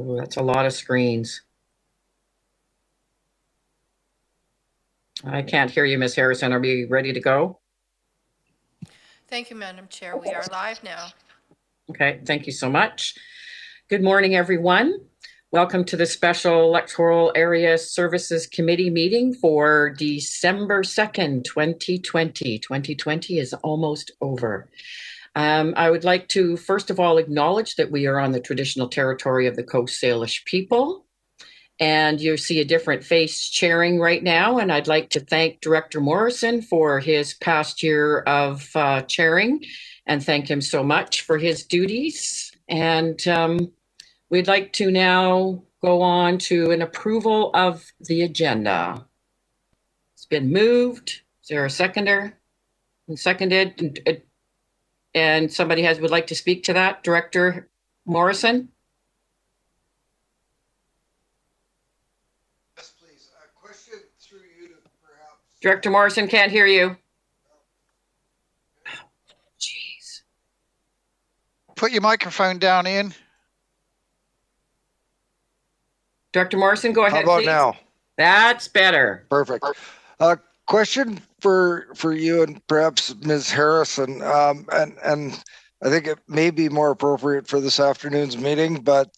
Oh, that's a lot of screens. I can't hear you, Ms. Harrison. Are we ready to go? Thank you, Madam Chair. We are live now. Okay, thank you so much. Good morning, everyone. Welcome to the special Electoral Area Services Committee meeting for December 2nd, 2020. 2020 is almost over. I would like to, first of all, acknowledge that we are on the traditional territory of the Coast Salish people. And you see a different face chairing right now. And I'd like to thank Director Morrison for his past year of chairing and thank him so much for his duties. And we'd like to now go on to an approval of the agenda. It's been moved. Is there a seconder? And seconded. And somebody would like to speak to that, Director Morrison? Yes, please. A question through you, perhaps. Director Morrison, can't hear you. Jeez. Put your microphone down, Ian. Director Morrison, go ahead, How about please. now? That's better. Perfect. Question for you and perhaps Ms. Harrison, and I think it may be more appropriate for this afternoon's meeting, but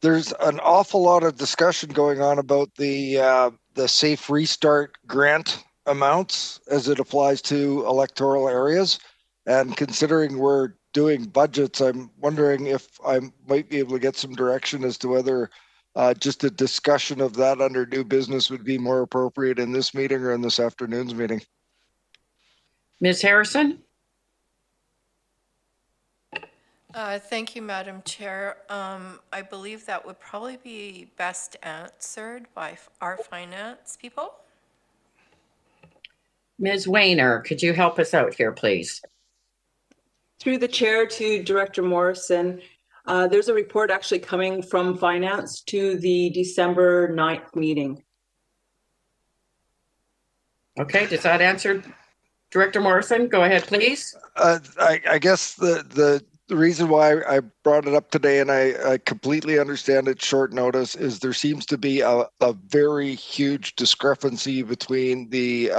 there's an awful lot of discussion going on about the Safe Restart grant amounts as it applies to electoral areas. And considering we're doing budgets, I'm wondering if I might be able to get some direction as to whether just a discussion of that under new business would be more appropriate in this meeting or in this afternoon's meeting. Ms. Harrison? Thank you, Madam Chair. I believe that would probably be best answered by our finance people. Ms. Weiner, could you help us out here, please? Through the chair to Director Morrison, there's a report actually coming from finance to the December 9th meeting. Okay, does that answer Director Morrison? Go ahead, please. I guess the reason why I brought it up today, and I completely understand it's short notice, is there seems to be a very huge discrepancy between the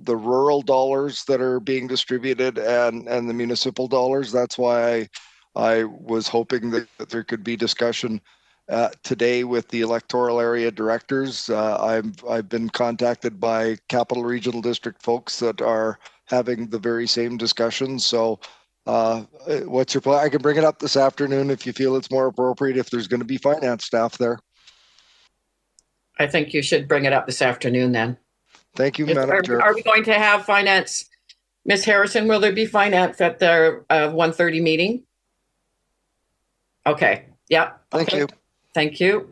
rural dollars that are being distributed and the municipal dollars. That's why I was hoping that there could be discussion today with the electoral area directors. I've been contacted by Capital Regional District folks that are having the very same discussions. So what's your plan? I can bring it up this afternoon if you feel it's more appropriate, if there's going to be finance staff there. I think you should bring it up this afternoon then. Thank you, Madam Chair. Are we going to have finance? Ms. Harrison, will there be finance at the 1:30 meeting? Okay, yeah. Thank you. Thank you.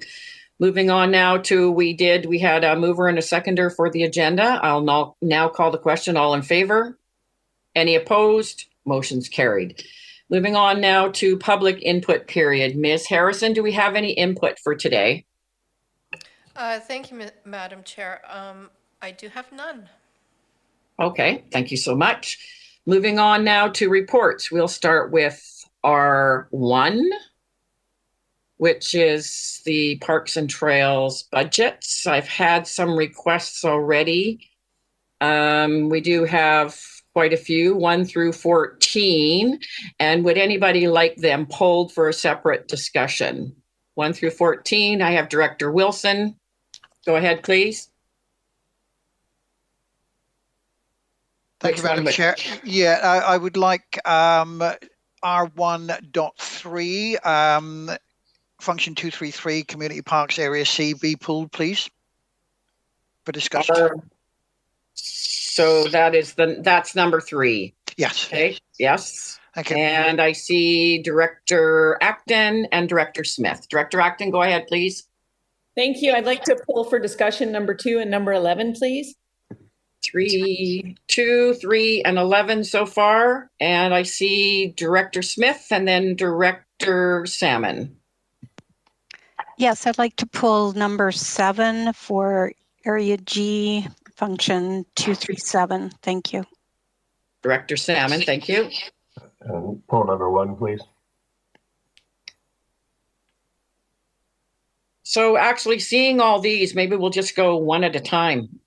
Moving on now to, we had a mover and a seconder for the agenda. I'll now call the question. All in favor? Any opposed? Motion's carried. Moving on now to public input period. Ms. Harrison, do we have any input for today? Thank you, Madam Chair. I do have none. Okay, thank you so much. Moving on now to reports. We'll start with R1, which is the Parks and Trails budgets. I've had some requests already. We do have quite a few, 1 through 14. And would anybody like them polled for a separate discussion? 1 through 14, I have Director Wilson. Go ahead, please. Thank you, Madam Chair. Yeah, I would like R1.3, function 233, Community Parks Area C, be pulled, please, for discussion. So that's number 3. Yes. Okay. Yes. Okay. And I see Director Acton and Director Smith. Director Acton, go ahead, please. Thank you. I'd like to pull for discussion number 2 and number 11, please. 2, 3, and 11 so far. And I see Director Smith and then Director Salmon. Yes, I'd like to pull number 7 for Area G, function 237. Thank you. Director Salmon, thank you. Pull number 1, please. So actually seeing all these, maybe we'll just go one at a time.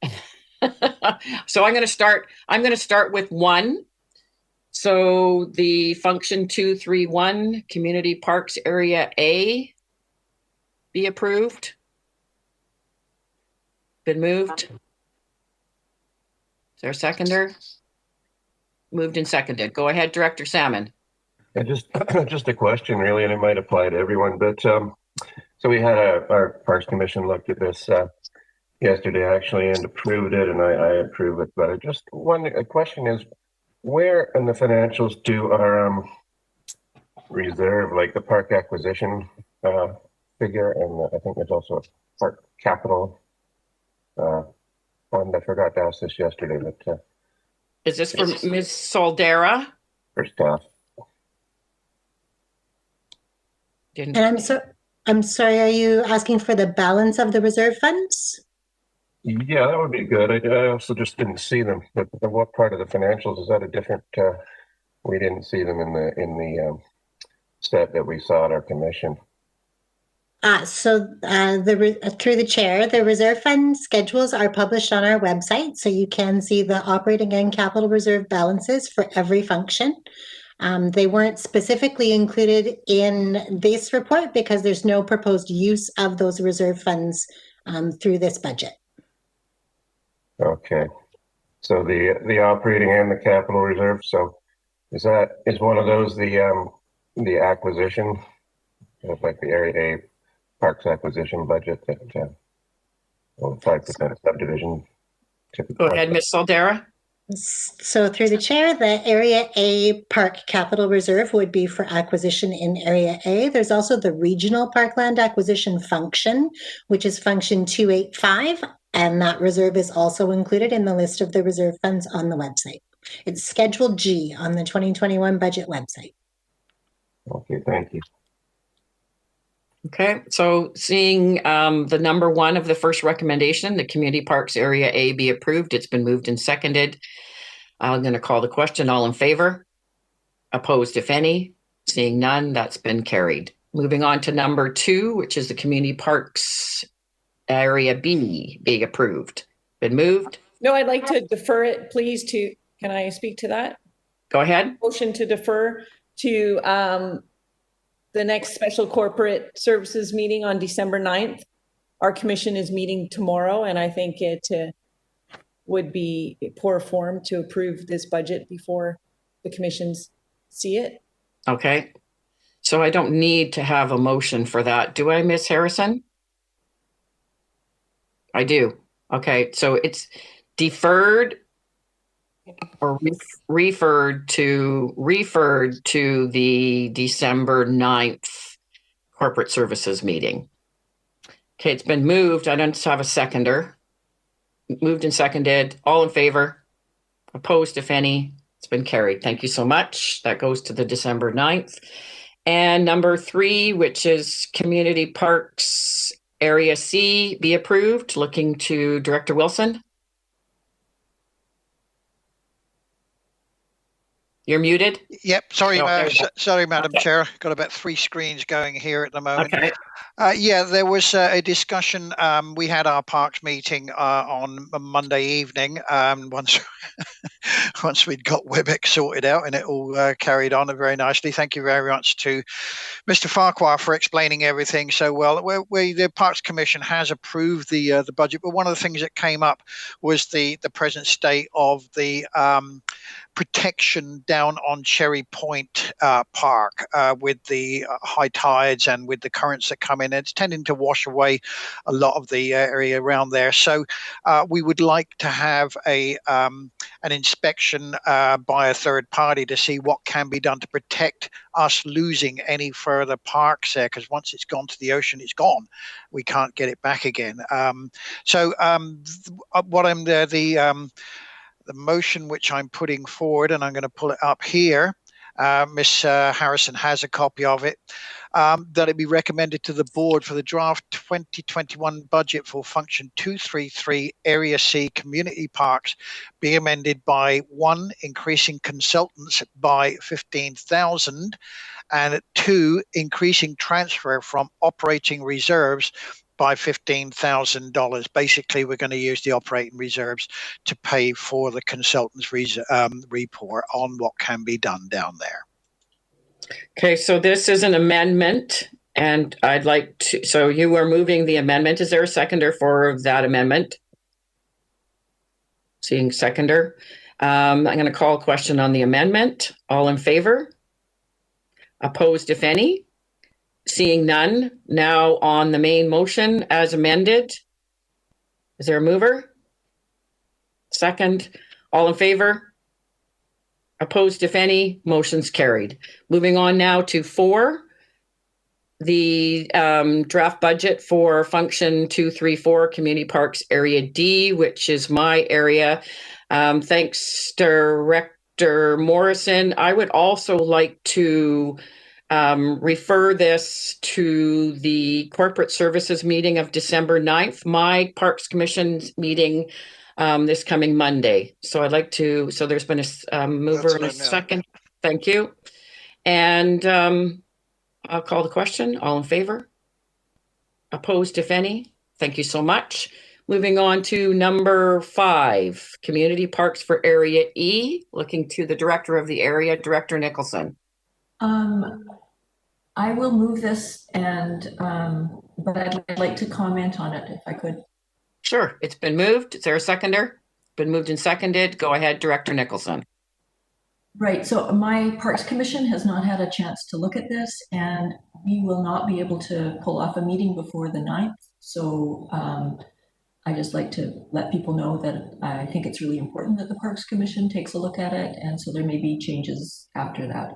So I'm going to start with 1. So the function 231, Community Parks Area A, be approved. Been moved. Is there a seconder? Moved and seconded. Go ahead, Director Salmon. Yeah, just a question, really, and it might apply to everyone. But so we had our Parks Commission looked at this yesterday, actually, and approved it, and I approve it. But a question is, where in the financials do our reserve, like the park acquisition figure, and I think there's also a park capital fund. I forgot to ask this yesterday, but is this for Ms. Soldera? For staff. And I'm sorry, are you asking for the balance of the reserve funds? Yeah, that would be good. I also just didn't see them. But what part of the financials is that a different? We didn't see them in the set that we saw at our commission. Through the chair, the reserve fund schedules are published on our website, so you can see the operating and capital reserve balances for every function. They weren't specifically included in this report because there's no proposed use of those reserve funds through this budget. Okay, so the operating and the capital reserve. So is one of those the acquisition, like the Area A Parks acquisition budget that 5% subdivision? Go ahead, Ms. Soldera. So through the chair, the Area A Park Capital Reserve would be for acquisition in Area A. There's also the Regional Parkland Acquisition Function, which is function 285, and that reserve is also included in the list of the reserve funds on the website. It's Schedule G on the 2021 budget website. Okay, thank you. Okay, so seeing the number 1 of the first recommendation, the Community Parks Area A be approved. It's been moved and seconded. I'm going to call the question. All in favor? Opposed, if any? Seeing none, that's been carried. Moving on to number 2, which is the Community Parks Area B be approved. Been moved? No, I'd like to defer it, please, can I speak to that? Go ahead. Motion to defer to the next special corporate services meeting on December 9th. Our commission is meeting tomorrow, and I think it would be poor form to approve this budget before the commissions see it. Okay. So I don't need to have a motion for that. Do I, Ms. Harrison? I do. Okay. So it's deferred or referred to the December 9th corporate services meeting. Okay, it's been moved. I don't have a seconder. Moved and seconded. All in favor? Opposed, if any? It's been carried. Thank you so much. That goes to the December 9th. And number 3, which is Community Parks Area C, be approved. Looking to Director Wilson. You're muted. Yep. Sorry, sorry, Madam Okay. Chair. Got about 3 screens going here at the moment. Okay. Yeah, there was a discussion. We had our parks meeting on a Monday evening. Once once we'd got WebEx sorted out, and it all carried on very nicely. Thank you very much to Mr. Farquhar for explaining everything so well. The Parks Commission has approved the budget, but one of the things that came up was the present state of the protection down on Cherry Point Park with the high tides and with the currents that come in. It's tending to wash away a lot of the area around there. So we would like to have an inspection by a third party to see what can be done to protect us losing any further parks there, because once it's gone to the ocean, it's gone. We can't get it back again. The motion which I'm putting forward, and I'm going to pull it up here, Ms. Harrison has a copy of it, that it be recommended to the board for the draft 2021 budget for function 233 Area C Community Parks be amended by 1, increasing consultants by 15,000, and 2, increasing transfer from operating reserves by $15,000. Basically, we're going to use the operating reserves to pay for the consultant's report on what can be done down there. Okay, so this is an amendment, and I'd like to, so you are moving the amendment. Is there a seconder for that amendment? Seeing seconder. I'm going to call a question on the amendment. All in favor? Opposed, if any? Seeing none. Now on the main motion as amended. Is there a mover? Second. All in favor? Opposed, if any? Motion's carried. Moving on now to 4. The draft budget for function 234, Community Parks Area D, which is my area. Thanks, Director Morrison. I would also like to refer this to the Corporate Services meeting of December 9th, my Parks Commission's meeting this coming Monday. So I'd like to, so there's been a mover and a second. Thank you. And I'll call the question. All in favor? Opposed, if any? Thank you so much. Moving on to number 5, Community Parks for Area E. Looking to the Director of the area, Director Nicholson. I will move this, and but I'd like to comment on it if I could. Sure, it's been moved. Is there a seconder? Been moved and seconded. Go ahead, Director Nicholson. Right, so my Parks Commission has not had a chance to look at this, and we will not be able to pull off a meeting before the 9th. So I just like to let people know that I think it's really important that the Parks Commission takes a look at it, and so there may be changes after that.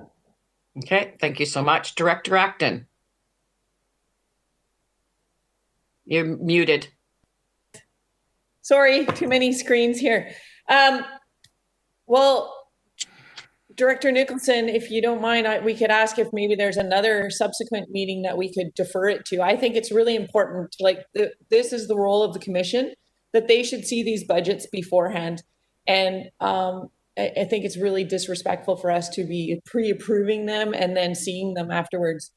Okay, thank you so much. Director Acton. You're muted. Sorry, too many screens here. Well, Director Nicholson, if you don't mind, we could ask if maybe there's another subsequent meeting that we could defer it to. I think it's really important, like this is the role of the commission, that they should see these budgets beforehand. And I think it's really disrespectful for us to be pre-approving them and then seeing them afterwards.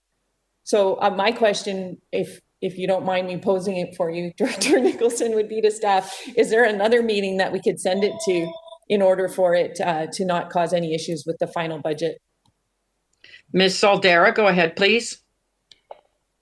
So my question, if you don't mind me posing it for you, Director Nicholson, would be to staff, is there another meeting that we could send it to in order for it to not cause any issues with the final budget? Ms. Saldera, go ahead, please.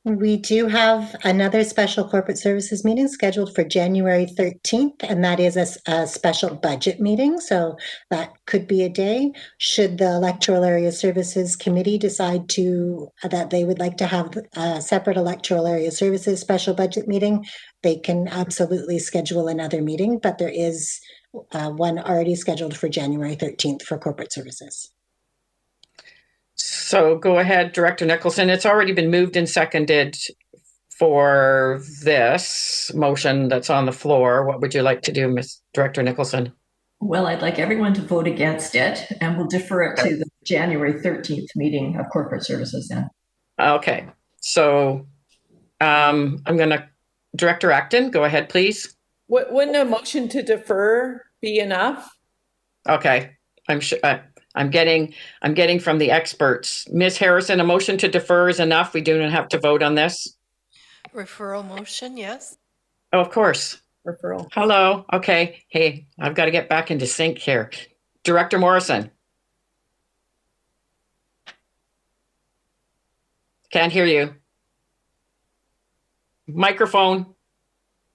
We do have another special corporate services meeting scheduled for January 13th, and that is a special budget meeting. So that could be a day. Should the Electoral Area Services Committee decide that they would like to have a separate Electoral Area Services special budget meeting, they can absolutely schedule another meeting, but there is one already scheduled for January 13th for corporate services. So go ahead, Director Nicholson. It's already been moved and seconded for this motion that's on the floor. What would you like to do, Ms. Director Nicholson? Well, I'd like everyone to vote against it, and we'll defer it to the January 13th meeting of corporate services then. Okay. So I'm going to, Director Acton, go ahead, please. Wouldn't a motion to defer be enough? Okay, I'm sure. I'm getting from the experts. Ms. Harrison, a motion to defer is enough. We do not have to vote on this. Referral motion, yes. Oh, of course. Referral. Hello. Okay. Hey, I've got to get back into sync here. Director Morrison. Can't hear you. Microphone.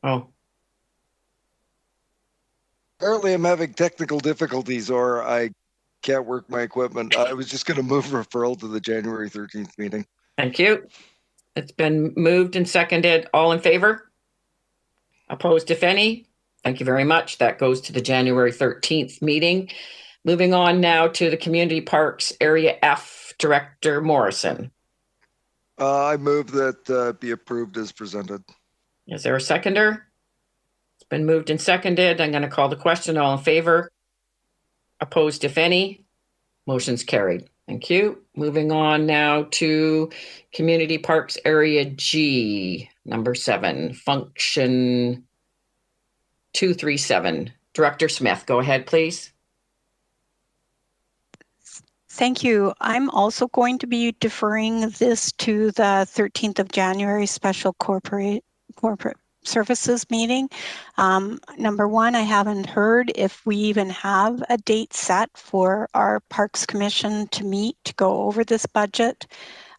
Oh. Apparently I'm having technical difficulties, or I can't work my equipment. I was just going to move referral to the January 13th meeting. Thank you. It's been moved and seconded. All in favor? Opposed, if any? Thank you very much. That goes to the January 13th meeting. Moving on now to the Community Parks Area F, Director Morrison. I move that be approved as presented. Is there a seconder? It's been moved and seconded. I'm going to call the question. All in favor? Opposed, if any? Motion's carried. Thank you. Moving on now to Community Parks Area G, number 7, function 237. Director Smith, go ahead, please. Thank you. I'm also going to be deferring this to the 13th of January special corporate corporate services meeting. Number one, I haven't heard if we even have a date set for our Parks Commission to meet to go over this budget.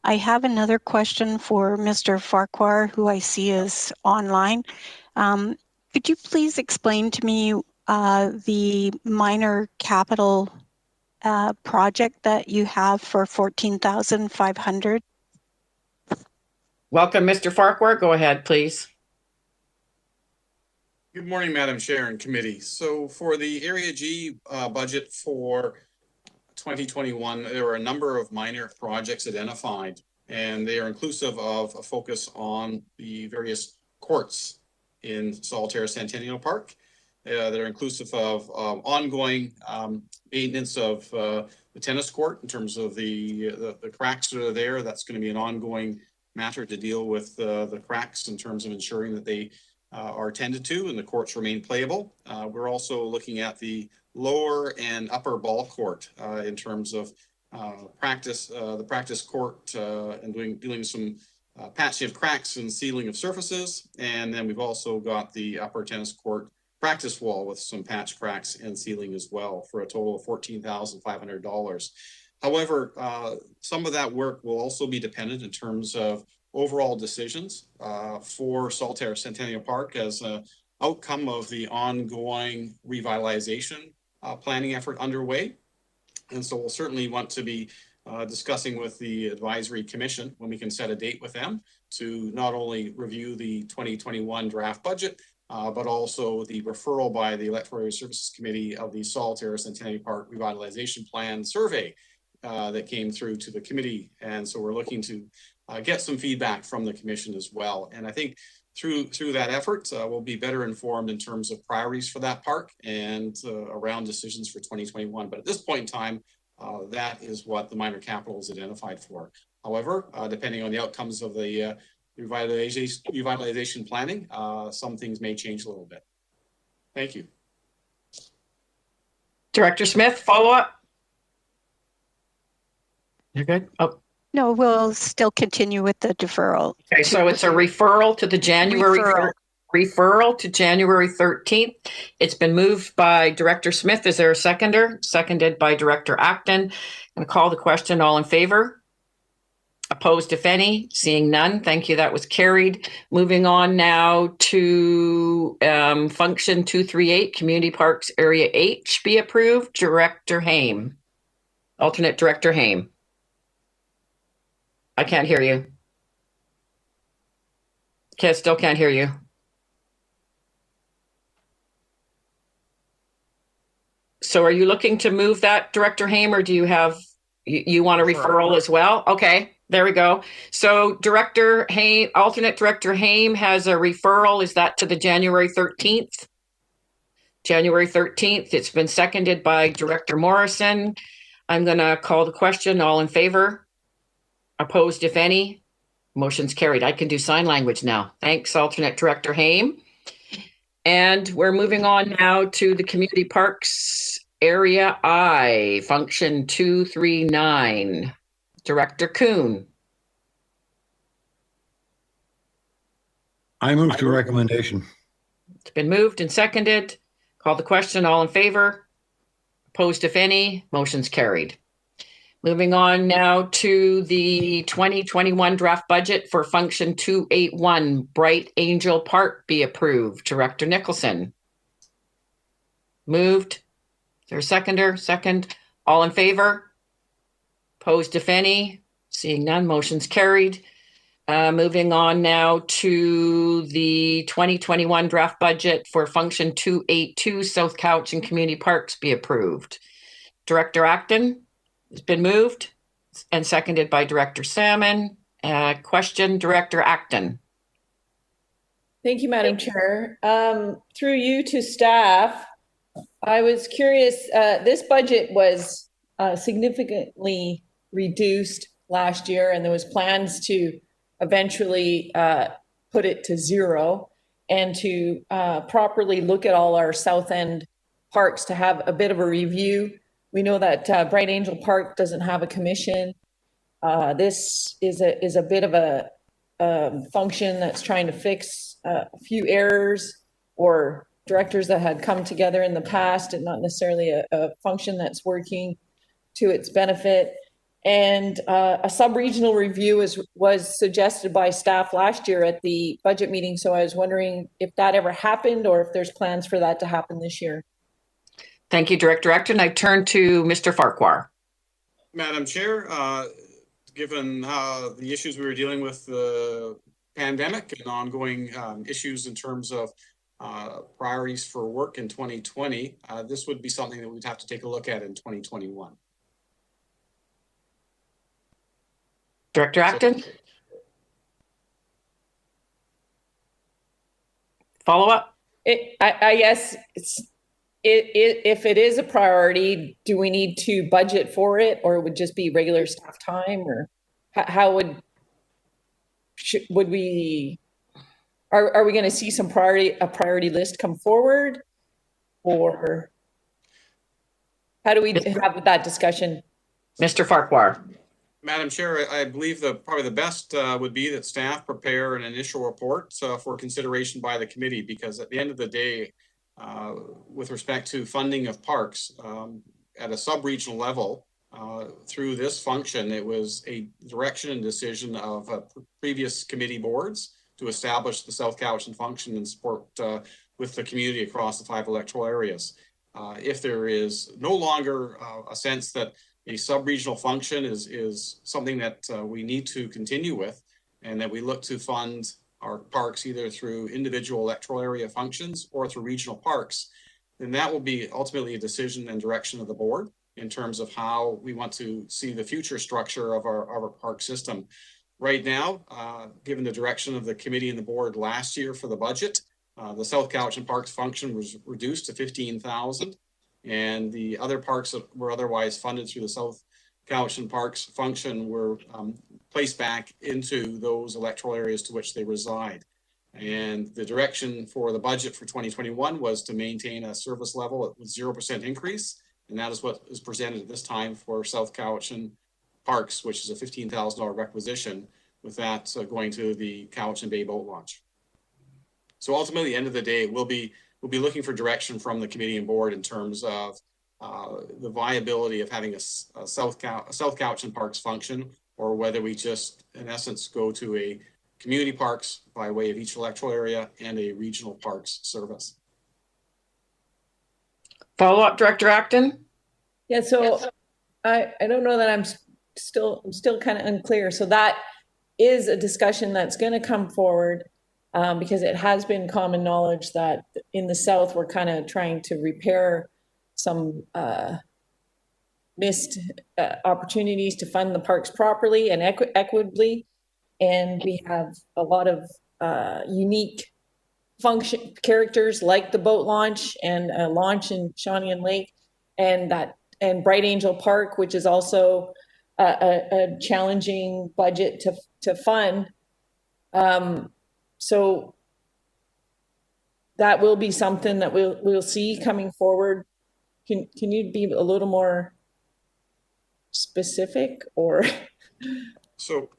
I have another question for Mr. Farquhar, who I see is online. Could you please explain to me the minor capital project that you have for 14,500? Welcome, Mr. Farquhar. Go ahead, please. Good morning, Madam Chair and committee. So for the Area G budget for 2021, there were a number of minor projects identified, and they are inclusive of a focus on the various courts in Solitaire Centennial Park. That are inclusive of ongoing maintenance of the tennis court in terms of the cracks that are there. That's going to be an ongoing matter to deal with the cracks in terms of ensuring that they are attended to and the courts remain playable. We're also looking at the lower and upper ball court in terms of the practice court and doing some patching of cracks and sealing of surfaces. And then we've also got the upper tennis court practice wall with some patch cracks and sealing as well for a total of $14,500. However, some of that work will also be dependent in terms of overall decisions for Solitaire Centennial Park as an outcome of the ongoing revitalization planning effort underway. And so we'll certainly want to be discussing with the advisory commission when we can set a date with them to not only review the 2021 draft budget, but also the referral by the Electoral Services Committee of the Solitaire Centennial Park Revitalization Plan survey that came through to the committee. And so we're looking to get some feedback from the commission as well. And I think through that effort, we'll be better informed in terms of priorities for that park and around decisions for 2021. But at this point in time, that is what the minor capital is identified for. However, depending on the outcomes of the revitalization planning, some things may change a little bit. Thank you. Director Smith, follow up? You're good? Oh. No, we'll still continue with the deferral. Okay, so it's a referral to the referral to January 13th. It's been moved by Director Smith. Is there a seconder? Seconded by Director Acton. I'm going to call the question. All in favor? Opposed, if any? Seeing none. Thank you. That was carried. Moving on now to Function 238, Community Parks Area H be approved. Director Haim. Alternate Director Haim. I can't hear you. Okay, I still can't hear you. So are you looking to move that, Director Haim, or do you have, you want a referral as well? Okay, there we go. So Director Haim, alternate Director Haim has a referral. Is that to the January 13th? January 13th. It's been seconded by Director Morrison. I'm going to call the question. All in favor? Opposed, if any? Motion's carried. I can do sign language now. Thanks, alternate Director Haim. And we're moving on now to the Community Parks Area I, Function 239. Director Kuhn. I move to recommendation. It's been moved and seconded. Call the question. All in favor? Opposed, if any? Motion's carried. Moving on now to the 2021 draft budget for Function 281, Bright Angel Park be approved. Director Nicholson. Moved. Is there a seconder? Second. All in favor? Opposed, if any? Seeing none, motion's carried. Moving on now to the 2021 draft budget for Function 282, South Cowichan Community Parks be approved. Director Acton. It's been moved and seconded by Director Salmon. Question, Director Acton. Thank you, Madam Chair. Through you to staff, I was curious, this budget was significantly reduced last year, and there was plans to eventually put it to zero and to properly look at all our South End parks to have a bit of a review. We know that Bright Angel Park doesn't have a commission. This is a bit of a function that's trying to fix a few errors, or directors that had come together in the past and not necessarily a function that's working to its benefit. And a sub-regional review was suggested by staff last year at the budget meeting. So I was wondering if that ever happened or if there's plans for that to happen this year. Thank you, Director Acton. I turn to Mr. Farquhar. Madam Chair, given the issues we were dealing with, the pandemic and ongoing issues in terms of priorities for work in 2020, this would be something that we'd have to take a look at in 2021. Director Acton? Follow up? I guess if it is a priority, do we need to budget for it, or would just be regular staff time, or how would we, are we going to see a priority list come forward, or how do we have that discussion? Mr. Farquhar. Madam Chair, I believe probably the best would be that staff prepare an initial report for consideration by the committee, because at the end of the day, with respect to funding of parks at a sub-regional level, through this function, it was a direction and decision of previous committee boards to establish the South Cowichan function and support with the community across the 5 electoral areas. If there is no longer a sense that a sub-regional function is something that we need to continue with, and that we look to fund our parks either through individual electoral area functions or through regional parks, then that will be ultimately a decision and direction of the board in terms of how we want to see the future structure of our park system. Right now, given the direction of the committee and the board last year for the budget, the South Cowichan Parks function was reduced to $15,000. And the other parks that were otherwise funded through the South Cowichan Parks function were placed back into those electoral areas to which they reside. And the direction for the budget for 2021 was to maintain a service level with 0% increase. And that is what is presented at this time for South Cowichan Parks, which is a $15,000 requisition, with that going to the Cowichan Bay Boat Launch. So ultimately, at the end of the day, we'll be looking for direction from the committee and board in terms of the viability of having a South Cowichan Parks function, or whether we just, in essence, go to a community parks by way of each electoral area and a regional parks service. Follow up, Director Acton? Yeah, so I don't know that I'm still kind of unclear. So that is a discussion that's going to come forward. Because it has been common knowledge that in the South, we're kind of trying to repair some missed opportunities to fund the parks properly and equitably. And we have a lot of unique function characters like the boat launch and a launch in Shawnigan Lake, and Bright Angel Park, which is also a challenging budget to fund. So that will be something that we'll see coming forward. Can you be a little more specific, or? So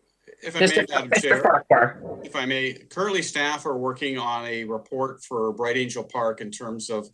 if I may, Madam Chair, if I may, currently staff are working on a report for Bright Angel Park in terms of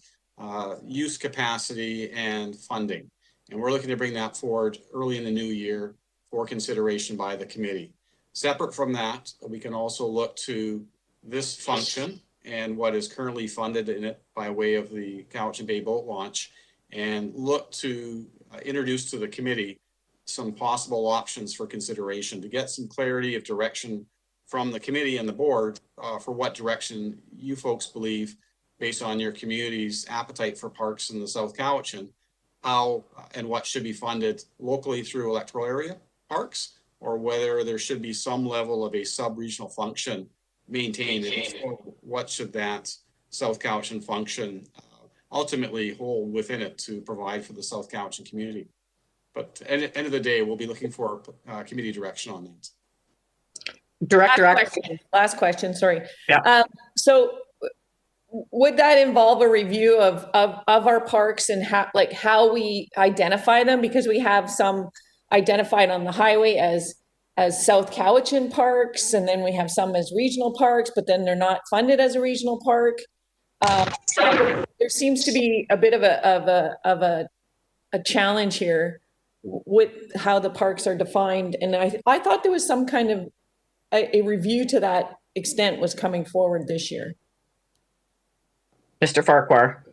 use capacity and funding. And we're looking to bring that forward early in the new year for consideration by the committee. Separate from that, we can also look to this function and what is currently funded in it by way of the Cowichan Bay Boat Launch, and look to introduce to the committee some possible options for consideration to get some clarity of direction from the committee and the board for what direction you folks believe, based on your community's appetite for parks in the South Cowichan, how and what should be funded locally through electoral area parks, or whether there should be some level of a sub-regional function maintained, and what should that South Cowichan function ultimately hold within it to provide for the South Cowichan community. But at the end of the day, we'll be looking for committee direction on that. Director, last question, sorry. Yeah. So would that involve a review of our parks and how we identify them? Because we have some identified on the highway as as South Cowichan parks, and then we have some as regional parks, but then they're not funded as a regional park. There seems to be a bit of a challenge here with how the parks are defined, and I thought there was some kind of a review to that extent was coming forward this year. Mr. Farquhar.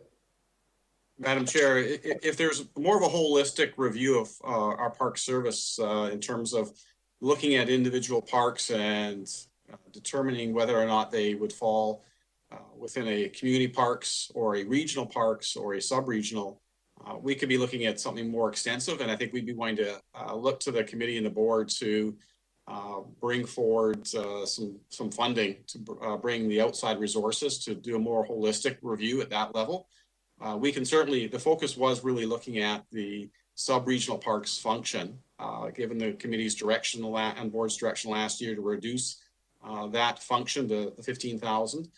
Madam Chair, if there's more of a holistic review of our park service in terms of looking at individual parks and determining whether or not they would fall within a community parks or a regional parks or a sub-regional, we could be looking at something more extensive. And I think we'd be going to look to the committee and the board to bring forward some funding to bring the outside resources to do a more holistic review at that level. We can certainly, the focus was really looking at the sub-regional parks function, given the committee's direction and board's direction last year to reduce that function to 15,000.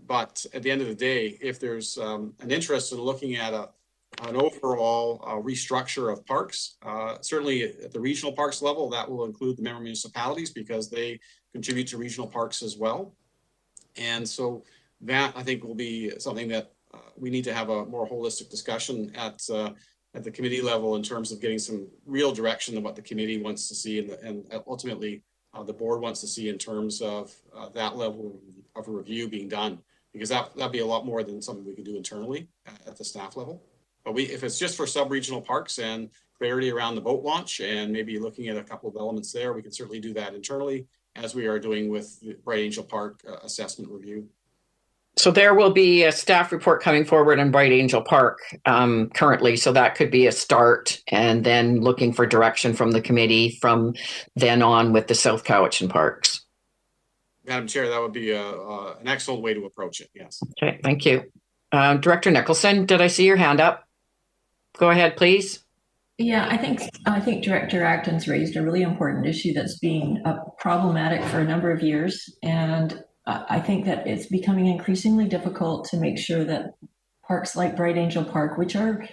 But at the end of the day, if there's an interest in looking at an overall restructure of parks, certainly at the regional parks level, that will include the member municipalities because they contribute to regional parks as well. And so that I think will be something that we need to have a more holistic discussion at the committee level in terms of getting some real direction of what the committee wants to see and ultimately the board wants to see in terms of that level of a review being done, because that'd be a lot more than something we can do internally at the staff level. But if it's just for sub-regional parks and clarity around the boat launch and maybe looking at a couple of elements there, we can certainly do that internally as we are doing with the Bright Angel Park assessment review. So there will be a staff report coming forward on Bright Angel Park currently. So that could be a start, and then looking for direction from the committee from then on with the South Cowichan parks. Madam Chair, that would be an excellent way to approach it. Yes. Okay, thank you. Director Nicholson, did I see your hand up? Go ahead, please. Yeah, I think Director Acton's raised a really important issue that's been problematic for a number of years, and I think that it's becoming increasingly difficult to make sure that parks like Bright Angel Park, which are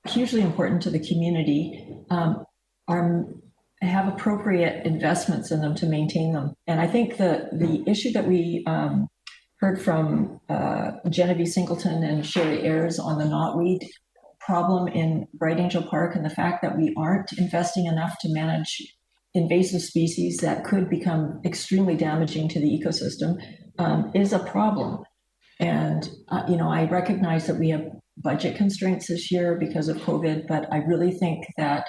hugely important to the community, have appropriate investments in them to maintain them. And I think the issue that we heard from Genevieve Singleton and Sherry Ayers on the knotweed problem in Bright Angel Park, and the fact that we aren't investing enough to manage invasive species that could become extremely damaging to the ecosystem is a problem. And, I recognize that we have budget constraints this year because of COVID, but I really think that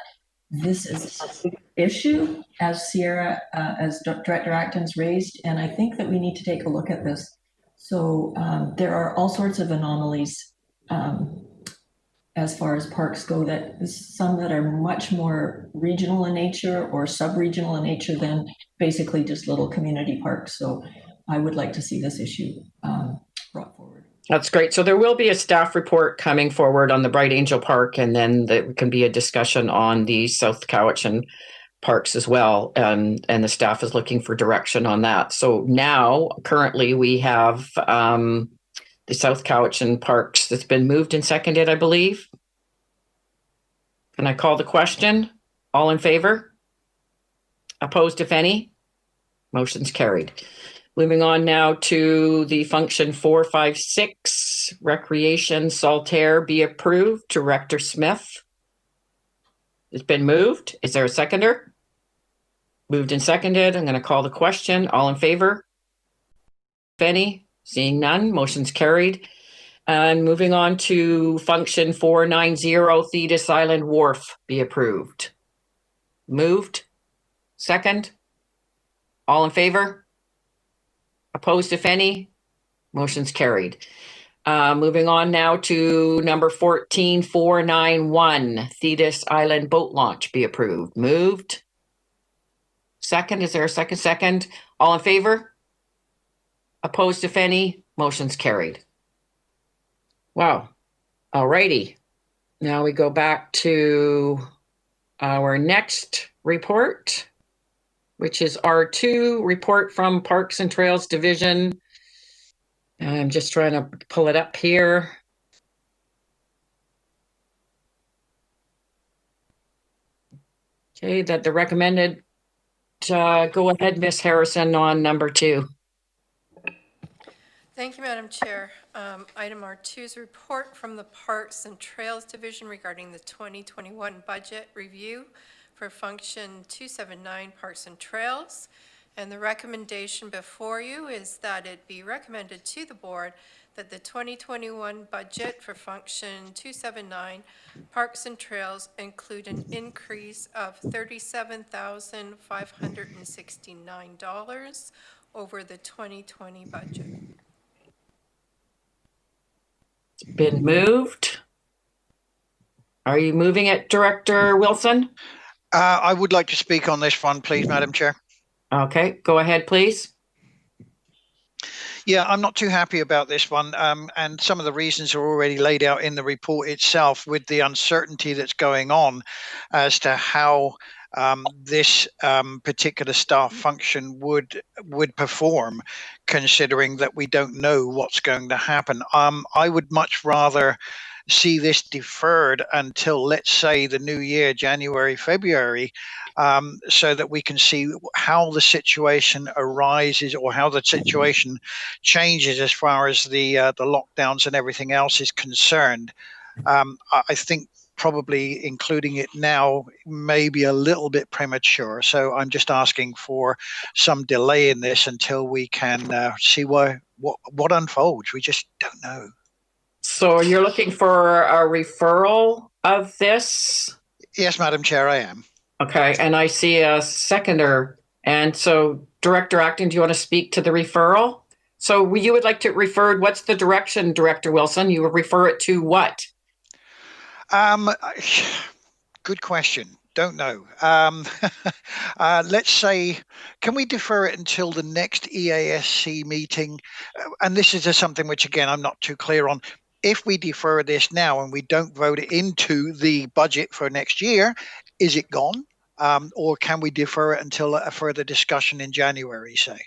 this is a big issue as Director Acton's raised, and I think that we need to take a look at this. So there are all sorts of anomalies as far as parks go, that some that are much more regional in nature or sub-regional in nature than basically just little community parks. So I would like to see this issue brought forward. That's great. So there will be a staff report coming forward on the Bright Angel Park, and then there can be a discussion on the South Cowichan parks as well. And the staff is looking for direction on that. So now, currently, we have the South Cowichan parks that's been moved and seconded, I believe. Can I call the question? All in favor? Opposed, if any? Motion's carried. Moving on now to the function 456, Recreation Saltaire be approved. Director Smith. It's been moved. Is there a seconder? Moved and seconded. I'm going to call the question. All in favor? If any? Seeing none, motion's carried. And moving on to function 490, Thetis Island Wharf be approved. Moved. Second. All in favor? Opposed, if any? Motion's carried. Moving on now to number 14, 491, Thetis Island Boat Launch be approved. Moved. Second. Is there a second? Second. All in favor? Opposed, if any? Motion's carried. Wow. All righty. Now we go back to our next report, which is R2, report from Parks and Trails Division. I'm just trying to pull it up here. Okay, that the recommended go ahead, Ms. Harrison, on number 2. Thank you, Madam Chair. Item R2 is a report from the Parks and Trails Division regarding the 2021 budget review for Function 279 Parks and Trails. And the recommendation before you is that it be recommended to the board that the 2021 budget for Function 279 Parks and Trails include an increase of $37,569 over the 2020 budget. Been moved. Are you moving it, Director Wilson? I would like to speak on this one, please, Madam Chair. Okay, go ahead, please. Yeah, I'm not too happy about this one. And some of the reasons are already laid out in the report itself, with the uncertainty that's going on as to how this particular staff function would perform, considering that we don't know what's going to happen. I would much rather see this deferred until, let's say, the new year, January, February, so that we can see how the situation arises or how the situation changes as far as the lockdowns and everything else is concerned. I think probably including it now may be a little bit premature. So I'm just asking for some delay in this until we can see what unfolds. We just don't know. So you're looking for a referral of this? Yes, Madam Chair, I am. Okay, and I see a seconder. And so, Director Acton, do you want to speak to the referral? So you would like to refer, what's the direction, Director Wilson? You would refer it to what? Good question. Don't know. Let's say, can we defer it until the next EASC meeting? And this is just something which, again, I'm not too clear on. If we defer this now and we don't vote it into the budget for next year, is it gone? Or can we defer it until a further discussion in January, say?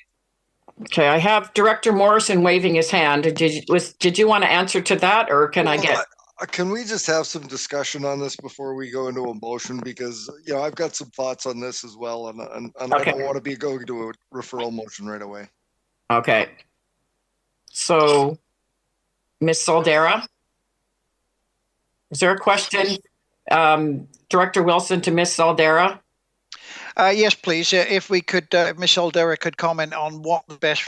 Okay, I have Director Morrison waving his hand. Did you want to answer to that, or can I get? Can we just have some discussion on this before we go into a motion? Because I've got some thoughts on this as well, and okay. I don't want to be going to a referral motion right away. Okay. So, Ms. Soldera, is there a question, Director Wilson, to Ms. Soldera? Yes, please. If we could, Ms. Soldera could comment on what the best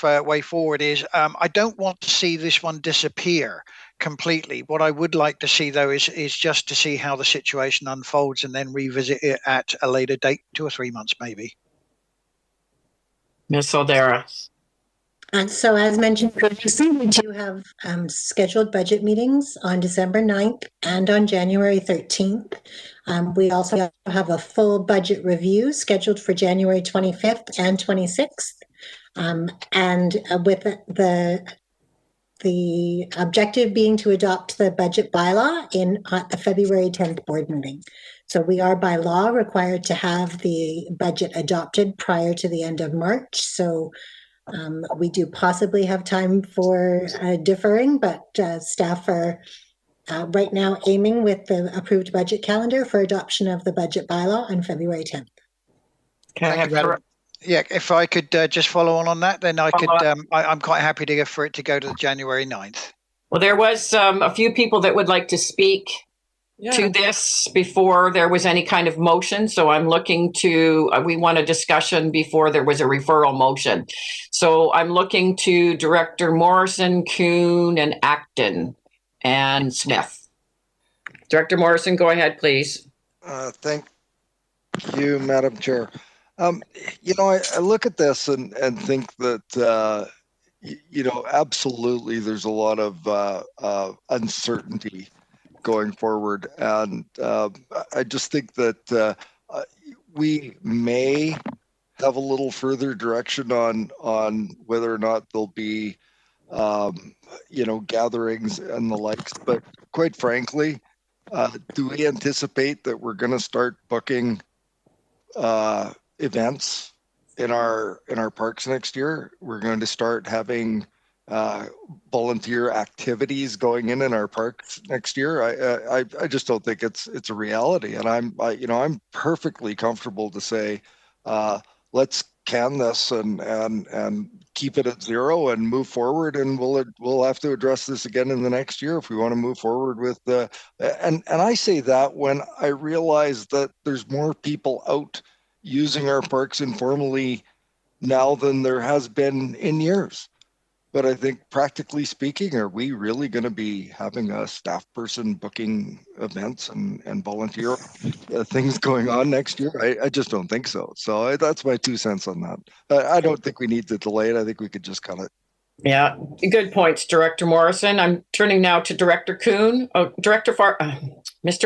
way forward is. I don't want to see this one disappear completely. What I would like to see, though, is just to see how the situation unfolds and then revisit it at a later date, 2 or 3 months, maybe. Ms. Soldera. And so, as mentioned previously, we do have scheduled budget meetings on December 9th and on January 13th. We also have a full budget review scheduled for January 25th and 26th. And with the objective being to adopt the budget bylaw at the February 10th board meeting. So we are by law required to have the budget adopted prior to the end of March. So we do possibly have time for deferring, but staff are right now aiming with the approved budget calendar for adoption of the budget bylaw on February 10th. Yeah, if I could just follow on that, then I could. I'm quite happy for it to go to the January 9th. Well, there was a few people that would like to speak to this before there was any kind of motion. So I'm looking to, we want a discussion before there was a referral motion. So I'm looking to Director Morrison, Kuhn, and Acton, and Smith. Director Morrison, go ahead, please. Thank you, Madam Chair. I look at this and think that, absolutely there's a lot of uncertainty going forward. And I just think that we may have a little further direction on whether or not there'll be, gatherings and the likes. But quite frankly, do we anticipate that we're going to start booking events in our parks next year? We're going to start having volunteer activities going in our parks next year. I just don't think it's a reality, and I'm perfectly comfortable to say let's can this and keep it at zero and move forward. And we'll have to address this again in the next year if we want to move forward with the. And I say that when I realize that there's more people out using our parks informally now than there has been in years. But I think practically speaking, are we really going to be having a staff person booking events and volunteer things going on next year? I just don't think so. So that's my 2 cents on that. I don't think we need to delay it. I think we could just cut it. Yeah, good points, Director Morrison. I'm turning now to Director Kuhn. Oh, Mr.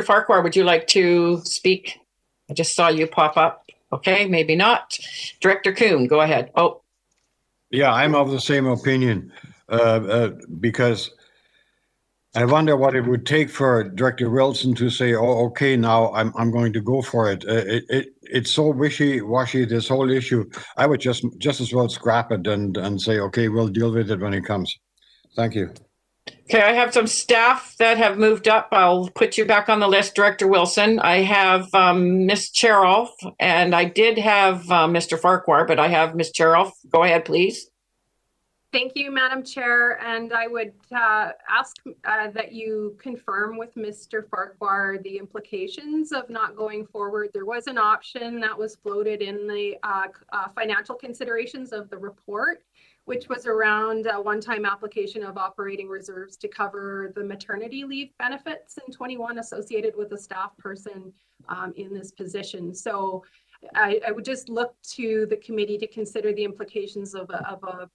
Farquhar, would you like to speak? I just saw you pop up. Okay, maybe not. Director Kuhn, go ahead. Oh, yeah, I'm of the same opinion because I wonder what it would take for Director Wilson to say, "Oh, okay, now I'm going to go for it." It's so wishy-washy, this whole issue. I would just as well scrap it and say, "Okay, we'll deal with it when it comes." Thank you. okay, I have some staff that have moved up. I'll put you back on the list, Director Wilson. I have Ms. Cherolf, and I did have Mr. Farquhar, but I have Ms. Cherolf. Go ahead, please. Thank you, Madam Chair, and I would ask that you confirm with Mr. Farquhar the implications of not going forward. There was an option that was floated in the financial considerations of the report, which was around a one-time application of operating reserves to cover the maternity leave benefits in 21 associated with a staff person in this position. So I would just look to the committee to consider the implications of a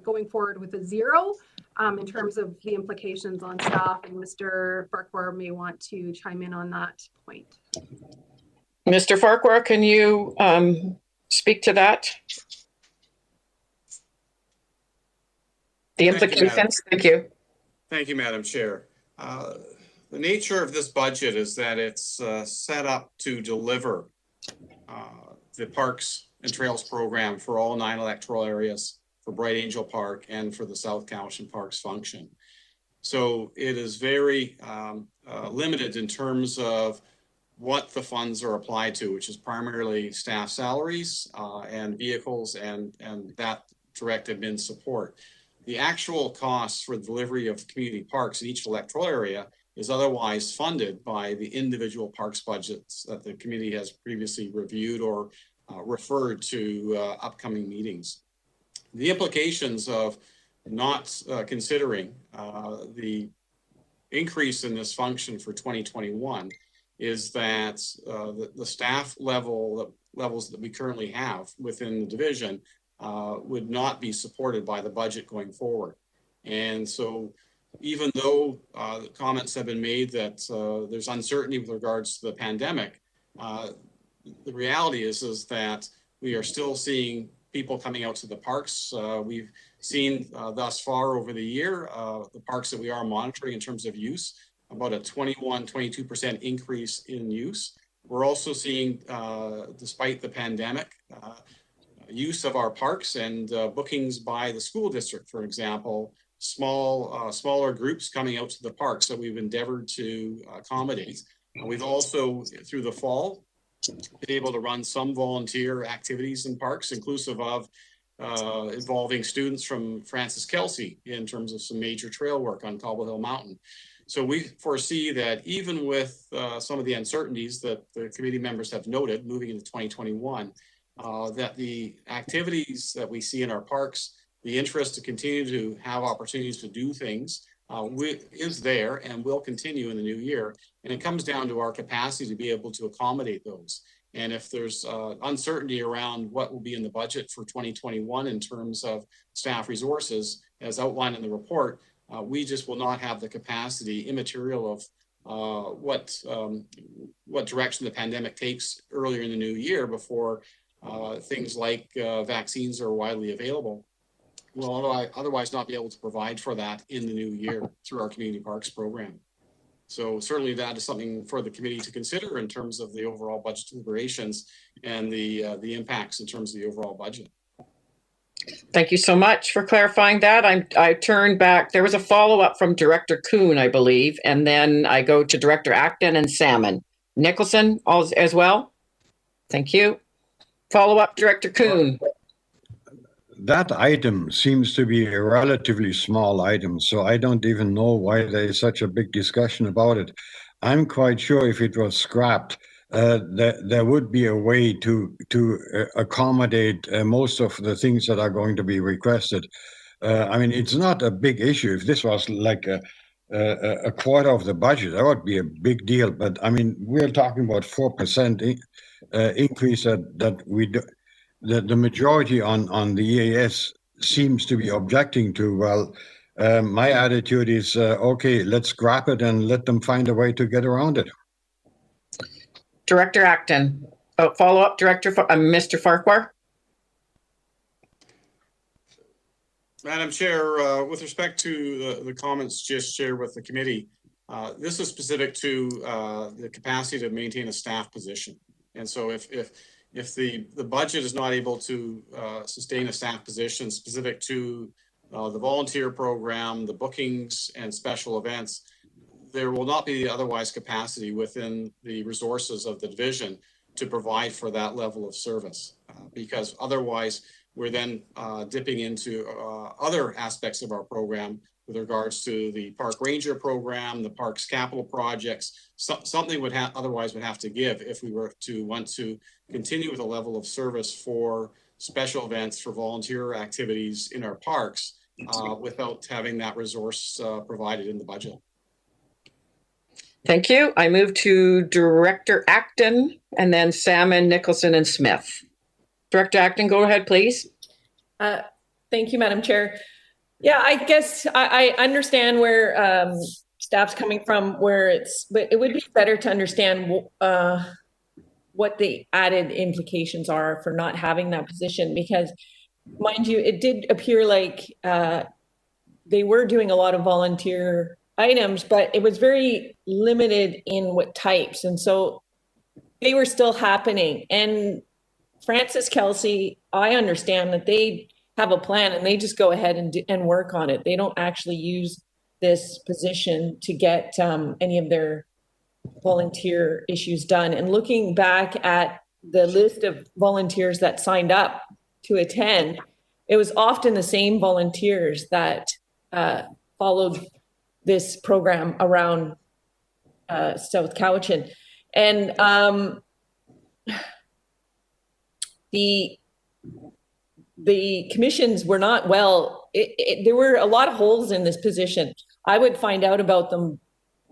going forward with a zero in terms of the implications on staff, and Mr. Farquhar may want to chime in on that point. Mr. Farquhar, can you speak to that? The implications. Thank you. Thank you, Madam Chair. The nature of this budget is that it's set up to deliver the Parks and Trails program for all 9 electoral areas, for Bright Angel Park and for the South Cowichan Parks function. So it is very limited in terms of what the funds are applied to, which is primarily staff salaries and vehicles and that direct admin support. The actual costs for the delivery of community parks in each electoral area is otherwise funded by the individual parks budgets that the committee has previously reviewed or referred to upcoming meetings. The implications of not considering the increase in this function for 2021 is that the staff levels that we currently have within the division would not be supported by the budget going forward. And so even though the comments have been made that there's uncertainty with regards to the pandemic, the reality is that we are still seeing people coming out to the parks. We've seen thus far over the year, the parks that we are monitoring in terms of use, about a 22% increase in use. We're also seeing, despite the pandemic, use of our parks and bookings by the school district, for example, smaller groups coming out to the parks that we've endeavored to accommodate. We've also, through the fall, been able to run some volunteer activities in parks, inclusive of involving students from Francis Kelsey in terms of some major trail work on Cobble Hill Mountain. So we foresee that even with some of the uncertainties that the committee members have noted moving into 2021, that the activities that we see in our parks, the interest to continue to have opportunities to do things is there and will continue in the new year. And it comes down to our capacity to be able to accommodate those. And if there's uncertainty around what will be in the budget for 2021 in terms of staff resources, as outlined in the report, we just will not have the capacity, immaterial of what direction the pandemic takes earlier in the new year before things like vaccines are widely available. We'll otherwise not be able to provide for that in the new year through our community parks program. So certainly that is something for the committee to consider in terms of the overall budget deliberations and the impacts in terms of the overall budget. Thank you so much for clarifying that. I turn back. There was a follow-up from Director Kuhn, I believe, and then I go to Director Acton and Salmon. Nicholson as well. Thank you. Follow-up, Director Kuhn. That item seems to be a relatively small item, so I don't even know why there is such a big discussion about it. I'm quite sure if it was scrapped, there would be a way to accommodate most of the things that are going to be requested. I mean, it's not a big issue. If this was like a quarter of the budget, that would be a big deal. But I mean, we're talking about 4% increase that we do. The majority on the EAS seems to be objecting to. Well, my attitude is, okay, let's scrap it and let them find a way to get around it. Director Acton. Oh, follow-up, Mr. Farquhar. Madam Chair, with respect to the comments just shared with the committee, this is specific to the capacity to maintain a staff position. And so if the budget is not able to sustain a staff position specific to the volunteer program, the bookings and special events, there will not be otherwise capacity within the resources of the division to provide for that level of service, because otherwise we're then dipping into other aspects of our program with regards to the park ranger program, the parks capital projects. Something would otherwise would have to give if we were to want to continue with a level of service for special events, for volunteer activities in our parks without having that resource provided in the budget. Thank you. I move to Director Acton and then Salmon, Nicholson, and Smith. Director Acton, go ahead, please. Thank you, Madam Chair. Yeah, I guess I understand where staff's coming from, but it would be better to understand what the added implications are for not having that position, because mind you, it did appear like they were doing a lot of volunteer items, but it was very limited in what types. And so they were still happening. And Francis Kelsey, I understand that they have a plan and they just go ahead and work on it. They don't actually use this position to get any of their volunteer issues done. And looking back at the list of volunteers that signed up to attend, it was often the same volunteers that followed this program around South Cowichan. And the commissions were not well, there were a lot of holes in this position. I would find out about them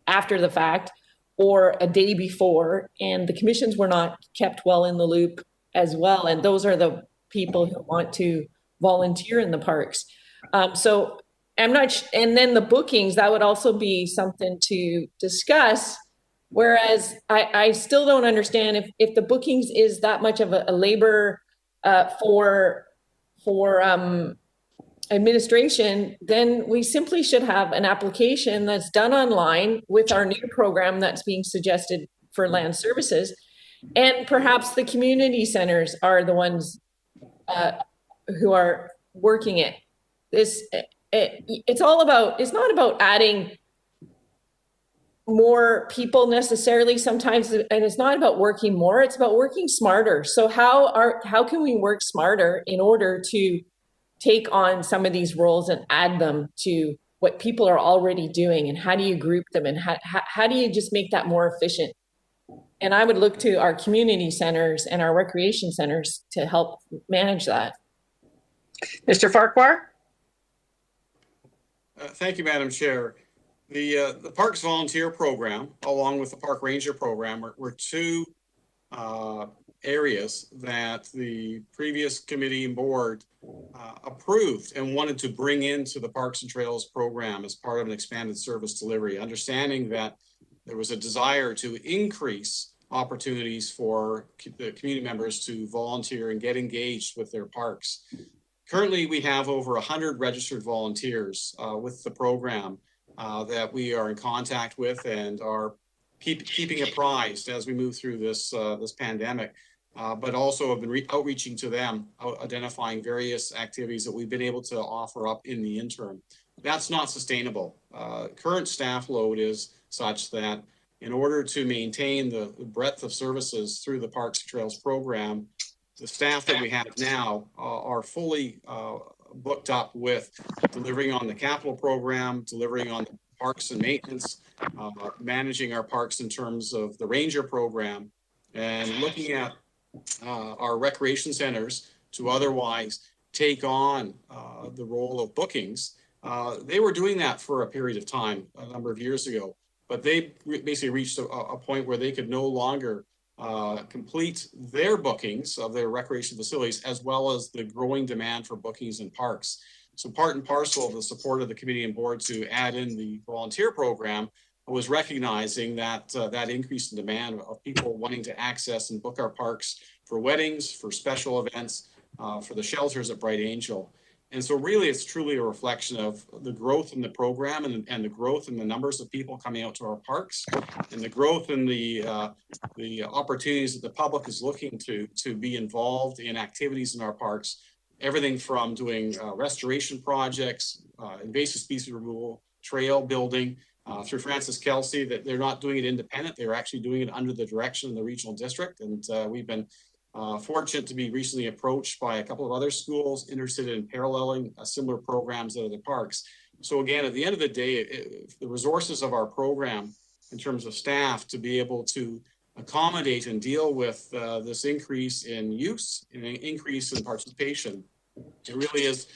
after the fact or a day before, and the commissions were not kept well in the loop as well. And those are the people who want to volunteer in the parks. So I'm not, and then the bookings, that would also be something to discuss. Whereas I still don't understand if the bookings is that much of a labor for administration, then we simply should have an application that's done online with our new program that's being suggested for land services. And perhaps the community centers are the ones who are working it. It's not about adding more people necessarily sometimes, and it's not about working more, it's about working smarter. So how can we work smarter in order to take on some of these roles and add them to what people are already doing? And how do you group them? And how do you just make that more efficient? And I would look to our community centers and our recreation centers to help manage that. Mr. Farquhar? Thank you, Madam Chair. The Parks Volunteer Program, along with the Park Ranger Program, were two areas that the previous committee and board approved and wanted to bring into the Parks and Trails program as part of an expanded service delivery, understanding that there was a desire to increase opportunities for the community members to volunteer and get engaged with their parks. Currently, we have over 100 registered volunteers with the program that we are in contact with and are keeping apprised as we move through this pandemic, but also have been outreaching to them, identifying various activities that we've been able to offer up in the interim. That's not sustainable. Current staff load is such that in order to maintain the breadth of services through the Parks and Trails program, the staff that we have now are fully booked up with delivering on the capital program, delivering on the parks and maintenance, managing our parks in terms of the ranger program, and looking at our recreation centers to otherwise take on the role of bookings. They were doing that for a period of time a number of years ago, but they basically reached a point where they could no longer complete their bookings of their recreation facilities, as well as the growing demand for bookings in parks. So part and parcel of the support of the committee and board to add in the volunteer program was recognizing that that increase in demand of people wanting to access and book our parks for weddings, for special events, for the shelters at Bright Angel. And so really it's truly a reflection of the growth in the program and the growth in the numbers of people coming out to our parks, and the growth in the opportunities that the public is looking to be involved in activities in our parks. Everything from doing restoration projects, invasive species removal, trail building, through Francis Kelsey, that they're not doing it independent. They're actually doing it under the direction of the regional district. And we've been fortunate to be recently approached by a couple of other schools interested in paralleling similar programs at other parks. So again, at the end of the day, the resources of our program in terms of staff to be able to accommodate and deal with this increase in use and an increase in participation, it really is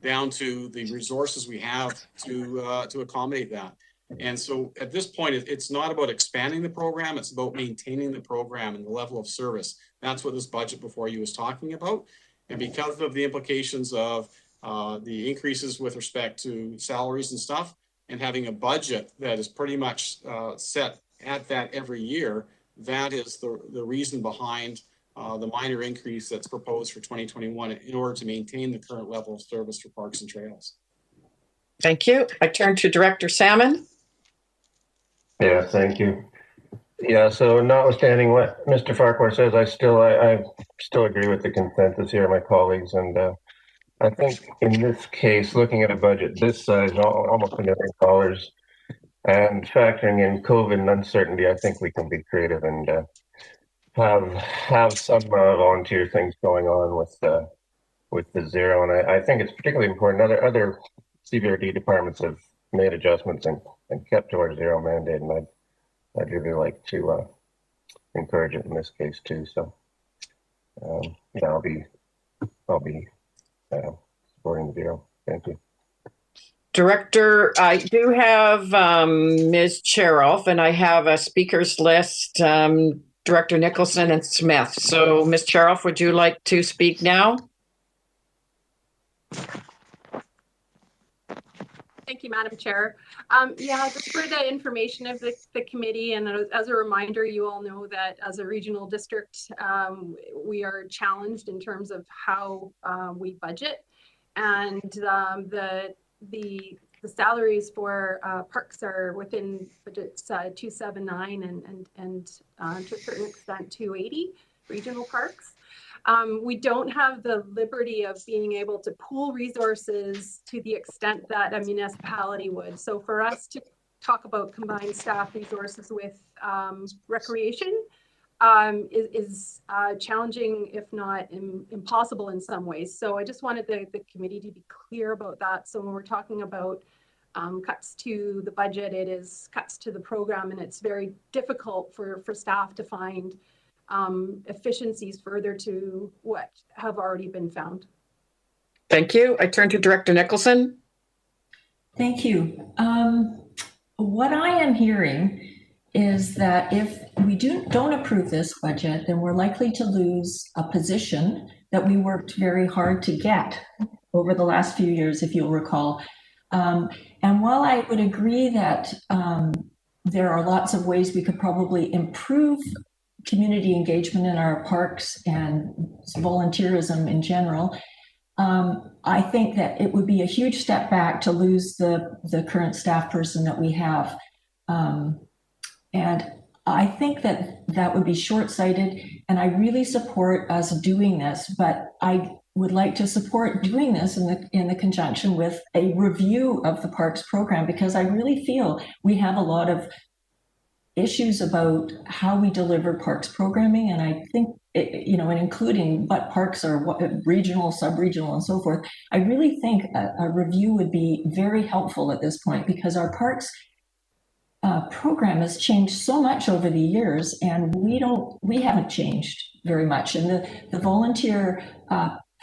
down to the resources we have to accommodate that. And so at this point, it's not about expanding the program, it's about maintaining the program and the level of service. That's what this budget before you was talking about. And because of the implications of the increases with respect to salaries and stuff, and having a budget that is pretty much set at that every year, that is the reason behind the minor increase that's proposed for 2021 in order to maintain the current level of service for parks and trails. Thank you. I turn to Director Salmon. Yeah, thank you. Yeah, so notwithstanding what Mr. Farquhar says, I still agree with the consensus here, my colleagues, and I think in this case, looking at a budget this size, almost $1 million, and factoring in COVID and uncertainty, I think we can be creative and have some volunteer things going on with the zero. And I think it's particularly important. Other CVRD departments have made adjustments and kept to our zero mandate, and I'd really like to encourage it in this case too. So yeah, I'll be supporting the zero. Thank you. Director, I do have Ms. Cheroff, and I have a speakers list, Director Nicholson and Smith. So Ms. Cheroff, would you like to speak now? Thank you, Madam Chair. Yeah, just for the information of the committee, and as a reminder, you all know that as a regional district, we are challenged in terms of how we budget, and the salaries for parks are within budgets 279 and to a certain extent 280 regional parks. We don't have the liberty of being able to pool resources to the extent that a municipality would. So for us to talk about combined staff resources with recreation is challenging, if not impossible in some ways. So I just wanted the committee to be clear about that. So when we're talking about cuts to the budget, it is cuts to the program, and it's very difficult for staff to find efficiencies further to what have already been found. Thank you. I turn to Director Nicholson. Thank you. What I am hearing is that if we don't approve this budget, then we're likely to lose a position that we worked very hard to get over the last few years, if you'll recall. And while I would agree that there are lots of ways we could probably improve community engagement in our parks and volunteerism in general, I think that it would be a huge step back to lose the current staff person that we have. And I think that would be short-sighted, and I really support us doing this, but I would like to support doing this in the conjunction with a review of the parks program, because I really feel we have a lot of issues about how we deliver parks programming, and I think you know, and including what parks are what, regional, sub-regional, and so forth. I really think a review would be very helpful at this point, because our parks program has changed so much over the years, and we haven't changed very much. And the volunteer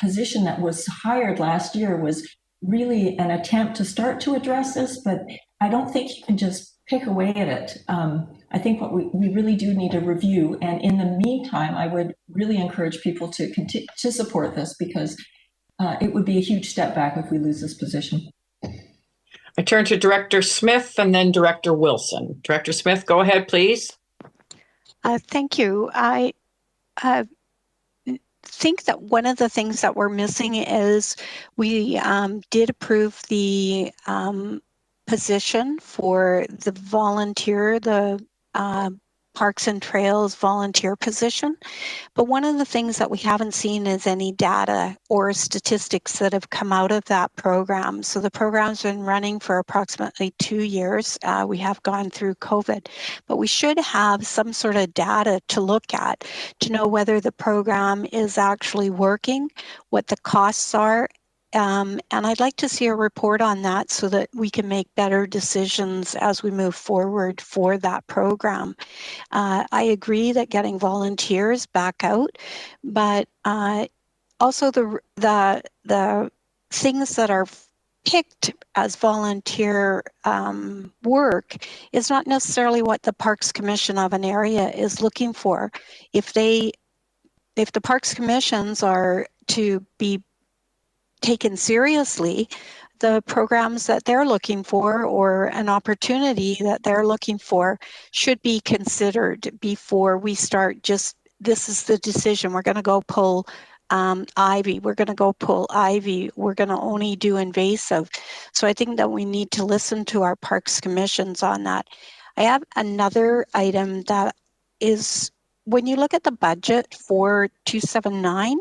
position that was hired last year was really an attempt to start to address this, but I don't think you can just pick away at it. I think what we really do need a review, and in the meantime, I would really encourage people to continue to support this, because it would be a huge step back if we lose this position. I turn to Director Smith and then Director Wilson. Director Smith, go ahead, please. Thank you. I think that one of the things that we're missing is we did approve the position for the volunteer, the Parks and Trails volunteer position. But one of the things that we haven't seen is any data or statistics that have come out of that program. So the program's been running for approximately 2 years. We have gone through COVID, but we should have some sort of data to look at to know whether the program is actually working, what the costs are. And I'd like to see a report on that so that we can make better decisions as we move forward for that program. I agree that getting volunteers back out, but also the things that are picked as volunteer work is not necessarily what the Parks Commission of an area is looking for. If the Parks Commissions are to be taken seriously, the programs that they're looking for or an opportunity that they're looking for should be considered before we start just, this is the decision, we're going to go pull ivy, we're going to go pull ivy, we're going to only do invasive. So I think that we need to listen to our Parks Commissions on that. I have another item that is, when you look at the budget for 279,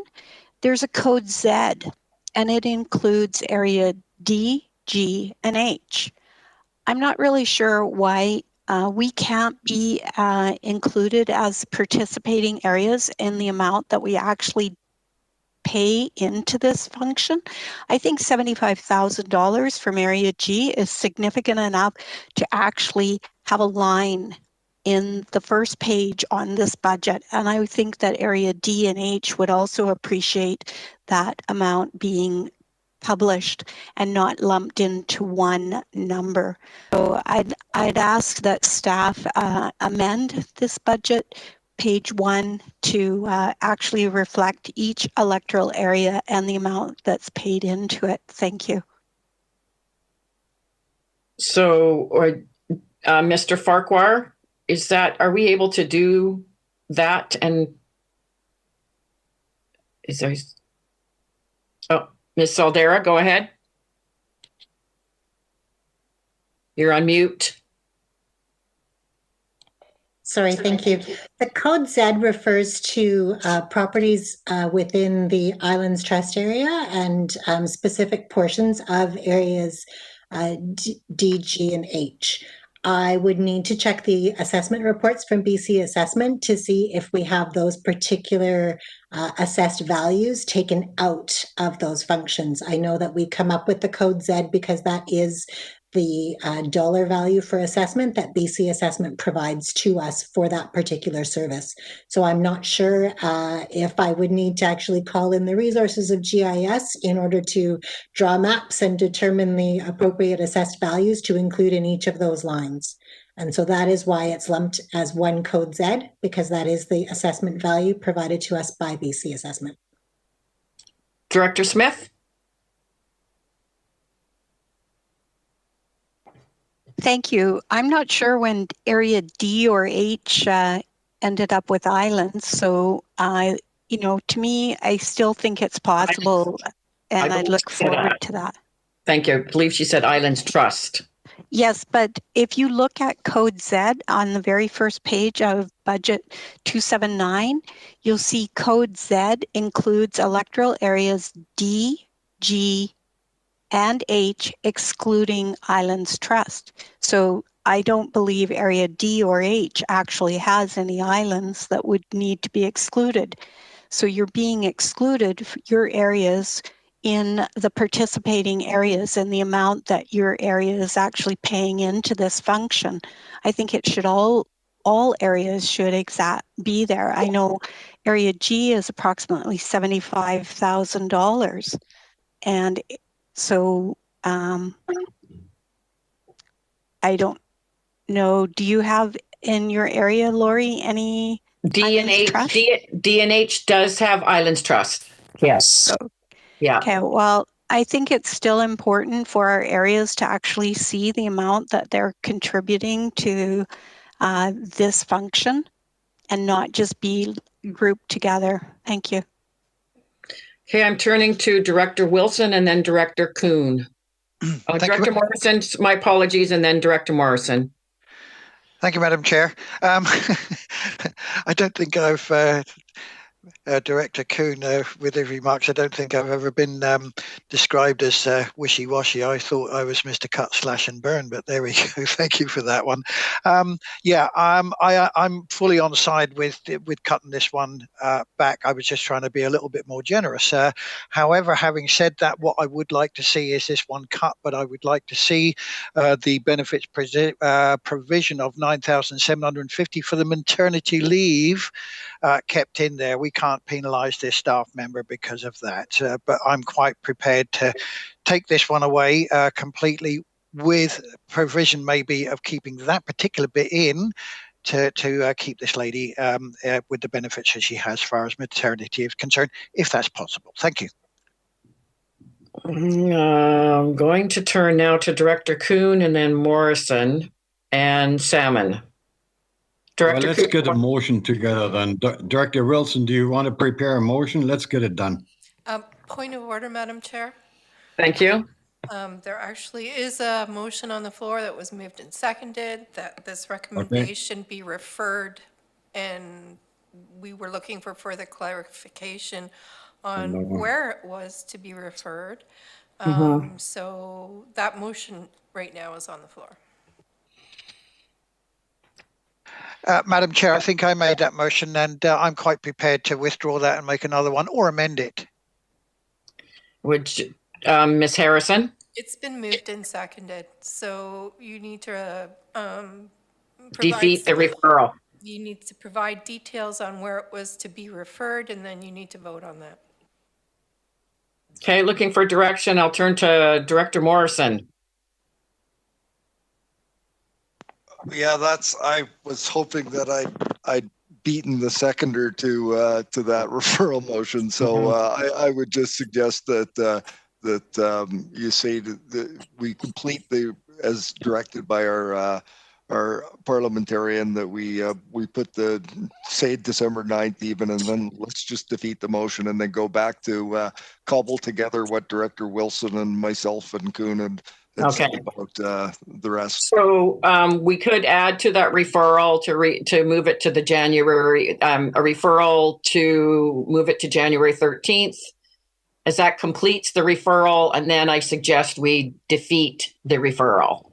there's a code Z, and it includes area D, G, and H. I'm not really sure why we can't be included as participating areas in the amount that we actually pay into this function. I think $75,000 from area G is significant enough to actually have a line in the first page on this budget. And I think that area D and H would also appreciate that amount being published and not lumped into one number. So I'd ask that staff amend this budget, page 1, to actually reflect each electoral area and the amount that's paid into it. Thank you. So, Mr. Farquhar, are we able to do that? And is there, oh, Ms. Saldera, go ahead. You're on mute. Sorry, thank you. The code Z refers to properties within the Islands Trust area and specific portions of areas D, G, and H. I would need to check the assessment reports from BC Assessment to see if we have those particular assessed values taken out of those functions. I know that we come up with the code Z because that is the dollar value for assessment that BC Assessment provides to us for that particular service. So I'm not sure if I would need to actually call in the resources of GIS in order to draw maps and determine the appropriate assessed values to include in each of those lines. And so that is why it's lumped as one code Z, because that is the assessment value provided to us by BC Assessment. Director Smith? Thank you. I'm not sure when area D or H ended up with islands. So, you know, to me, I still think it's possible, and I'd look forward to that. Thank you. I believe she said Islands Trust. Yes, but if you look at code Z on the very first page of budget 279, you'll see code Z includes electoral areas D, G, and H, excluding Islands Trust. So I don't believe area D or H actually has any islands that would need to be excluded. So you're being excluded for your areas in the participating areas and the amount that your area is actually paying into this function. I think it should all areas should be there. I know area G is approximately $75,000. And so I don't know, do you have in your area, Lori, any D&H does have Islands Trust. Yes. Yeah. Okay, well, I think it's still important for our areas to actually see the amount that they're contributing to this function and not just be grouped together. Thank you. Okay, I'm turning to Director Wilson and then Director Kuhn. Director Morrison, my apologies, and then Director Morrison. Thank you, Madam Chair. I don't think I've Director Kuhn, with his remarks, I don't think I've ever been described as wishy-washy. I thought I was Mr. Cut, Slash and Burn, but there we go. Thank you for that one. I'm fully on side with cutting this one back. I was just trying to be a little bit more generous. However, having said that, what I would like to see is this one cut, but I would like to see the benefits provision of $9,750 for the maternity leave kept in there. We can't penalise this staff member because of that, but I'm quite prepared to take this one away completely, with provision maybe of keeping that particular bit in to keep this lady with the benefits that she has as far as maternity is concerned, if that's possible. Thank you. I'm going to turn now to Director Kuhn and then Morrison and Salmon. Well, let's get a motion together then. Director Wilson, do you want to prepare a motion? Let's get it done. Point of order, Madam Chair. Thank you. There actually is a motion on the floor that was moved and seconded that this recommendation be referred, and we were looking for further clarification on where it was to be referred. So that motion right now is on the floor. Madam Chair, I think I made that motion, and I'm quite prepared to withdraw that and make another one or amend it. Would Ms. Harrison? It's been moved and seconded, so you need to defeat the referral. You need to provide details on where it was to be referred, and then you need to vote on that. Okay, looking for direction. I'll turn to Director Morrison. Yeah, I was hoping that I'd beaten the seconder to that referral motion. So I would just suggest that you say that we complete as directed by our parliamentarian, that we put say December 9th even, and then let's just defeat the motion and then go back to cobble together what Director Wilson and myself and Kuhn and said about the rest. So we could add to that referral to move it to the January, a referral to move it to January 13th, as that completes the referral, and then I suggest we defeat the referral.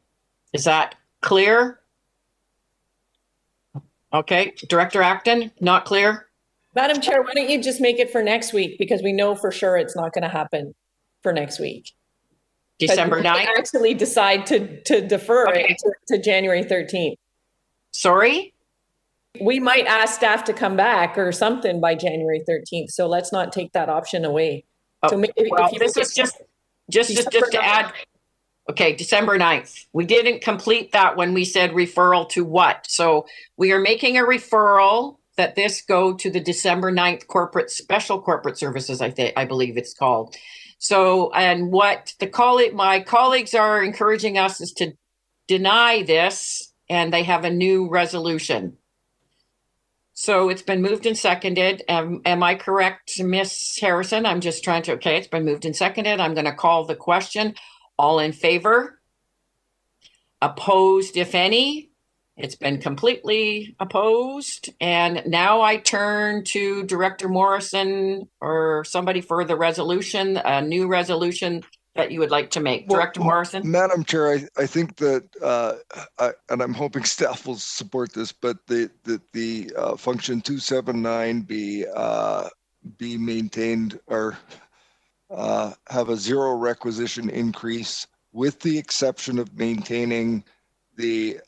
Is that clear? Okay, Director Acton, not clear? Madam Chair, why don't you just make it for next week, because we know for sure it's not going to happen for next week. December 9th? Actually decide to defer it to January 13th. Sorry? We might ask staff to come back or something by January 13th, so let's not take that option away. So this is just to add. Okay, December 9th. We didn't complete that when we said referral to what. So we are making a referral that this go to the December 9th special corporate services, I believe it's called. So, and what my colleagues are encouraging us is to deny this, and they have a new resolution. So it's been moved and seconded. Am I correct, Ms. Harrison? I'm just trying to, okay, it's been moved and seconded. I'm going to call the question. All in favor? Opposed, if any? It's been completely opposed. And now I turn to Director Morrison or somebody for the resolution, a new resolution that you would like to make? Well, Director Morrison? Madam Chair, I think that, and I'm hoping staff will support this, but the function 279 be maintained or have a zero requisition increase, with the exception of maintaining the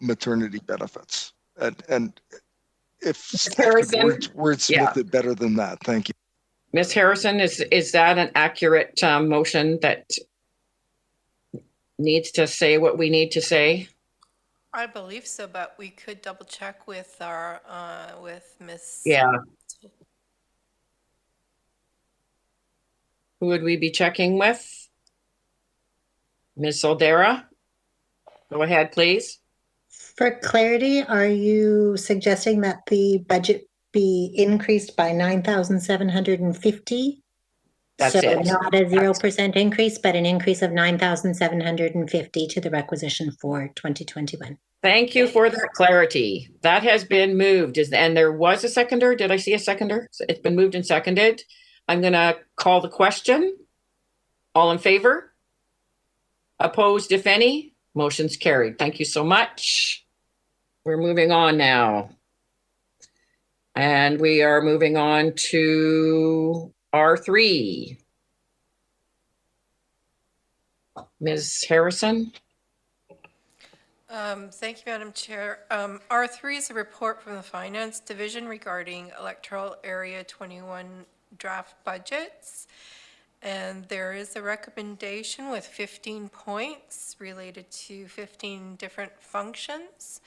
maternity benefits. And if staff could wordsmith it better than that, thank you. Ms. Harrison, is that an accurate motion that needs to say what we need to say? I believe so, but we could double check with our, with Ms. Yeah. Who would we be checking with? Ms. Soldera? Go ahead, please. For clarity, are you suggesting that the budget be increased by 9,750? That's so it. Not a 0% increase, but an increase of 9,750 to the requisition for 2021. Thank you for that clarity. That has been moved. And there was a seconder. Did I see a seconder? It's been moved and seconded. I'm going to call the question. All in favor? Opposed, if any? Motion's carried. Thank you so much. We're moving on now. And we are moving on to R3. Ms. Harrison? Thank you, Madam Chair. R3 is a report from the Finance Division regarding Electoral Area 21 draft budgets. And there is a recommendation with 15 points related to 15 different functions.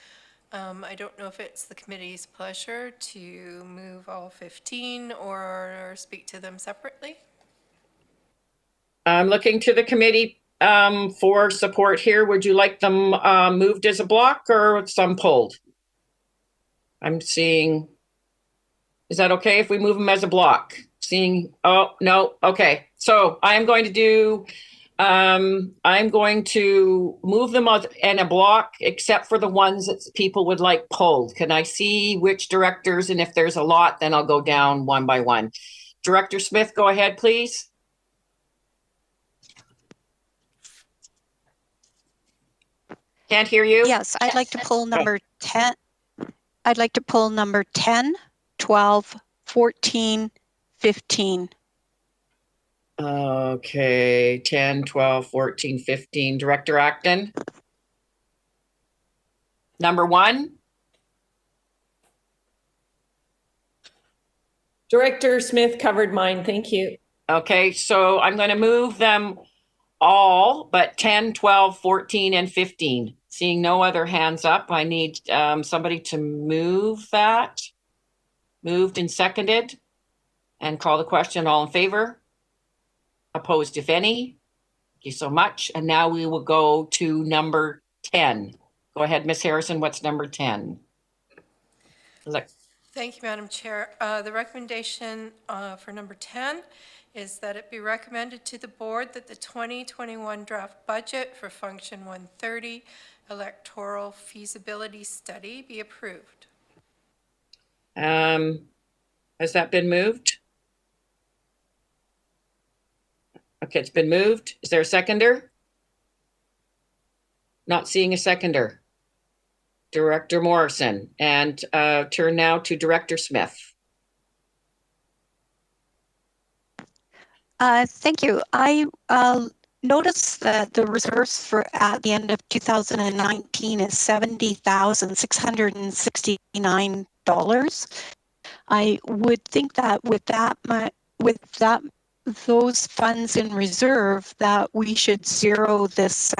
I don't know if it's the committee's pleasure to move all 15 or speak to them separately. I'm looking to the committee for support here. Would you like them moved as a block or some pulled? I'm seeing, is that okay if we move them as a block? Seeing, oh, no, okay. So I'm going to do, I'm going to move them in a block except for the ones that people would like pulled. Can I see which directors? And if there's a lot, then I'll go down one by one. Director Smith, go ahead, please. Can't hear you. Yes, I'd like to pull number 10. I'd like to pull number 10, 12, 14, 15. Okay, 10, 12, 14, 15. Director Acton. Number 1. Director Smith covered mine. Thank you. Okay, so I'm going to move them all, but 10, 12, 14, and 15. Seeing no other hands up, I need somebody to move that. Moved and seconded. And call the question. All in favor? Opposed, if any? Thank you so much. And now we will go to number 10. Go ahead, Ms. Harrison. What's number 10? Thank you, Madam Chair. The recommendation for number 10 is that it be recommended to the board that the 2021 draft budget for Function 130 Electoral Feasibility Study be approved. Has that been moved? Okay, it's been moved. Is there a seconder? Not seeing a seconder. Director Morrison, and turn now to Director Smith. Thank you. I noticed that the reserves for at the end of 2019 is $70,669. I would think that with those funds in reserve, that we should zero this,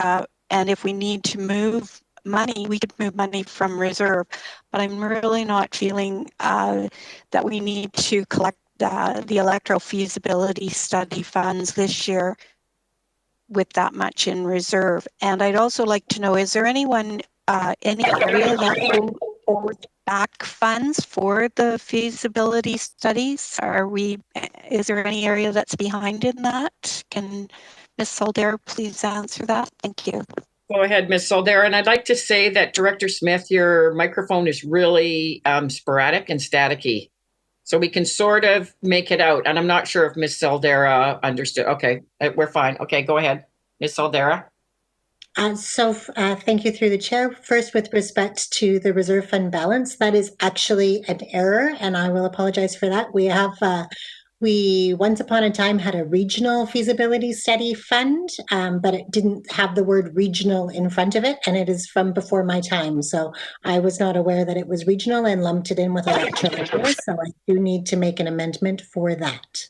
and if we need to move money, we could move money from reserve. But I'm really not feeling that we need to collect the electoral feasibility study funds this year with that much in reserve. And I'd also like to know, is there anyone, any area that will hold back funds for the feasibility studies? Is there any area that's behind in that? Can Ms. Soldera please answer that? Thank you. Go ahead, Ms. Soldera. And I'd like to say that Director Smith, your microphone is really sporadic and staticky. So we can sort of make it out. And I'm not sure if Ms. Saldera understood. Okay, we're fine. Okay, go ahead, Ms. Saldera. Thank you through the chair. First, with respect to the reserve fund balance, that is actually an error, and I will apologize for that. We once upon a time had a regional feasibility study fund, but it didn't have the word regional in front of it, and it is from before my time. So I was not aware that it was regional and lumped it in with electoral. So I do need to make an amendment for that.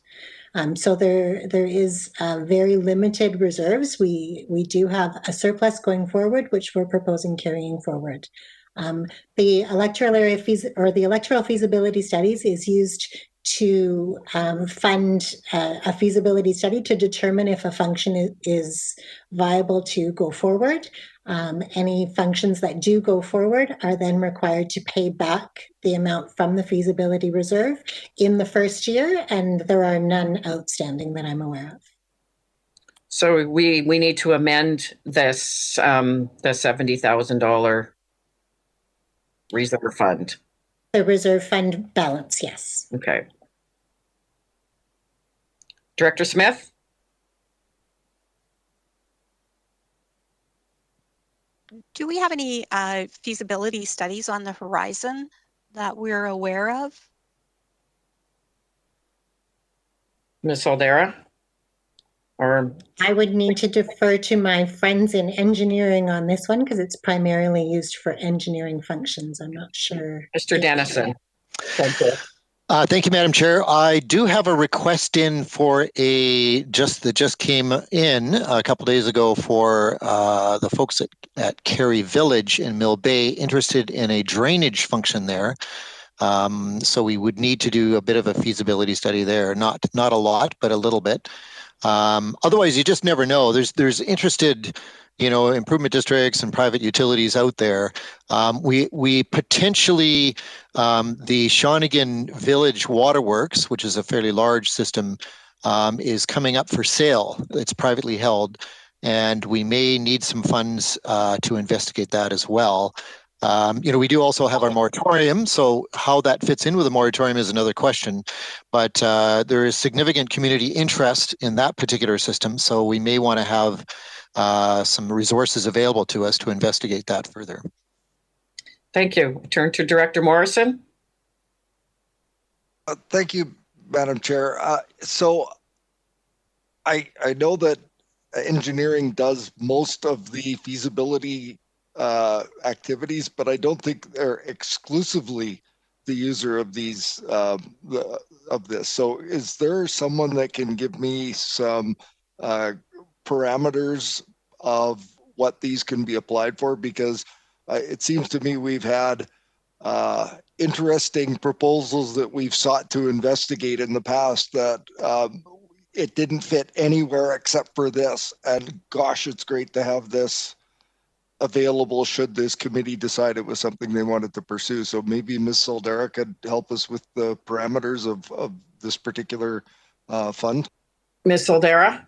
So there is very limited reserves. We do have a surplus going forward, which we're proposing carrying forward. The electoral area fees or the electoral feasibility studies is used to fund a feasibility study to determine if a function is viable to go forward. Any functions that do go forward are then required to pay back the amount from the feasibility reserve in the first year, and there are none outstanding that I'm aware of. So we need to amend this, the $70,000 reserve fund. The reserve fund balance, yes. Okay. Director Smith? Do we have any feasibility studies on the horizon that we're aware of? Ms. Saldera? Or I would need to defer to my friends in engineering on this one because it's primarily used for engineering functions. I'm not sure. Mr. Dennison? Thank you. Thank you, Madam Chair. I do have a request in for that just came in a couple days ago for the folks at Cary Village in Mill Bay interested in a drainage function there. So we would need to do a bit of a feasibility study there, not a lot, but a little bit. Otherwise, you just never know. There's interested, improvement districts and private utilities out there. We potentially, the Shawnigan Village Waterworks, which is a fairly large system, is coming up for sale. It's privately held, and we may need some funds to investigate that as well. We do also have our moratorium, so how that fits in with the moratorium is another question. But there is significant community interest in that particular system, so we may want to have some resources available to us to investigate that further. Thank you. Turn to Director Morrison. Thank you, Madam Chair. So I know that engineering does most of the feasibility activities, but I don't think they're exclusively the user of these of this. So is there someone that can give me some parameters of what these can be applied for? Because it seems to me we've had interesting proposals that we've sought to investigate in the past that it didn't fit anywhere except for this. And gosh, it's great to have this available should this committee decide it was something they wanted to pursue. So maybe Ms. Saldera could help us with the parameters of this particular fund. Ms. Saldera?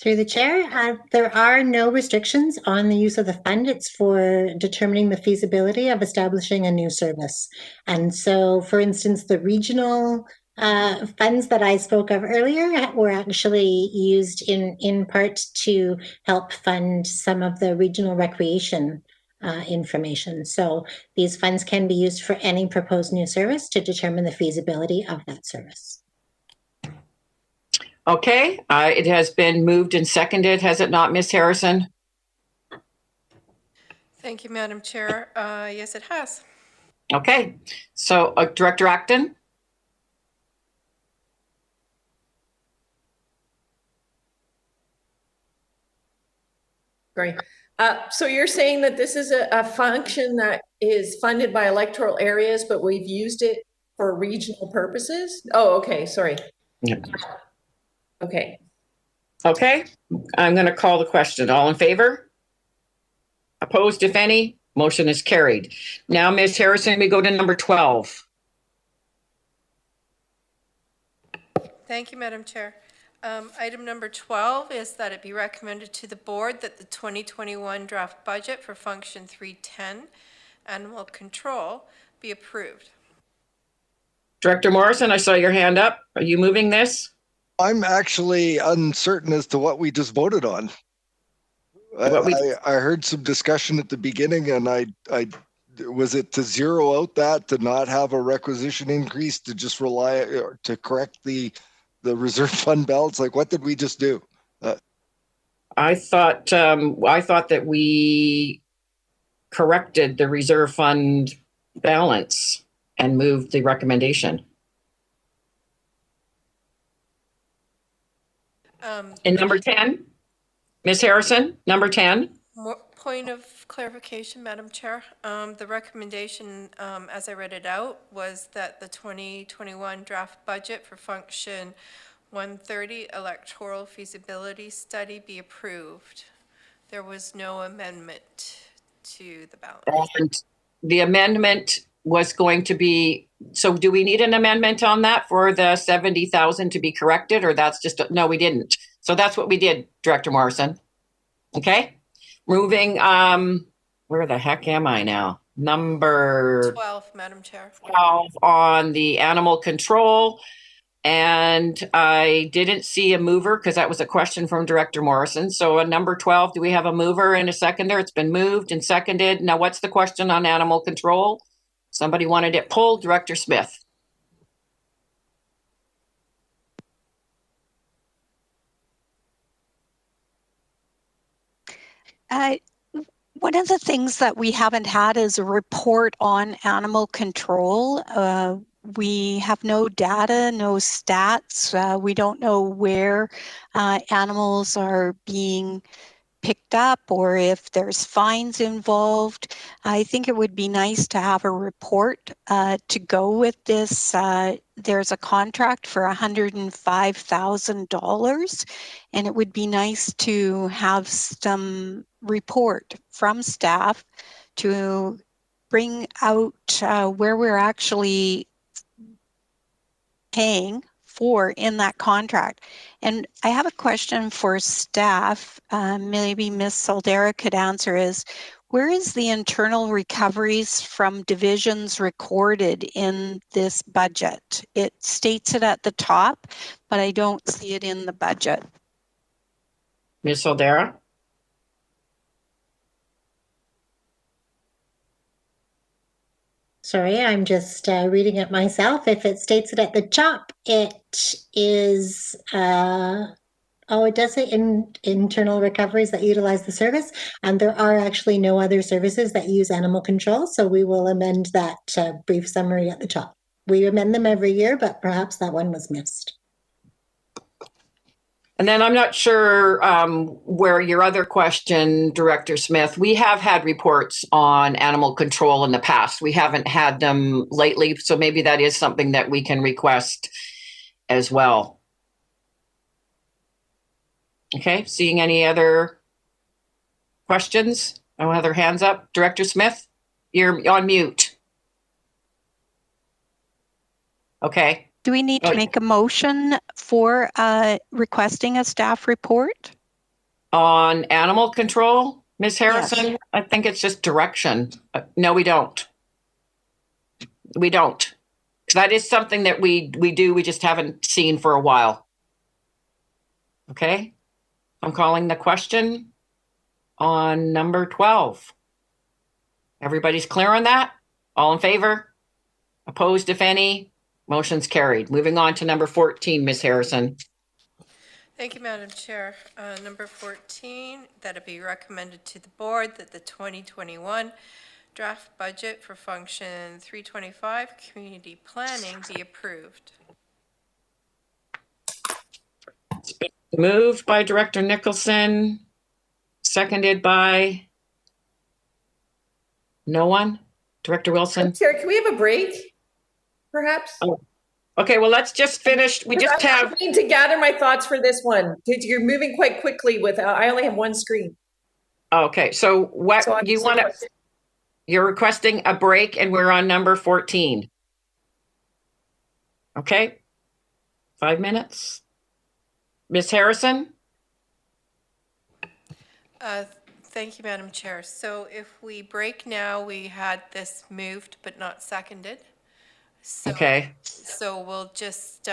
Through the chair, there are no restrictions on the use of the fund. It's for determining the feasibility of establishing a new service. And so, for instance, the regional funds that I spoke of earlier were actually used in part to help fund some of the regional recreation information. So these funds can be used for any proposed new service to determine the feasibility of that service. Okay, it has been moved and seconded, has it not, Ms. Harrison? Thank you, Madam Chair. Yes, it has. Okay, so Director Acton? Great. So you're saying that this is a function that is funded by electoral areas, but we've used it for regional purposes? Oh, okay, sorry. Yeah. Okay. Okay, I'm going to call the question. All in favor? Opposed, if any? Motion is carried. Now, Ms. Harrison, we go to number 12. Thank you, Madam Chair. Item number 12 is that it be recommended to the board that the 2021 draft budget for Function 310, Animal Control, be approved. Director Morrison, I saw your hand up. Are you moving this? I'm actually uncertain as to what we just voted on. I heard some discussion at the beginning, and I was it to zero out that, to not have a requisition increase, to just rely or to correct the reserve fund balance? Like, what did we just do? I thought that we corrected the reserve fund balance and moved the recommendation. In number 10, Ms. Harrison, number 10. More point of clarification, Madam Chair. The recommendation, as I read it out, was that the 2021 draft budget for function 130 electoral feasibility study be approved. There was no amendment to the balance. And the amendment was going to be, so do we need an amendment on that for the 70,000 to be corrected, or that's just, no, we didn't. So that's what we did, Director Morrison. Okay, moving, where the heck am I now? Number 12, Madam Chair. 12 on the animal control. And I didn't see a mover because that was a question from Director Morrison. So on number 12, do we have a mover and a seconder? It's been moved and seconded. Now, what's the question on animal control? Somebody wanted it pulled. Director Smith. One of the things that we haven't had is a report on animal control. We have no data, no stats. We don't know where animals are being picked up or if there's fines involved. I think it would be nice to have a report to go with this. There's a contract for $105,000, and it would be nice to have some report from staff to bring out where we're actually paying for in that contract. And I have a question for staff, maybe Ms. Soldera could answer, is where is the internal recoveries from divisions recorded in this budget? It states it at the top, but I don't see it in the budget. Ms. Soldera? Sorry, I'm just reading it myself. If it states it at the top, it is, it does say internal recoveries that utilize the service, and there are actually no other services that use animal control, so we will amend that brief summary at the top. We amend them every year, but perhaps that one was missed. And then I'm not sure where your other question, Director Smith, we have had reports on animal control in the past. We haven't had them lately, so maybe that is something that we can request as well. Okay, seeing any other questions? No other hands up? Director Smith, you're on mute. Okay. Do we need to make a motion for requesting a staff report? On animal control, Ms. Harrison? Yes. I think it's just direction. No, we don't. We don't. That is something that we do, we just haven't seen for a while. Okay, I'm calling the question on number 12. Everybody's clear on that? All in favor? Opposed, if any? Motion's carried. Moving on to number 14, Ms. Harrison. Thank you, Madam Chair. Number 14, that it be recommended to the board that the 2021 draft budget for function 325 community planning be approved. It's been moved by Director Nicholson, seconded by no one. Director Wilson. Chair, can we have a break? Perhaps? Oh. Okay, well, let's just finish. We just have. I need to gather my thoughts for this one. You're moving quite quickly with, I only have one screen. Okay, so what so you want to, you're requesting a break and we're on number 14. Okay, 5 minutes. Ms. Harrison? Thank you, Madam Chair. So if we break now, we had this moved but not seconded. So, okay. So we'll just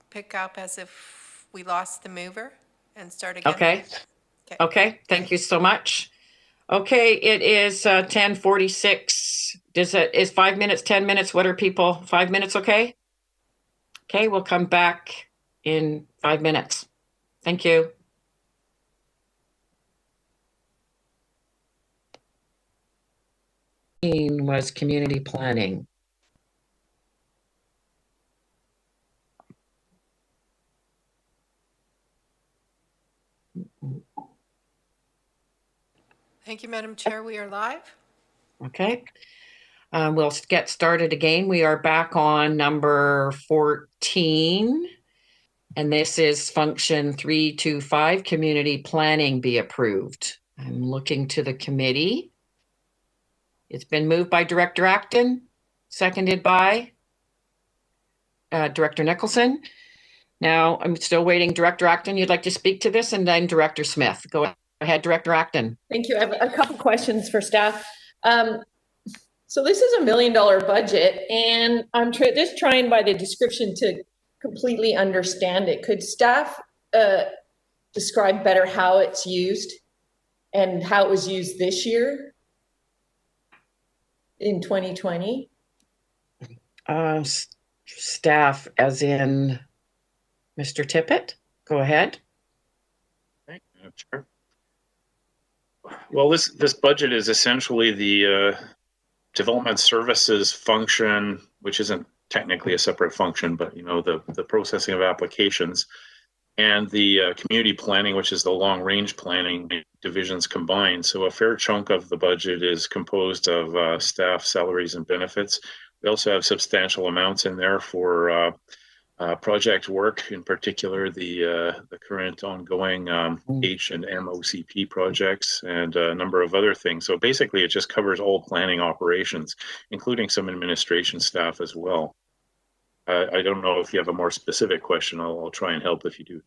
pick up as if we lost the mover and start again. Okay. Okay, thank you so much. Okay, it is 10:46. Is 5 minutes, 10 minutes? What are people, 5 minutes okay? Okay, we'll come back in 5 minutes. Thank you. Was community planning. Thank you, Madam Chair. We are live. Okay. We'll get started again. We are back on number 14. And this is function 325, community planning be approved. I'm looking to the committee. It's been moved by Director Acton, seconded by Director Nicholson. Now, I'm still waiting. Director Acton, you'd like to speak to this, and then Director Smith. Go ahead, Director Acton. Thank you. I have a couple questions for staff. So this is $1 million budget, and I'm just trying by the description to completely understand it. Could staff describe better how it's used and how it was used this year in 2020? Staff, as in Mr. Tippett, go ahead. Thank you, Madam Chair. Well, this budget is essentially the development services function, which isn't technically a separate function, but the processing of applications, and the community planning, which is the long range planning divisions combined. So a fair chunk of the budget is composed of staff salaries and benefits. We also have substantial amounts in there for project work, in particular the current ongoing H and M OCP projects and a number of other things. So basically it just covers all planning operations, including some administration staff as well. I don't know if you have a more specific question. I'll try and help if you do.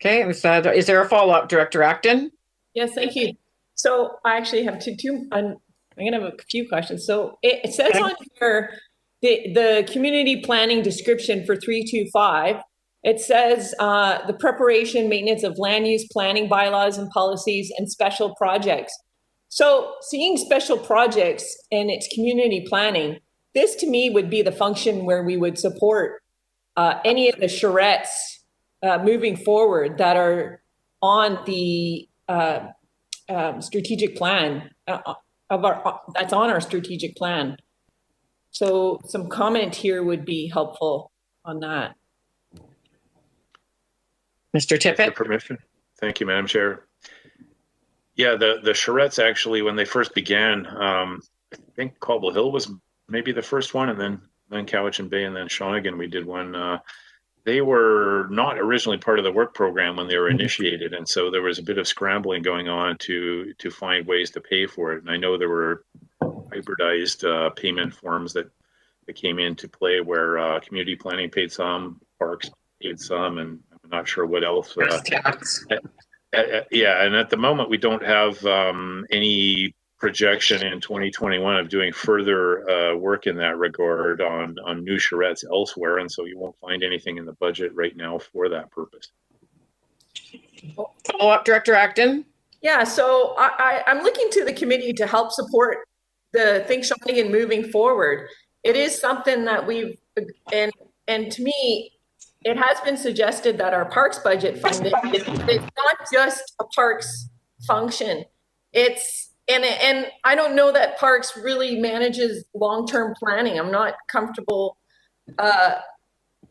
Okay, is there a follow-up, Director Acton? Yes, thank you. So I actually have I'm gonna have a few questions. So it says on here, the community planning description for 325, it says the preparation, maintenance of land use planning bylaws and policies and special projects. So seeing special projects and its community planning, this to me would be the function where we would support any of the charrettes moving forward that are on the strategic plan that's on our strategic plan. So some comment here would be helpful on that. Mr. Tippett. Permission. Thank you, Madam Chair. Yeah, the charrettes actually, when they first began, I think Cobble Hill was maybe the first one, and then Cowichan Bay, and then Shawnigan we did one. They were not originally part of the work program when they were initiated, and so there was a bit of scrambling going on to find ways to pay for it. And I know there were hybridized payment forms that came into play where community planning paid some, parks paid some, and I'm not sure what else. Yeah, and at the moment we don't have any projection in 2021 of doing further work in that regard on new charrettes elsewhere, and so you won't find anything in the budget right now for that purpose. Follow up, Director Acton. Yeah, so I'm looking to the committee to help support the Think Shawnigan moving forward. It is something that we've, and to me, it has been suggested that our parks budget funding it's not just a parks function. And I don't know that parks really manages long-term planning. I'm not comfortable.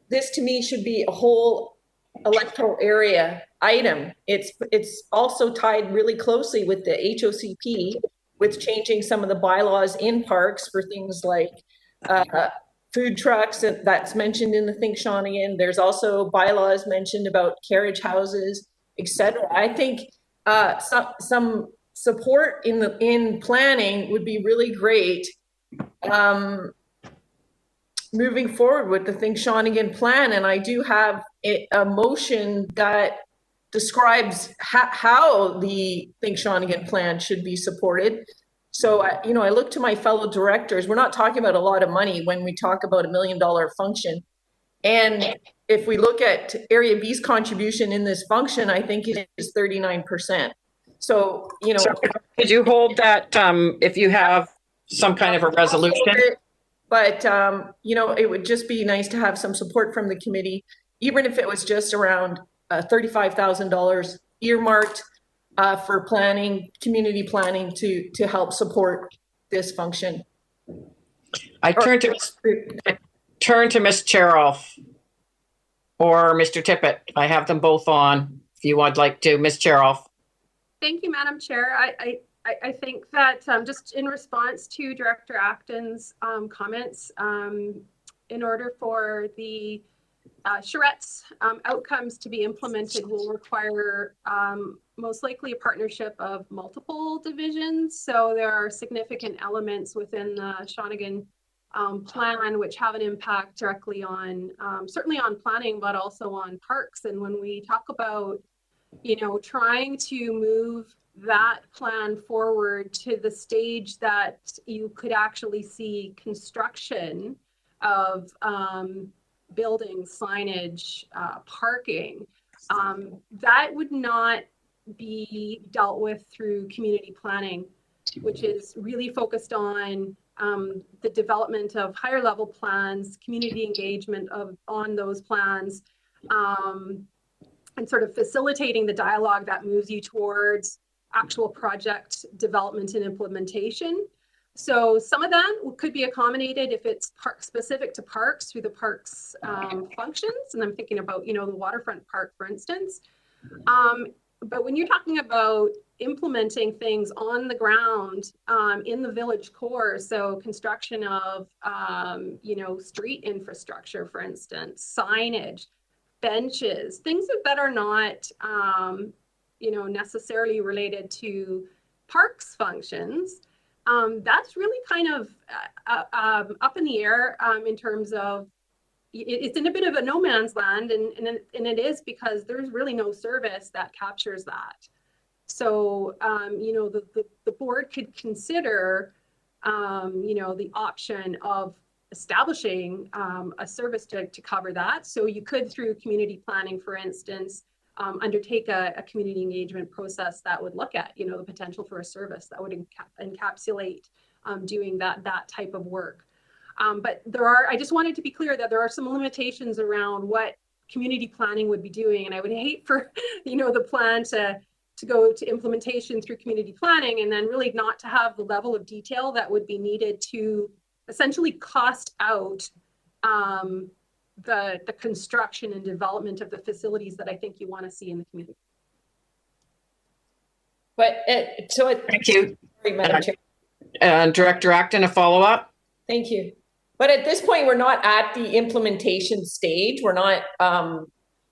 This to me should be a whole electoral area item. It's also tied really closely with the HOCP, with changing some of the bylaws in parks for things like food trucks that's mentioned in the Think Shawnigan. There's also bylaws mentioned about carriage houses, etc. I think some support in planning would be really great moving forward with the Think Shawnigan plan. And I do have a motion that describes how the Think Shawnigan plan should be supported. So, you know, I look to my fellow directors, we're not talking about a lot of money when we talk about $1 million function. And if we look at Area B's contribution in this function, I think it is 39%. So, you know. Could you hold that if you have some kind of a resolution? But, you know, it would just be nice to have some support from the committee, even if it was just around $35,000 earmarked for planning, community planning to help support this function. I turn to Ms. Cheroff or Mr. Tippett. I have them both on if you would like to. Ms. Cheroff. Thank you, Madam Chair. I think that just in response to Director Acton's comments, in order for the charrettes outcomes to be implemented will require most likely a partnership of multiple divisions. So there are significant elements within the Shawnigan plan which have an impact directly on certainly on planning, but also on parks. And when we talk about, you know, trying to move that plan forward to the stage that you could actually see construction of buildings, signage, parking, that would not be dealt with through community planning, which is really focused on the development of higher level plans, community engagement on those plans, and sort of facilitating the dialogue that moves you towards actual project development and implementation. So some of that could be accommodated if it's park specific to parks through the parks functions. And I'm thinking about, you know, the waterfront park, for instance. But when you're talking about implementing things on the ground in the village core, so construction of, you know, street infrastructure, for instance, signage, benches, things that are not, you know, necessarily related to parks functions, that's really kind of up in the air in terms of it's in a bit of a no man's land, and it is because there's really no service that captures that. So, you know, the board could consider, you know, the option of establishing a service to cover that. So you could, through community planning, for instance, undertake a community engagement process that would look at, you know, the potential for a service that would encapsulate doing that type of work. But there are, I just wanted to be clear that there are some limitations around what community planning would be doing. And I would hate for, you know, the plan to go to implementation through community planning and then really not to have the level of detail that would be needed to essentially cost out the construction and development of the facilities that I think you want to see in the community. But thank you. Director Acton, a follow-up. Thank you. But at this point, we're not at the implementation stage. We're not.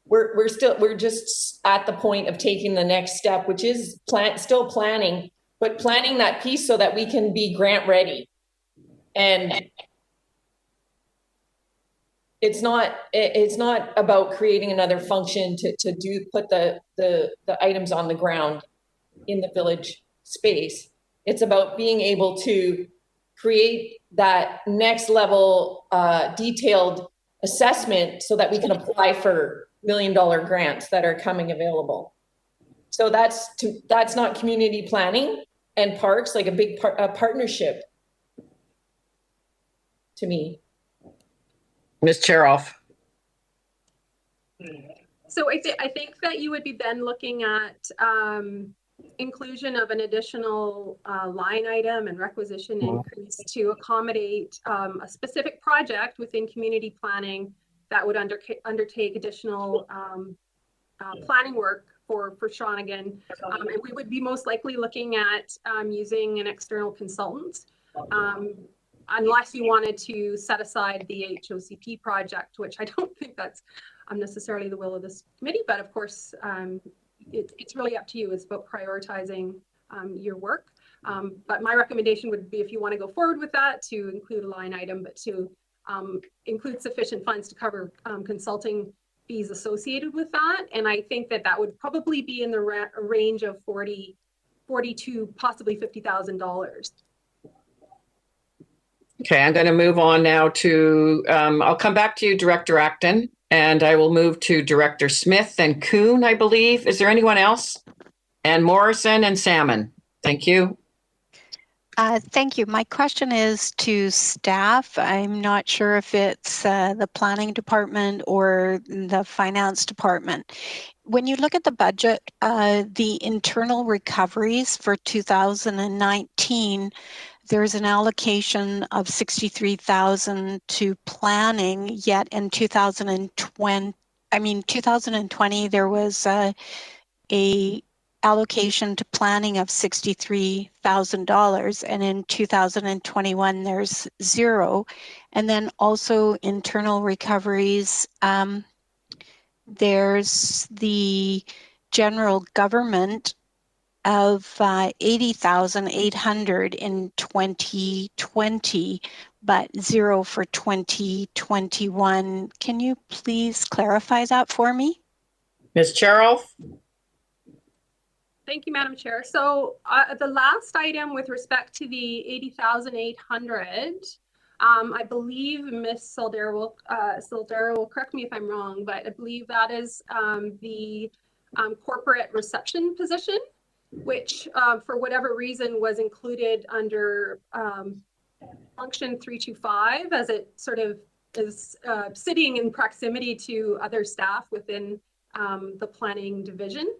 We're just at the point of taking the next step, which is still planning, but planning that piece so that we can be grant ready. And it's not about creating another function to put the items on the ground in the village space. It's about being able to create that next level detailed assessment so that we can apply for $1 million grants that are coming available. So that's not community planning and parks, like a big partnership to me. Ms. Cheroff. So I think that you would be then looking at inclusion of an additional line item and requisition increase to accommodate a specific project within community planning that would undertake additional planning work for Shawnigan. And we would be most likely looking at using an external consultant, unless you wanted to set aside the HOCP project, which I don't think that's necessarily the will of this committee, but of course, it's really up to you. It's about prioritizing your work. But my recommendation would be, if you want to go forward with that, to include a line item, but to include sufficient funds to cover consulting fees associated with that. And I think that would probably be in the range of $40,000 to possibly $50,000. Okay, I'm going to move on now to, I'll come back to you, Director Acton, and I will move to Director Smith and Kuhn, I believe. Is there anyone else? And Morrison and Salmon. Thank you. Thank you. My question is to staff. I'm not sure if it's the planning department or the finance department. When you look at the budget, the internal recoveries for 2019, there's an allocation of 63,000 to planning, yet in 2020, there was a allocation to planning of $63,000, and in 2021 there's zero. And then also internal recoveries, there's the general government of 80,800 in 2020, but zero for 2021. Can you please clarify that for me? Ms. Cheryl? Thank you, Madam Chair. So the last item with respect to the 80,800, I believe Ms. Soldera will correct me if I'm wrong, but I believe that is the corporate reception position, which for whatever reason was included under function 325, as it sort of is sitting in proximity to other staff within the planning division.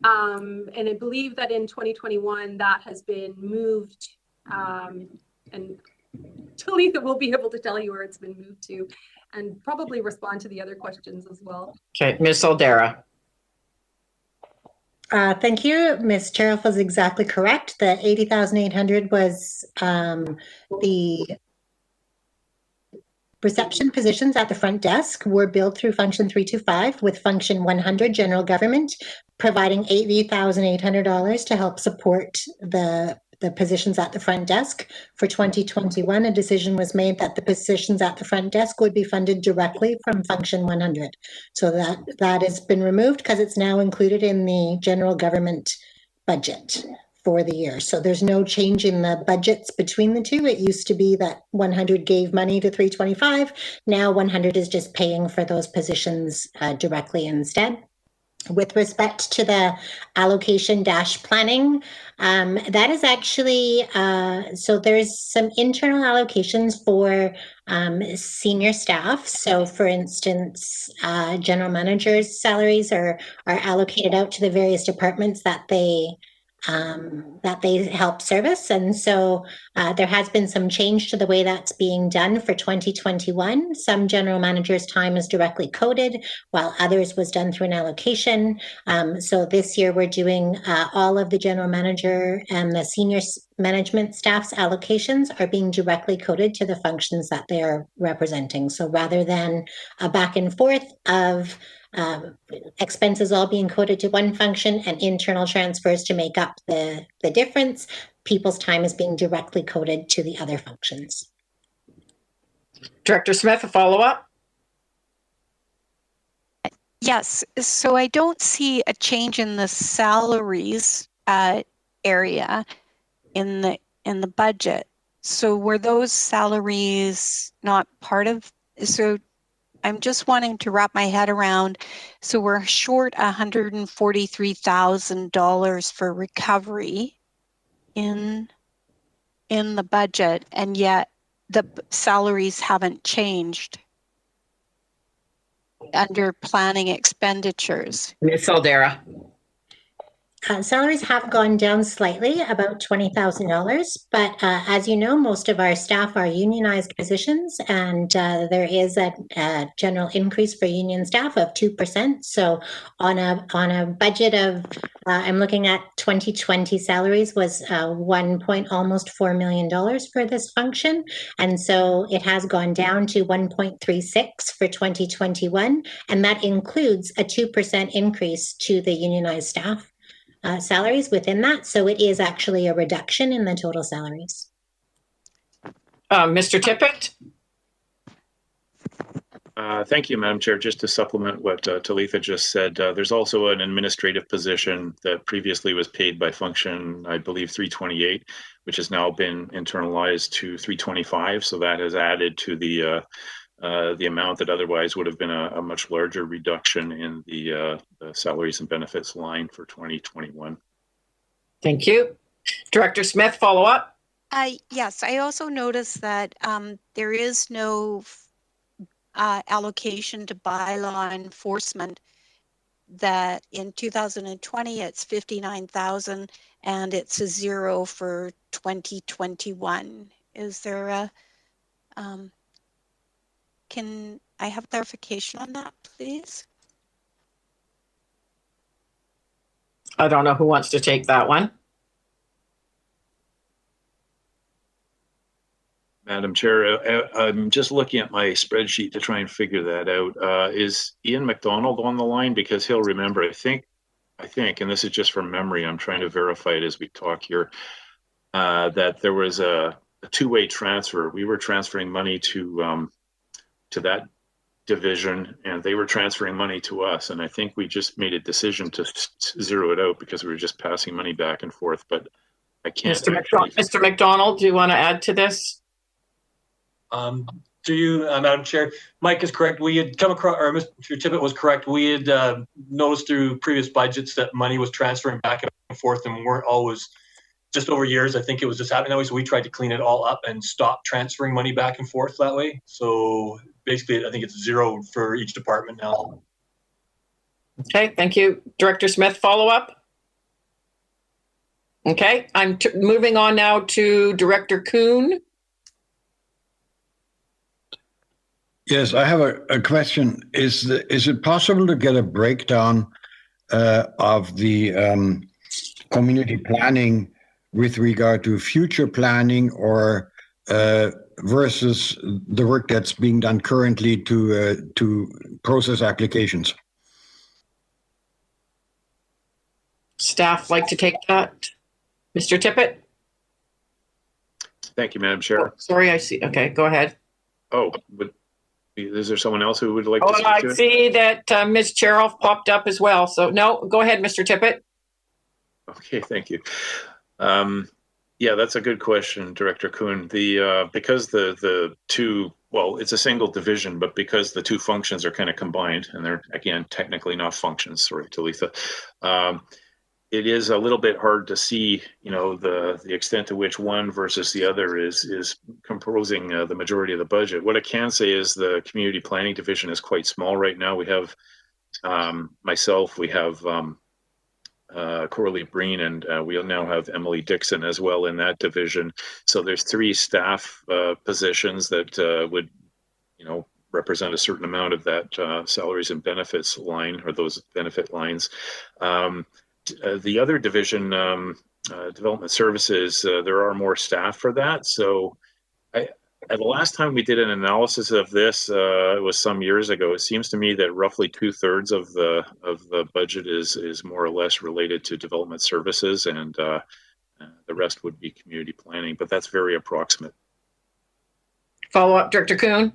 And I believe that in 2021 that has been moved, and Talitha will be able to tell you where it's been moved to and probably respond to the other questions as well. Okay, Ms. Soldera. Thank you. Ms. Cheryl was exactly correct. The 80,800 was the reception positions at the front desk were billed through function 325, with function 100 general government providing $80,800 to help support the positions at the front desk. For 2021, a decision was made that the positions at the front desk would be funded directly from function 100. So that has been removed because it's now included in the general government budget for the year. So there's no change in the budgets between the two. It used to be that 100 gave money to 325. Now 100 is just paying for those positions directly instead. With respect to the allocation dash planning, that is actually, so there's some internal allocations for senior staff. So for instance, general managers' salaries are allocated out to the various departments that they help service. And so there has been some change to the way that's being done for 2021. Some general managers' time is directly coded, while others was done through an allocation. So this year we're doing all of the general manager and the senior management staff's allocations are being directly coded to the functions that they are representing. So rather than a back and forth of expenses all being coded to one function and internal transfers to make up the difference, people's time is being directly coded to the other functions. Director Smith, a follow-up? Yes, so I don't see a change in the salaries area in the budget. So were those salaries not part of, so I'm just wanting to wrap my head around, so we're short $143,000 for recovery in the budget, and yet the salaries haven't changed under planning expenditures. Ms. Soldera. Salaries have gone down slightly, about $20,000, but as you know, most of our staff are unionized positions, and there is a general increase for union staff of 2%. So on a budget of, I'm looking at 2020 salaries was almost $4 million for this function, and so it has gone down to 1.36 for 2021, and that includes a 2% increase to the unionized staff salaries within that. So it is actually a reduction in the total salaries. Mr. Tippett? Thank you, Madam Chair. Just to supplement what Talitha just said, there's also an administrative position that previously was paid by function, I believe, 328, which has now been internalized to 325. So that has added to the amount that otherwise would have been a much larger reduction in the salaries and benefits line for 2021. Thank you. Director Smith, follow up. Yes, I also noticed that there is no allocation to bylaw enforcement. That in 2020 it's 59,000 and it's a zero for 2021. Is there a can I have clarification on that, please? I don't know who wants to take that one. Madam Chair, I'm just looking at my spreadsheet to try and figure that out. Is Ian McDonald on the line? Because he'll remember, I think, and this is just from memory, I'm trying to verify it as we talk here, that there was a two-way transfer. We were transferring money to that division, and they were transferring money to us. And I think we just made a decision to zero it out because we were just passing money back and forth. But I can't. Mr. McDonald, do you want to add to this? To you, Madam Chair, Mike is correct. We had come across, or Mr. Tippett was correct. We had noticed through previous budgets that money was transferring back and forth and weren't always, just over years, I think it was just happening that way. So we tried to clean it all up and stop transferring money back and forth that way. So basically, I think it's zero for each department now. Okay, thank you. Director Smith, follow up. Okay, I'm moving on now to Director Kuhn. Yes, I have a question. Is it possible to get a breakdown of the community planning with regard to future planning or versus the work that's being done currently to process applications? Staff like to take that. Mr. Tippett? Thank you, Madam Chair. Oh, sorry, I see. Okay, go ahead. Oh, but is there someone else who would like to speak I to it? see that Ms. Cheroff popped up as well. So no, go ahead, Mr. Tippett. Okay, thank you. Yeah, that's a good question, Director Kuhn. Because the two, well, it's a single division, but because the two functions are kind of combined, and they're, again, technically not functions, sorry, Talitha, it is a little bit hard to see, the extent to which one versus the other is composing the majority of the budget. What I can say is the community planning division is quite small right now. We have myself, we have Coralie Breen, and we'll now have Emily Dixon as well in that division. So there's 3 staff positions that would, represent a certain amount of that salaries and benefits line, or those benefit lines. The other division, development services, there are more staff for that. So the last time we did an analysis of this, it was some years ago. It seems to me that roughly 2/3 of the budget is more or less related to development services, and the rest would be community planning. But that's very approximate. Follow up, Director Kuhn.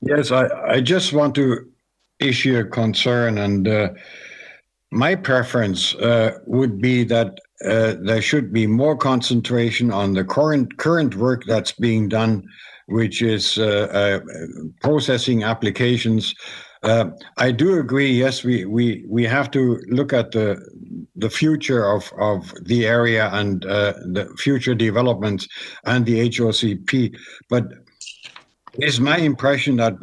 Yes, I just want to issue a concern, and my preference would be that there should be more concentration on the current work that's being done, which is processing applications. I do agree. Yes, we have to look at the future of the area and the future developments and the HOCP, but it's my impression that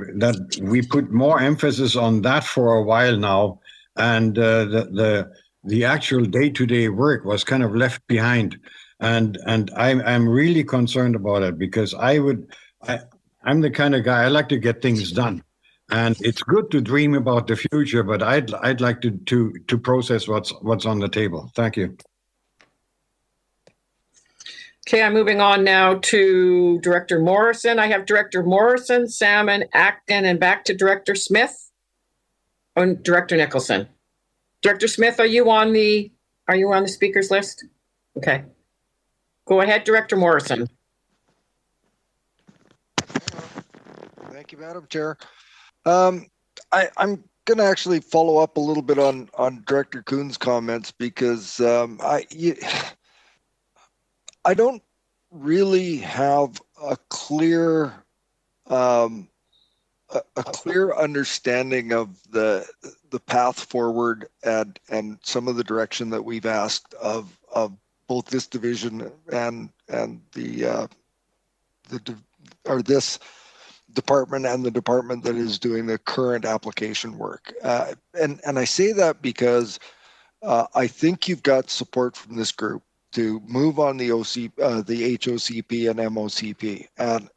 we put more emphasis on that for a while now, and the actual day-to-day work was kind of left behind, and I'm really concerned about it, because I'm the kind of guy, I like to get things done, and it's good to dream about the future, but I'd like to process what's on the table. Thank you. Okay, I'm moving on now to Director Morrison. I have Director Morrison, Salmon, Acton, and back to Director Smith and Director Nicholson. Director Smith, are you on the speakers list? Okay. Go ahead, Director Morrison. Thank you, you, Madam Chair. I'm going to actually follow up a little bit on Director Kuhn's comments because I don't really have a clear understanding of the path forward and some of the direction that we've asked of both this division and this department and the department that is doing the current application work. And I say that because I think you've got support from this group to move on the the HOCP and MOCP.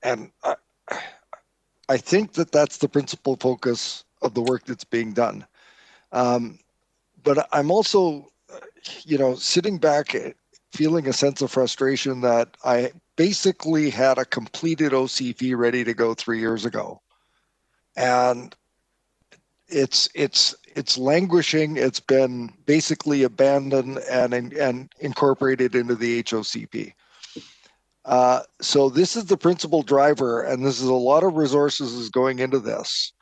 And I think that that's the principal focus of the work that's being done. But I'm also, sitting back feeling a sense of frustration that I basically had a completed OCP ready to go 3 years ago. And it's languishing. It's been basically abandoned and incorporated into the HOCP. So this is the principal driver, and this is a lot of resources going into this.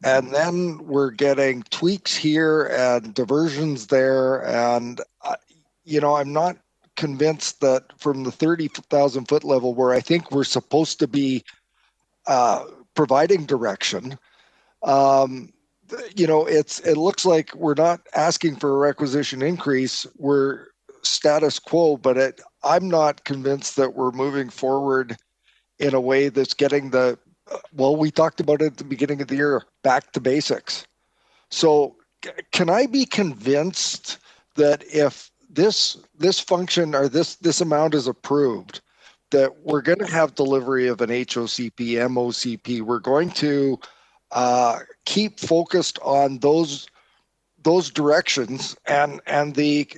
And then we're getting tweaks here and diversions there. And, I'm not convinced that from the 30,000 foot level where I think we're supposed to be providing direction, it looks like we're not asking for a requisition increase. We're status quo, but I'm not convinced that we're moving forward in a way that's getting we talked about it at the beginning of the year, back to basics. So can I be convinced that if this function or this amount is approved, that we're going to have delivery of an HOCP, MOCP? We're going to keep focused on those directions and the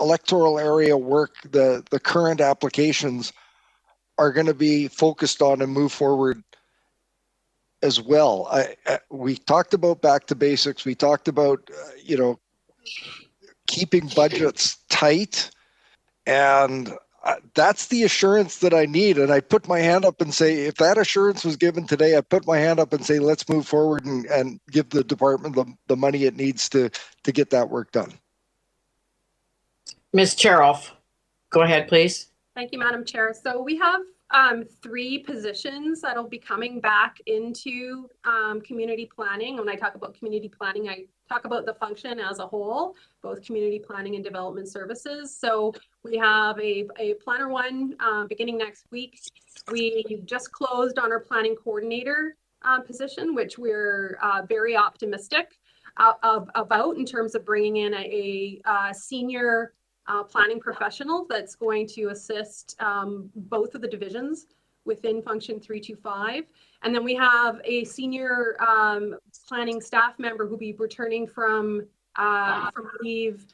electoral area work, the current applications are going to be focused on and move forward as well. We talked about back to basics. We talked about, keeping budgets tight, and that's the assurance that I need. And I put my hand up and say, if that assurance was given today, I put my hand up and say, let's move forward and give the department the money it needs to get that work done. Ms. Cheroff, go ahead, please. Thank you, Madam Chair. So we have 3 positions that'll be coming back into community planning. When I talk about community planning, I talk about the function as a whole, both community planning and development services. So we have a planner 1 beginning next week. We just closed on our planning coordinator position, which we're very optimistic about in terms of bringing in a senior planning professional that's going to assist both of the divisions within function 325. And then we have a senior planning staff member who'll be returning from leave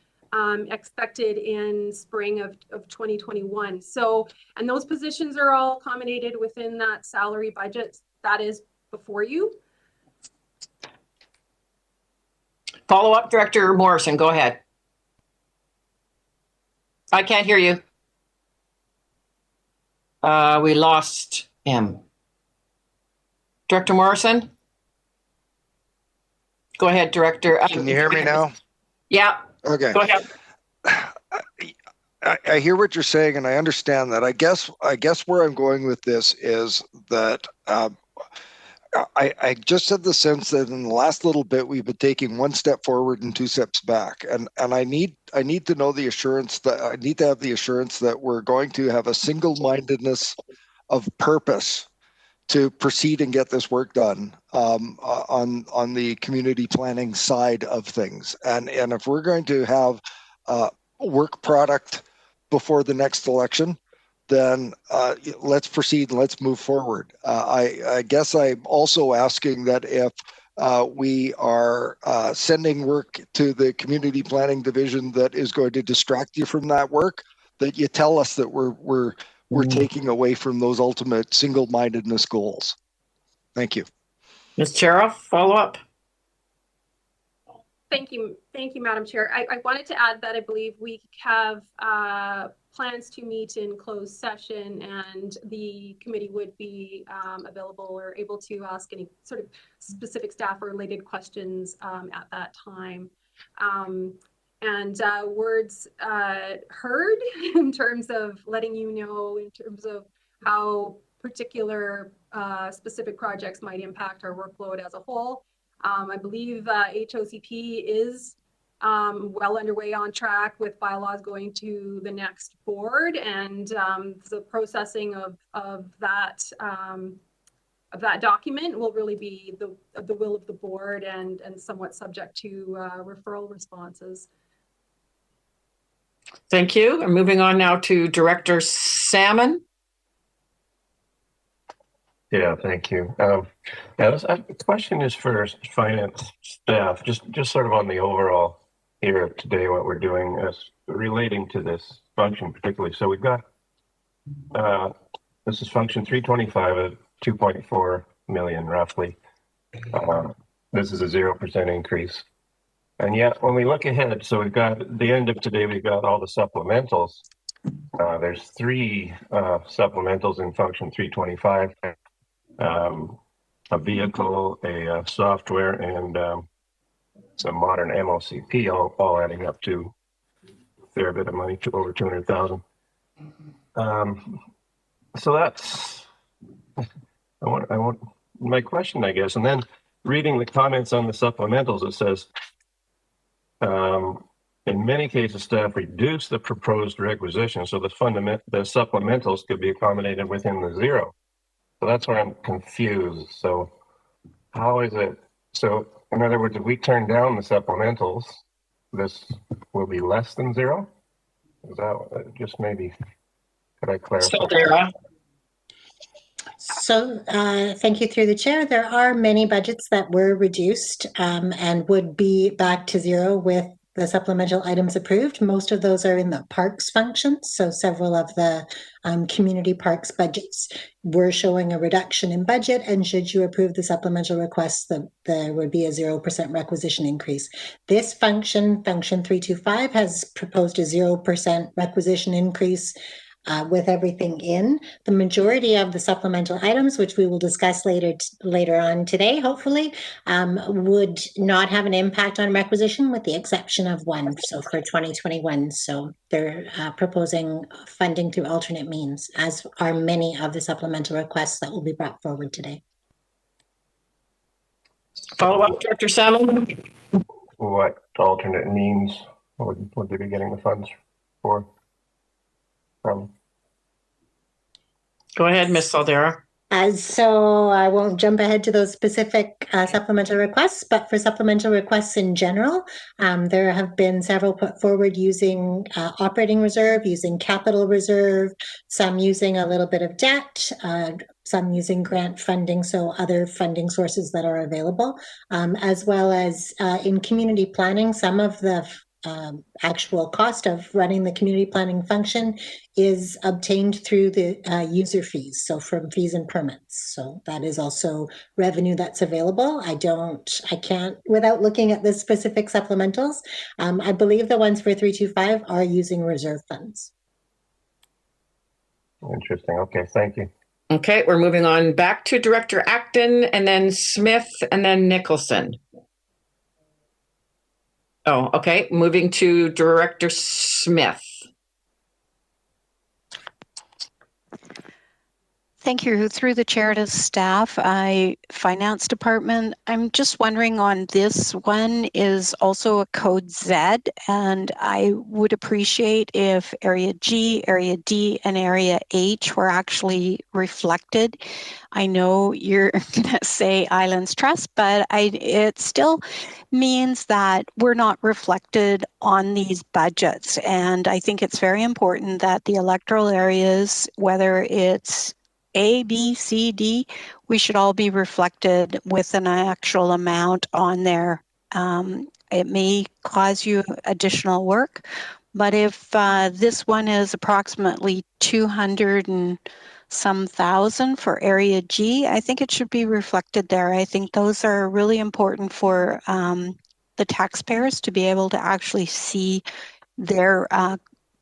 expected in spring of 2021. So, and those positions are all accommodated within that salary budget that is before you. Follow up, Director Morrison, go ahead. I can't hear you. We lost him. Director Morrison? Go ahead, Director. Can you hear me now? Yeah. Okay. Go ahead. I hear what you're saying, and I understand that. I guess where I'm going with this is that I just had the sense that in the last little bit we've been taking 1 step forward and 2 steps back, and I need to know the assurance that I need to have the assurance that we're going to have a single-mindedness of purpose to proceed and get this work done on the community planning side of things, and if we're going to have work product before the next election, then let's proceed and let's move forward. I guess I'm also asking that if we are sending work to the community planning division that is going to distract you from that work, that you tell us that we're taking away from those ultimate single-mindedness goals. Thank you. Ms. Cheroff, follow up. Thank you, Madam Chair. I wanted to add that I believe we have plans to meet in closed session, and the committee would be available or able to ask any sort of specific staff or related questions at that time. Words heard in terms of letting you know, in terms of how particular specific projects might impact our workload as a whole. I believe HOCP is well underway, on track with bylaws going to the next board, and the processing of that document will really be the will of the board and somewhat subject to referral responses. Thank you. I'm moving on now to Director Salmon. Yeah, thank you. The question is for finance staff, just sort of on the overall here today, what we're doing as relating to this function particularly. So we've got, this is function 325 at 2.4 million roughly. This is a 0% increase. And yet when we look ahead, so we've got at the end of today, we've got all the supplementals. There's 3 supplementals in function 325. A vehicle, a software, and some modern MOCP, all adding up to a fair bit of money, to over 200,000. So that's, I want my question, I guess. And then reading the comments on the supplementals, it says, in many cases, staff reduce the proposed requisition, so the supplementals could be accommodated within the 0. So that's where I'm confused. So how is it? So in other words, if we turn down the supplementals, this will be less than 0? Is that just maybe, could I clarify? So thank you through the chair. There are many budgets that were reduced and would be back to 0 with the supplemental items approved. Most of those are in the parks functions. So several of the community parks budgets were showing a reduction in budget. And should you approve the supplemental requests, there would be a 0% requisition increase. This function 325, has proposed a 0% requisition increase with everything in. The majority of the supplemental items, which we will discuss later on today, hopefully, would not have an impact on requisition, with the exception of one. So for 2021, so they're proposing funding through alternate means, as are many of the supplemental requests that will be brought forward today. Follow up, Director Salmon. What alternate means would they be getting the funds for? Go ahead, Ms. Saldera. So I won't jump ahead to those specific supplemental requests, but for supplemental requests in general, there have been several put forward using operating reserve, using capital reserve, some using a little bit of debt, some using grant funding, so other funding sources that are available, as well as in community planning. Some of the actual cost of running the community planning function is obtained through the user fees, so from fees and permits. So that is also revenue that's available. I can't, without looking at the specific supplementals, I believe the ones for 325 are using reserve funds. Interesting. Okay, thank you. Okay, we're moving on back to Director Acton, and then Smith, and then Nicholson. Oh, okay. Moving to Director Smith. Thank you. Through the chair to staff, Finance Department, I'm just wondering on this one is also a code Z, and I would appreciate if Area G, Area D, and Area H were actually reflected. I know you're going to say Islands Trust, but it still means that we're not reflected on these budgets. And I think it's very important that the electoral areas, whether it's A, B, C, D, we should all be reflected with an actual amount on there. It may cause you additional work, but if this one is approximately 200 and some thousand for Area G, I think it should be reflected there. I think those are really important for the the taxpayers to be able to actually see their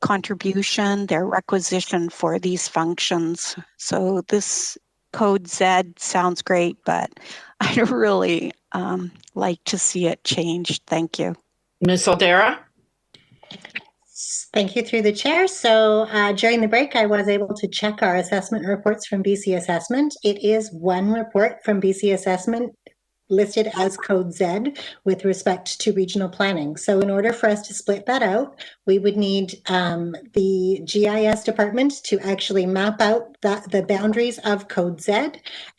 contribution, their requisition for these functions. So this Code Z sounds great, but I'd really like to see it changed. Thank you. Ms. Aldera? Thank you through the chair. So during the break, I was able to check our assessment reports from BC Assessment. It is one report from BC Assessment listed as Code Z with respect to regional planning. So in order for us to split that out, we would need the GIS department to actually map out the boundaries of Code Z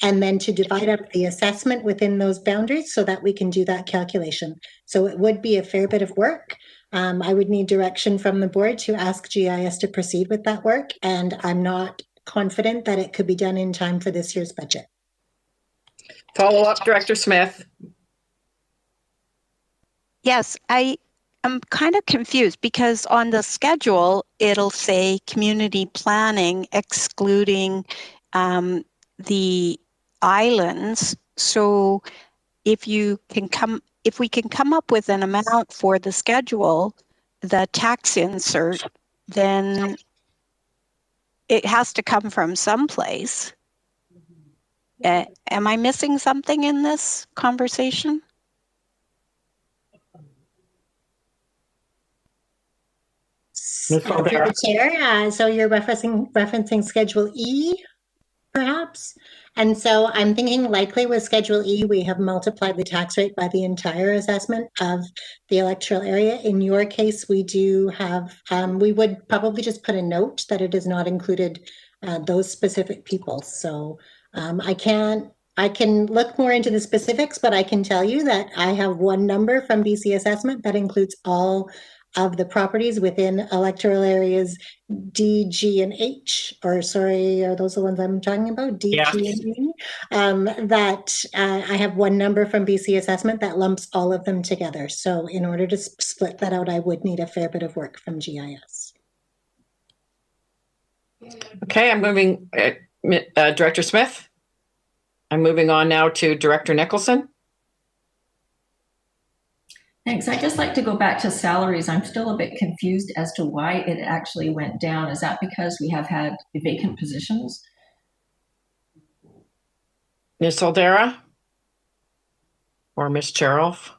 and then to divide up the assessment within those boundaries so that we can do that calculation. So it would be a fair bit of work. I would need direction from the board to ask GIS to proceed with that work, and I'm not confident that it could be done in time for this year's budget. Follow up, Director Smith. Yes, I am kind of confused because on the schedule, it'll say community planning excluding the islands. So if we can come up with an amount for the schedule, the tax insert, then it has to come from someplace. Am I missing something in this conversation? Through the chair, so you're referencing Schedule E, perhaps? And so I'm thinking likely with Schedule E, we have multiplied the tax rate by the entire assessment of the electoral area. In your case, we do have, we would probably just put a note that it has not included those specific people. So I can look more into the specifics, but I can tell you that I have one number from BC Assessment that includes all of the properties within electoral areas D, G, and H, or sorry, are those the ones I'm talking about? D, Yeah. G, and E? That I have one number from BC Assessment that lumps all of them together. So in order to split that out, I would need a fair bit of work from GIS. Okay, I'm moving, Director Smith. I'm moving on now to Director Nicholson. Thanks. I'd just like to go back to salaries. I'm still a bit confused as to why it actually went down. Is that because we have had vacant positions? Ms. Aldera or Ms. Cheroff?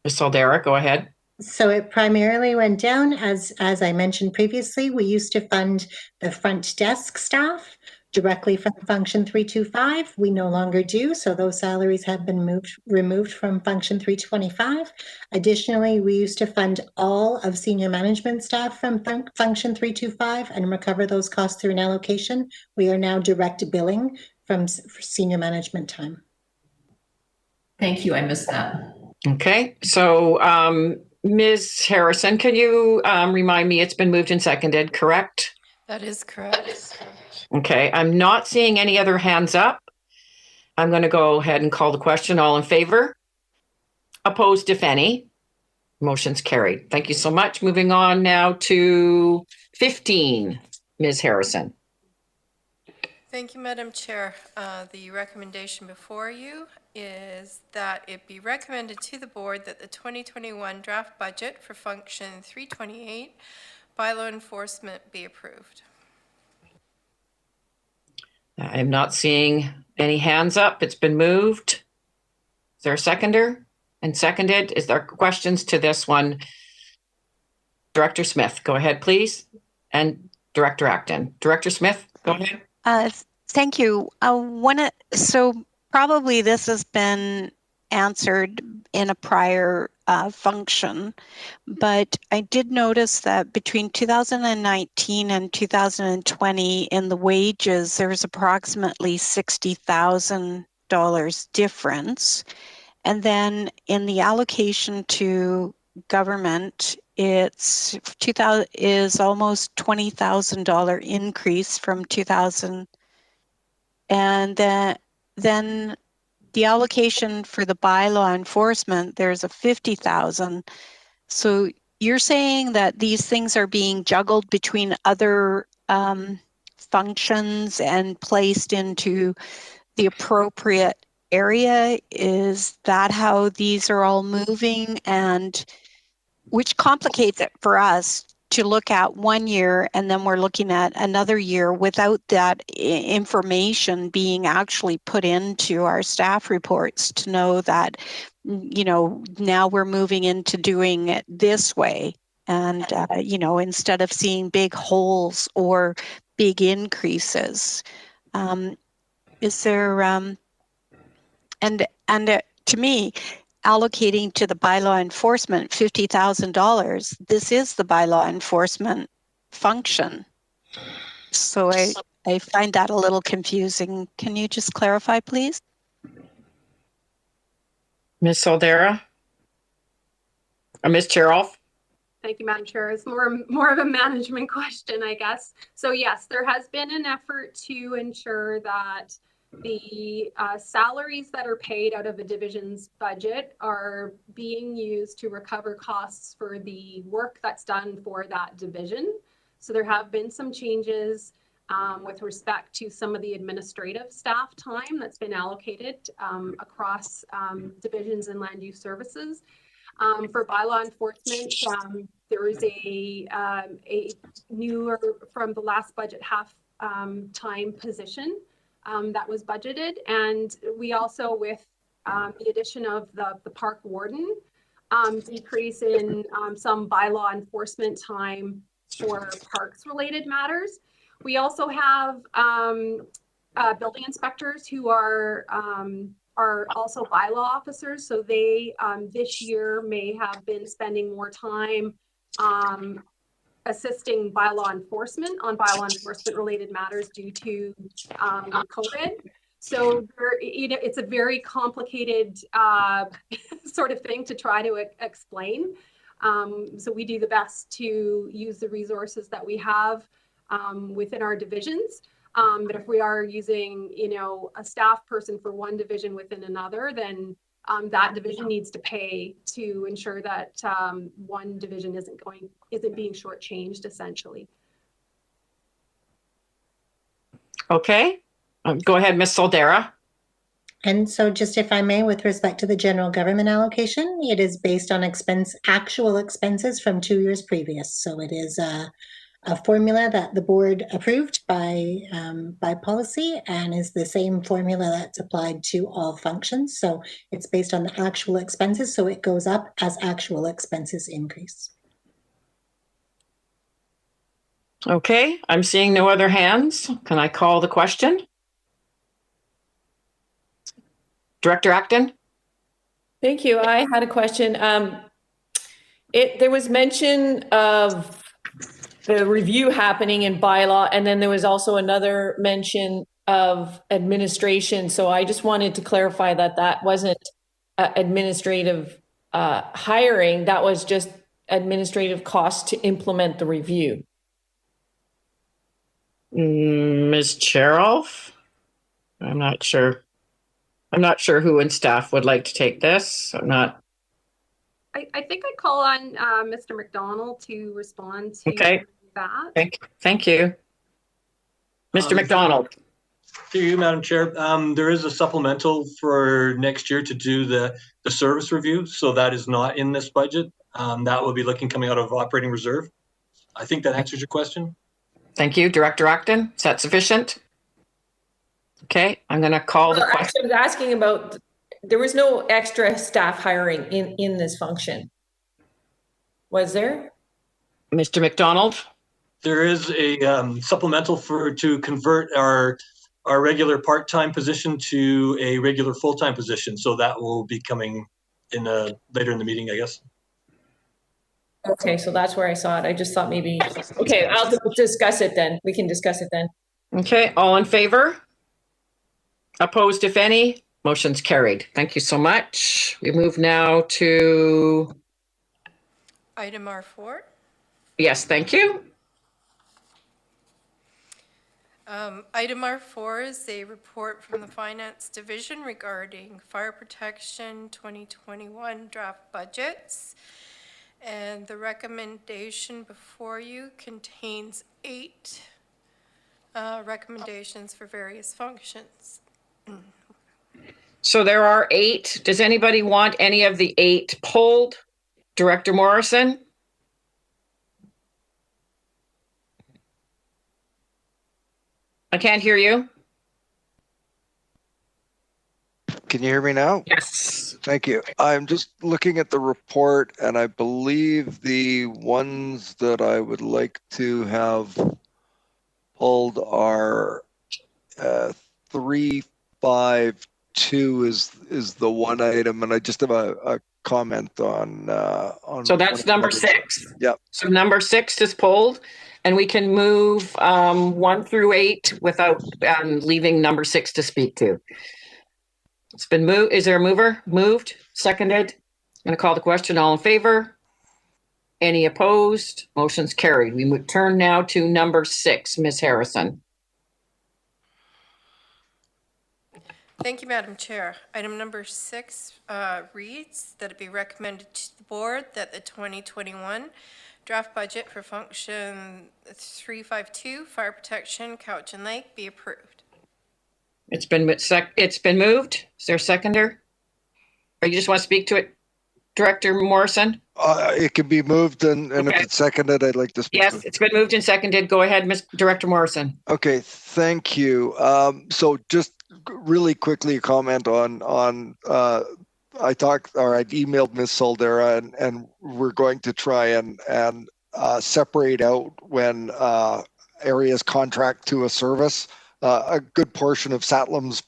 Ms. Aldera, go ahead. So it primarily went down, as I mentioned previously, we used to fund the front desk staff directly from Function 325. We no longer do, so those salaries have been removed from Function 325. Additionally, we used to fund all of senior management staff from Function 325 and recover those costs through an allocation. We are now direct billing for senior management time. Thank you, I missed that. Okay, so Ms. Harrison, can you remind me, it's been moved and seconded, correct? That is correct. Okay, I'm not seeing any other hands up. I'm going to go ahead and call the question. All in favor? Opposed, if any? Motion's carried. Thank you so much. Moving on now to 15, Ms. Harrison. Thank you, Madam Chair. The recommendation before you is that it be recommended to the board that the 2021 draft budget for Function 328 bylaw enforcement be approved. I'm not seeing any hands up. It's been moved. Is there a seconder? And seconded. Is there questions to this one? Director Smith, go ahead, please. And Director Acton. Director Smith, go ahead. Thank you. So probably this has been answered in a prior function, but I did notice that between 2019 and 2020 in the wages, there's approximately $60,000 difference. And then in the allocation to government, it's is almost $20,000 increase from 2000. And then the allocation for the bylaw enforcement, there's a $50,000. So you're saying that these things are being juggled between other functions and placed into the appropriate area? Is that how these are all moving? And which complicates it for us to look at 1 year and then we're looking at another year without that information being actually put into our staff reports to know that, you know, now we're moving into doing it this way. And, you know, instead of seeing big holes or big increases, is there, and to me, allocating to the bylaw enforcement $50,000, this is the bylaw enforcement function. So I find that a little confusing. Can you just clarify, please? Ms. Soldera? Or Ms. Cheroff? Thank you, Madam Chair. It's more of a management question, I guess. So yes, there has been an effort to ensure that the salaries that are paid out of a division's budget are being used to recover costs for the work that's done for that division. So there have been some changes with respect to some of the administrative staff time that's been allocated across divisions and land use services. For bylaw enforcement, there is a newer from the last budget half time position that was budgeted, and we also, with the addition of the park warden, decrease in some bylaw enforcement time for parks related matters. We also have building inspectors who are also bylaw officers, so they this year may have been spending more time assisting bylaw enforcement on bylaw enforcement related matters due to COVID. So you know, it's a very complicated sort of thing to try to explain. So we do the best to use the resources that we have within our divisions. But if we are using, you know, a staff person for one division within another, then that division needs to pay to ensure that one division isn't being shortchanged, essentially. Okay, go ahead, Ms. Soldera. And so just if I may, with respect to the general government allocation, it is based on actual expenses from 2 years previous. So it is a formula that the board approved by policy and is the same formula that's applied to all functions. So it's based on the actual expenses. So it goes up as actual expenses increase. Okay, I'm seeing no other hands. Can I call the question? Director Acton? Thank you. I had a question. There was mention of the review happening in bylaw, and then there was also another mention of administration. So I just wanted to clarify that that wasn't administrative hiring, that was just administrative costs to implement the review. Ms. Cheroff? I'm not sure. I'm not sure who in staff would like to take this. I'm not. I think I'd call on Mr. McDonald to respond to that. Thank you. Mr. McDonald. Through you, Madam Chair. There is a supplemental for next year to do the service review. So that is not in this budget. That will be coming out of operating reserve. I think that answers your question. Thank you. Director Acton, is that sufficient? Okay, I'm going to call the question. Actually, I was asking about, there was no extra staff hiring in this function. Was there? Mr. McDonald? There is a supplemental to convert our regular part-time position to a regular full-time position. So that will be coming in later in the meeting, I guess. Okay, so that's where I saw it. I just thought maybe, okay, I'll discuss it then. We can discuss it then. Okay, all in favor? Opposed, if any? Motion's carried. Thank you so much. We move now to... Item R4. Yes, thank you. Item R4 is a report from the Finance Division regarding fire protection 2021 draft budgets. And the recommendation before you contains 8 recommendations for various functions. So there are 8. Does anybody want any of the 8 pulled? Director Morrison? I can't hear you. Can you hear me now? Yes. Thank you. I'm just looking at the report, and I believe the ones that I would like to have pulled are 352 is the one item, and I just have a comment on. So that's number 6. Yep. So number 6 is pulled, and we can move 1 through 8 without leaving number 6 to speak to. It's been moved. Is there a mover? Moved? Seconded? I'm going to call the question. All in favor? Any opposed? Motion's carried. We turn now to number 6, Ms. Harrison. Thank you, Madam Chair. Item number 6 reads that it be recommended to the board that the 2021 draft budget for function 352 fire protection Cowichan Lake be approved. It's been moved. Is there a seconder? Or you just want to speak to it, Director Morrison? It can be moved, and Okay. if it's seconded, I'd like to speak. Yes, it's been moved and seconded. Go ahead, Director Morrison. Okay, thank you. So just really quickly comment on I emailed Ms. Soldera, and we're going to try and separate out when areas contract to a service. A good portion of Satlam's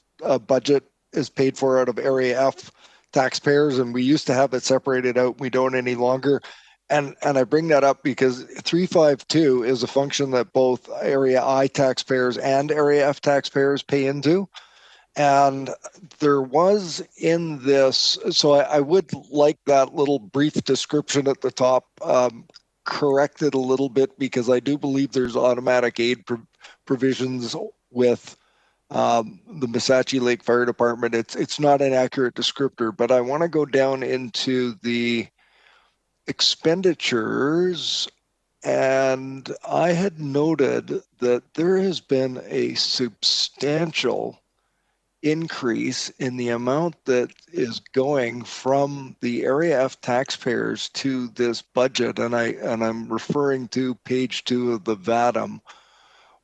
budget is paid for out of Area F taxpayers, and we used to have it separated out. We don't any longer. And I bring that up because 352 is a function that both Area I taxpayers and Area F taxpayers pay into. And there was in this, so I would like that little brief description at the top corrected a little bit, because I do believe there's automatic aid provisions with the Missachi Lake Fire Department. It's not an accurate descriptor, but I want to go down into the expenditures, and I had noted that there has been a substantial increase in the amount that is going from the Area F taxpayers to this budget, and I'm referring to page 2 of the VADM,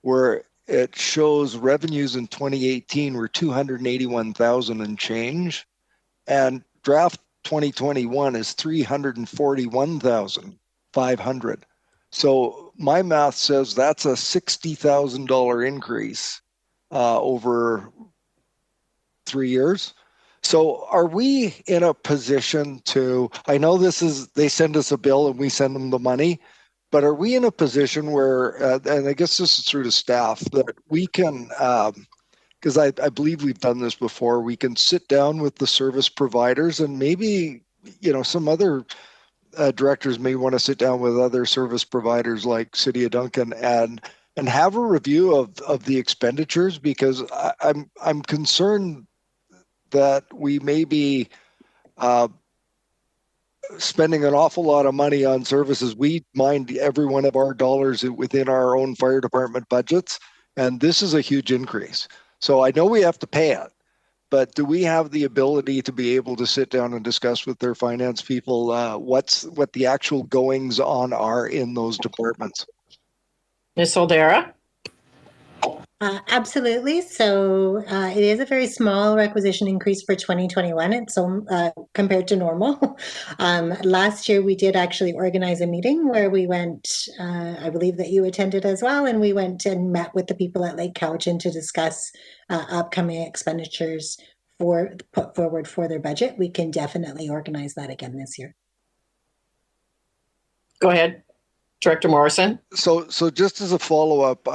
where it shows revenues in 2018 were 281,000 and change, and draft 2021 is 341,500. So my math says that's a $60,000 increase over 3 years. So are we in a position to, I know they send us a bill and we send them the money, but are we in a position where, and I guess this is through the staff, that we can, because I believe we've done this before, we can sit down with the service providers, and maybe, some other directors may want to sit down with other service providers like City of Duncan and have a review of the expenditures, because I'm concerned that we may be spending an awful lot of money on services. We mind every one of our dollars within our own fire department budgets, and this is a huge increase. So I know we have to pay it, but do we have the ability to be able to sit down and discuss with their finance people what the actual goings on are in those departments? Ms. Soldera? Absolutely. So it is a very small requisition increase for 2021. It's compared to normal. Last year, we did actually organize a meeting where we went, I believe that you attended as well, and we went and met with the people at Lake Cowichan to discuss upcoming expenditures put forward for their budget. We can definitely organize that again this year. Go ahead, Director Morrison. So just as a follow-up,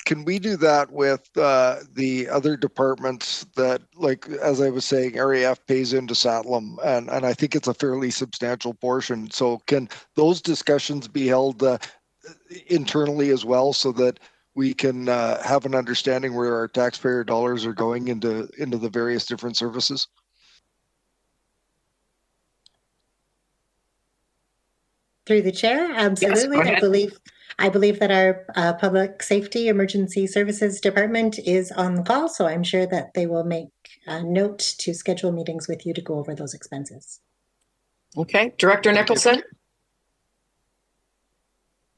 can we do that with the other departments that, like, as I was saying, Area F pays into Satlam, and I think it's a fairly substantial portion. So can those discussions be held internally as well, so that we can have an understanding where our taxpayer dollars are going into the various different services? Through the chair, absolutely. Yes, I believe I believe that our Public Safety Emergency Services Department is on the call, so I'm sure that they will make a note to schedule meetings with you to go over those expenses. Okay, Director Nicholson?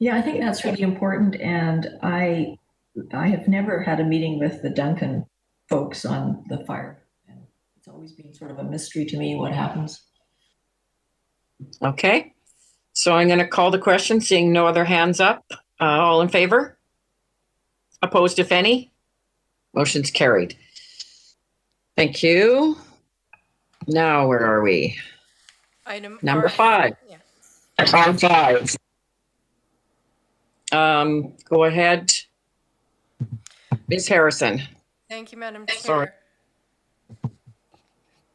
Yeah, I think that's really important, and I have never had a meeting with the Duncan folks on the fire. And it's always been sort of a mystery to me what happens. Okay, so I'm going to call the question, seeing no other hands up. All in favor? Opposed, if any? Motion's carried. Thank you. Now, where are we? Item Number R- 5. Yeah. Item 5. Go ahead. Ms. Harrison. Thank you, Madam Chair. Sorry.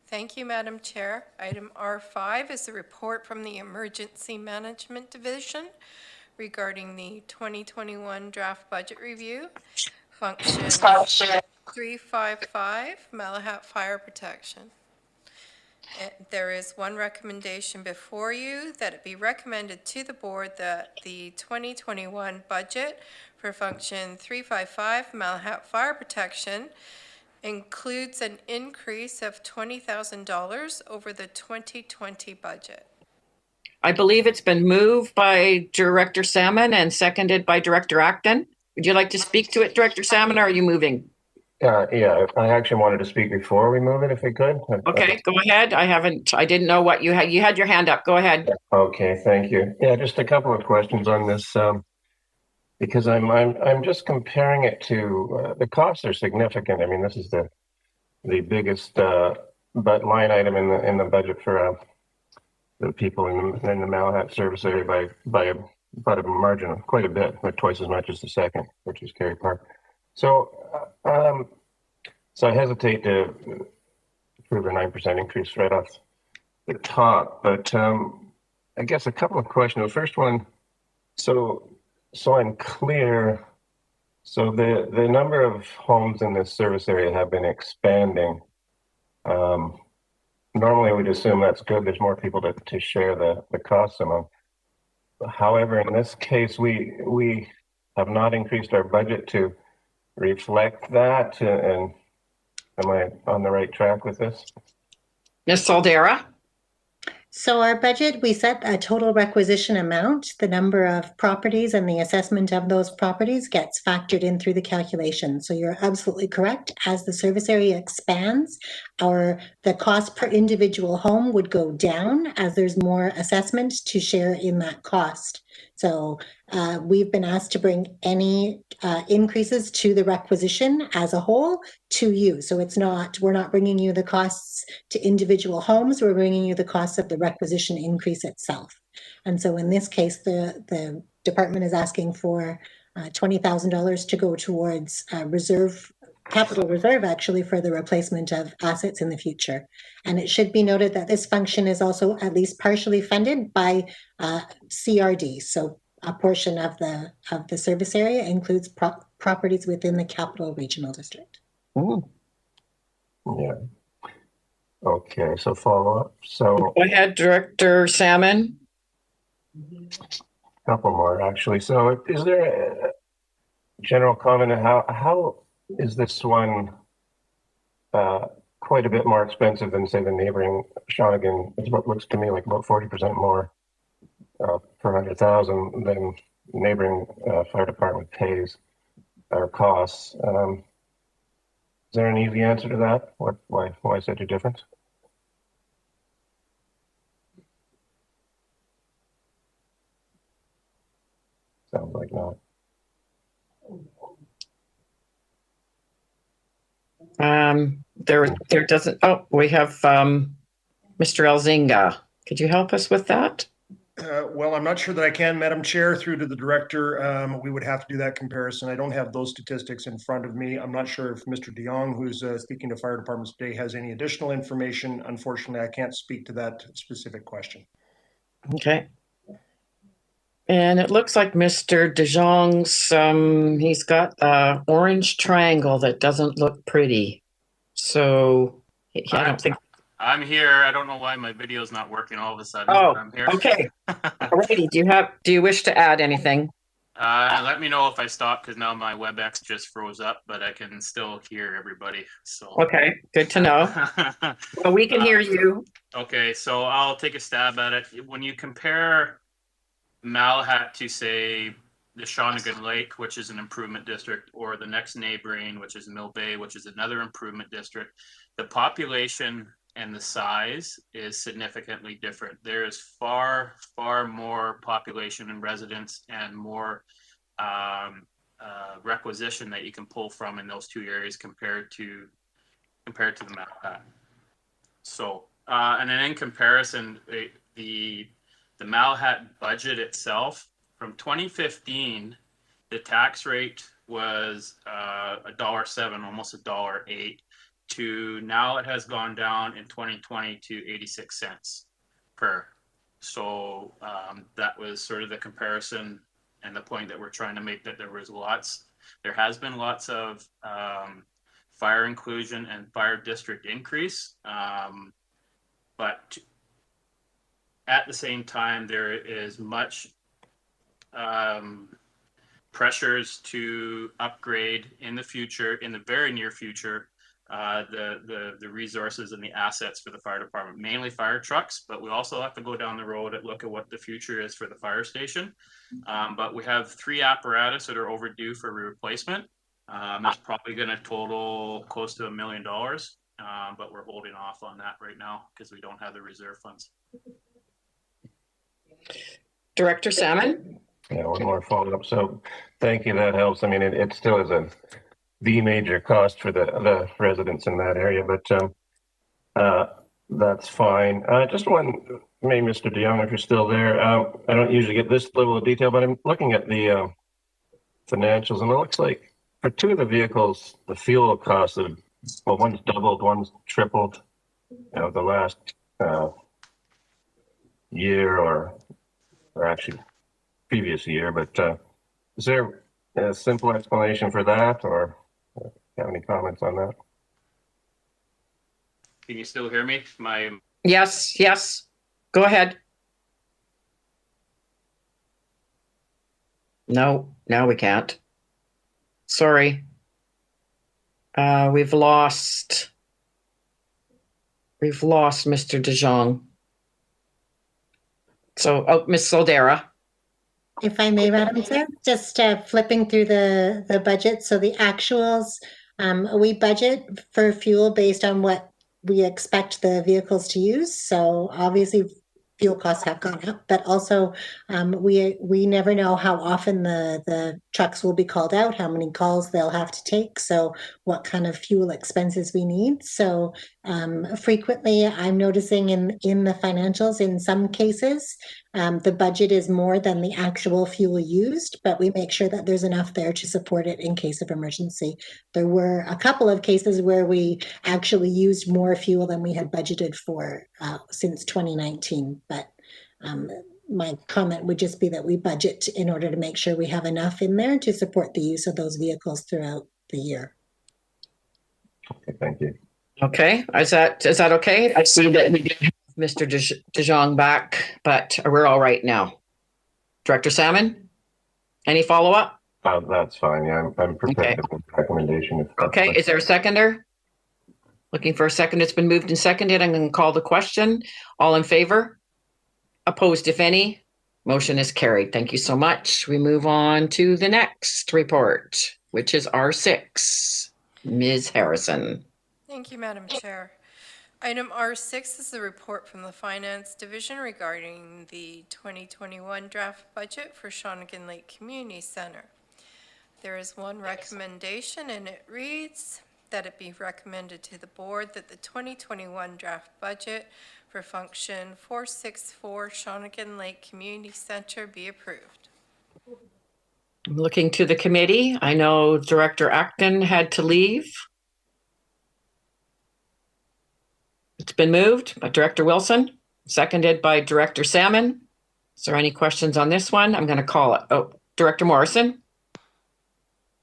Thank you, Madam Chair. Item R5 is the report from the Emergency Management Division regarding the 2021 draft budget review, function 355, Malahat Fire Protection. There is one recommendation before you, that it be recommended to the board that the 2021 budget for function 355, Malahat Fire Protection, includes an increase of $20,000 over the 2020 budget. I believe it's been moved by Director Salmon and seconded by Director Acton. Would you like to speak to it, Director Salmon, or are you moving? Yeah, I actually wanted to speak before we move it, if we could. Okay, go ahead. I didn't know what you had. You had your hand up. Go ahead. Okay, thank you. Yeah, just a couple of questions on this, because I'm just comparing it to the costs are significant. I mean, this is the biggest but line item in the budget for the people in the Malahat service area by about a margin of quite a bit, like twice as much as the second, which is Kerry Park. So I hesitate to approve a 9% increase right off the top, but I guess a couple of questions. The first one, so I'm clear. So the number of homes in this service area have been expanding. Normally, we'd assume that's good. There's more people to share the costs among. However, in this case, we have not increased our budget to reflect that. And am I on the right track with this? Ms. Soldera? So our budget, we set a total requisition amount. The number of properties and the assessment of those properties gets factored in through the calculation. So you're absolutely correct. As the service area expands, the cost per individual home would go down as there's more assessment to share in that cost. So we've been asked to bring any increases to the requisition as a whole to you. So we're not bringing you the costs to individual homes, we're bringing you the costs of the requisition increase itself. And so in this case, the department is asking for $20,000 to go towards capital reserve actually for the replacement of assets in the future. And it should be noted that this function is also at least partially funded by CRD. So a portion of the service area includes properties within the Capital Regional District. Ooh. Yeah. Okay, so follow up. So go ahead, Director Salmon. Couple more actually. So is there a general comment on how is this one quite a bit more expensive than say the neighboring Shawnigan? It's what looks to me like about 40% more per 100,000 than neighboring fire department pays or costs. Is there an easy answer to that? Why such a difference? Sounds like not. There doesn't. Oh, we have Mr. Elzinga. Could you help us with that? Well, I'm not sure that I can, Madam Chair, through to the director. We would have to do that comparison. I don't have those statistics in front of me. I'm not sure if Mr. de Jong, who's speaking to fire departments today, has any additional information. Unfortunately, I can't speak to that specific question. Okay. And it looks like Mr. de Jong's, he's got an orange triangle that doesn't look pretty. So I don't think. I'm here. I don't know why my video is not working all of a sudden. Oh, but I'm here. Okay. Alrighty. Do you wish to add anything? And let me know if I stop because now my WebEx just froze up, but I can still hear everybody. So Okay, good to know. Well, we can hear you. Okay, so I'll take a stab at it. When you compare Malahat to, say, the Shawnigan Lake, which is an improvement district, or the next neighboring, which is Mill Bay, which is another improvement district, the population and the size is significantly different. There is far, far more population and residents and more requisition that you can pull from in those two areas compared to the Malahat. So, and then in comparison, the Malahat budget itself from 2015, the tax rate was $1.07, almost $1.08, to now it has gone down in 2020 to 86 cents per. So that was sort of the comparison and the point that we're trying to make, that there has been lots of fire inclusion and fire district increase. But at the same time, there is much pressures to upgrade in the future, in the very near future, the resources and the assets for the fire department, mainly fire trucks, but we also have to go down the road and look at what the future is for the fire station. But we have 3 apparatus that are overdue for replacement. It's probably going to total close to $1 million, but we're holding off on that right now because we don't have the reserve funds. Director Salmon? Yeah, one more follow-up. So thank you, that helps. I mean, it still is the major cost for the residents in that area, but that's fine. Just one, maybe Mr. DeYoung, if you're still there. I don't usually get this level of detail, but I'm looking at the financials, and it looks like for 2 of the vehicles, the fuel costs of, well, one's doubled, one's tripled, the last year or actually previous year. But is there a simple explanation for that, or have any comments on that? Can you still hear me? Yes. Go ahead. No, now we can't. Sorry. We've lost Mr. DeJong. So, Ms. Soldera. If I may, Madam Chair, just flipping through the budget. So the actuals, we budget for fuel based on what we expect the vehicles to use. So obviously fuel costs have gone up, but also we never know how often the trucks will be called out, how many calls they'll have to take, so what kind of fuel expenses we need. So frequently I'm noticing in the financials, in some cases, the budget is more than the actual fuel used, but we make sure that there's enough there to support it in case of emergency. There were a couple of cases where we actually used more fuel than we had budgeted for since 2019. But my comment would just be that we budget in order to make sure we have enough in there to support the use of those vehicles throughout the year. Okay, thank you. Okay, is that okay? I see that we did have Mr. DeJong back, but we're all right now. Director Salmon, any follow-up? That's fine. Yeah, I'm prepared with the recommendation. Okay, is there a seconder? Looking for a second. It's been moved and seconded. I'm going to call the question. All in favor? Opposed, if any? Motion is carried. Thank you so much. We move on to the next report, which is R6. Ms. Harrison. Thank you, Madam Chair. Item R6 is the report from the Finance Division regarding the 2021 draft budget for Shawnigan Lake Community Center. There is one recommendation, and it reads that it be recommended to the board that the 2021 draft budget for function 464 Shawnigan Lake Community Center be approved. I'm looking to the committee. I know Director Acton had to leave. It's been moved by Director Wilson, seconded by Director Salmon. Is there any questions on this one? I'm going to call it. Oh, Director Morrison.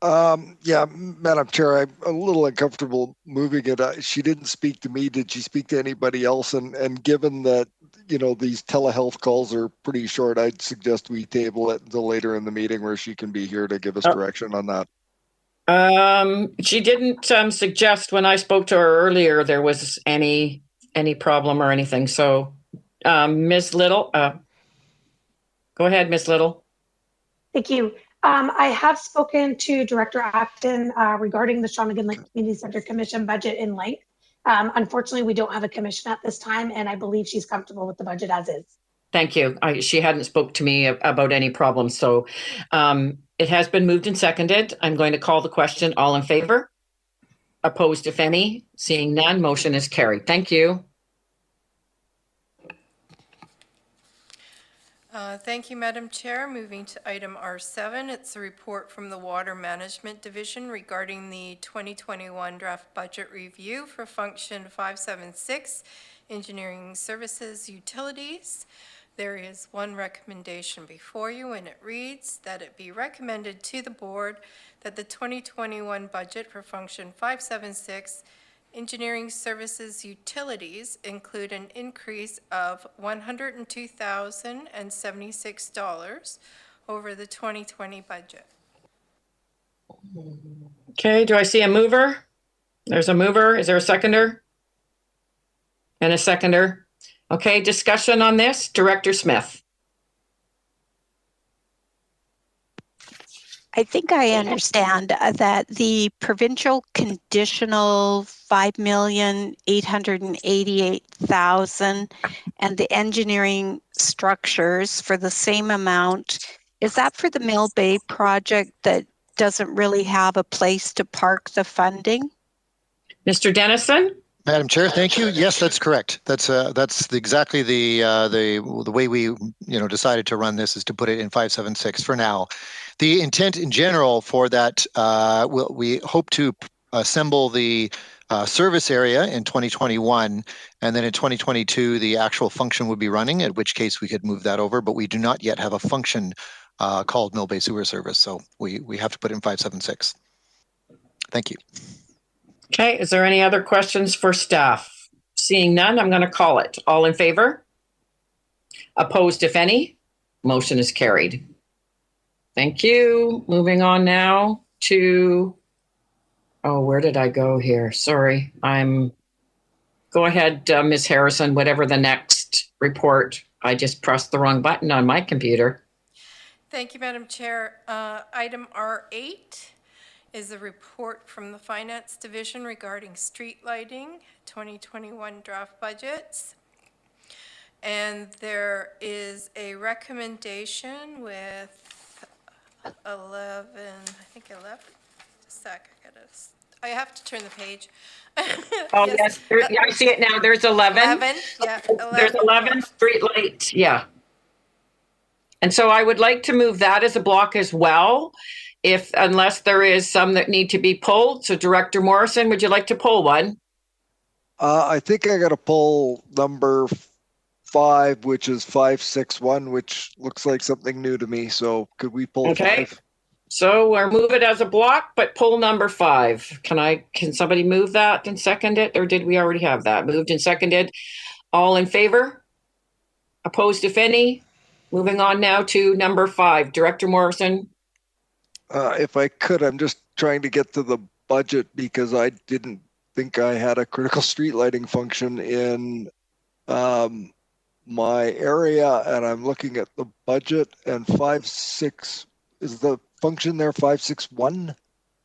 Yeah, Madam Chair, I'm a little uncomfortable moving it. She didn't speak to me. Did she speak to anybody else? And given that, these telehealth calls are pretty short. I'd suggest we table it until later in the meeting where she can be here to give us direction on that. She didn't suggest when I spoke to her earlier there was any problem or anything. So, Ms. Little, go ahead, Ms. Little. Thank you. I have spoken to Director Acton regarding the Shawnigan Lake Community Center Commission budget in length. Unfortunately, we don't have a commission at this time, and I believe she's comfortable with the budget as is. Thank you. She hadn't spoke to me about any problems. So it has been moved and seconded. I'm going to call the question. All in favor? Opposed, if any? Seeing none, motion is carried. Thank you. Thank you, Madam Chair. Moving to item R7, it's a report from the Water Management Division regarding the 2021 draft budget review for Function 576, Engineering Services Utilities. There is one recommendation before you, and it reads that it be recommended to the board that the 2021 budget for Function 576 Engineering Services Utilities include an increase of $102,076 over the 2020 budget. Okay, do I see a mover? There's a mover. Is there a seconder? And a seconder. Okay, discussion on this. Director Smith. I think I understand that the provincial conditional $5,888,000 and the engineering structures for the same amount, is that for the Mill Bay project that doesn't really have a place to park the funding? Mr. Dennison? Madam Chair, thank you. Yes, that's correct. That's exactly the way we decided to run this, is to put it in 576 for now. The intent in general for that, we hope to assemble the service area in 2021, and then in 2022 the actual function would be running, at which case we could move that over, but we do not yet have a function called Mill Bay Sewer Service, so we have to put it in 576. Thank you. Okay, is there any other questions for staff? Seeing none, I'm going to call it. All in favor? Opposed, if any? Motion is carried. Thank you. Moving on now to, where did I go here? Sorry, go ahead, Ms. Harrison, whatever the next report. I just pressed the wrong button on my computer. Thank you, Madam Chair. Item R8 is a report from the Finance Division regarding street lighting 2021 draft budgets. And there is a recommendation with 11, I have to turn the page. Oh, yes, I see it now. There's 11. 11, yeah. 11. There's 11 street lights, yeah. And so I would like to move that as a block as well, unless there is some that need to be pulled. So Director Morrison, would you like to pull one? I think I got to pull number 5, which is 561, which looks like something new to me. So could we pull 5? So we'll move it as a block, but pull number 5. Can somebody move that and second it? Or did we already have that? Moved and seconded. All in favor? Opposed, if any? Moving on now to number 5. Director Morrison. If I could, I'm just trying to get to the budget because I didn't think I had a critical street lighting function in my area, and I'm looking at the budget, and 5.6 is the function there, 561?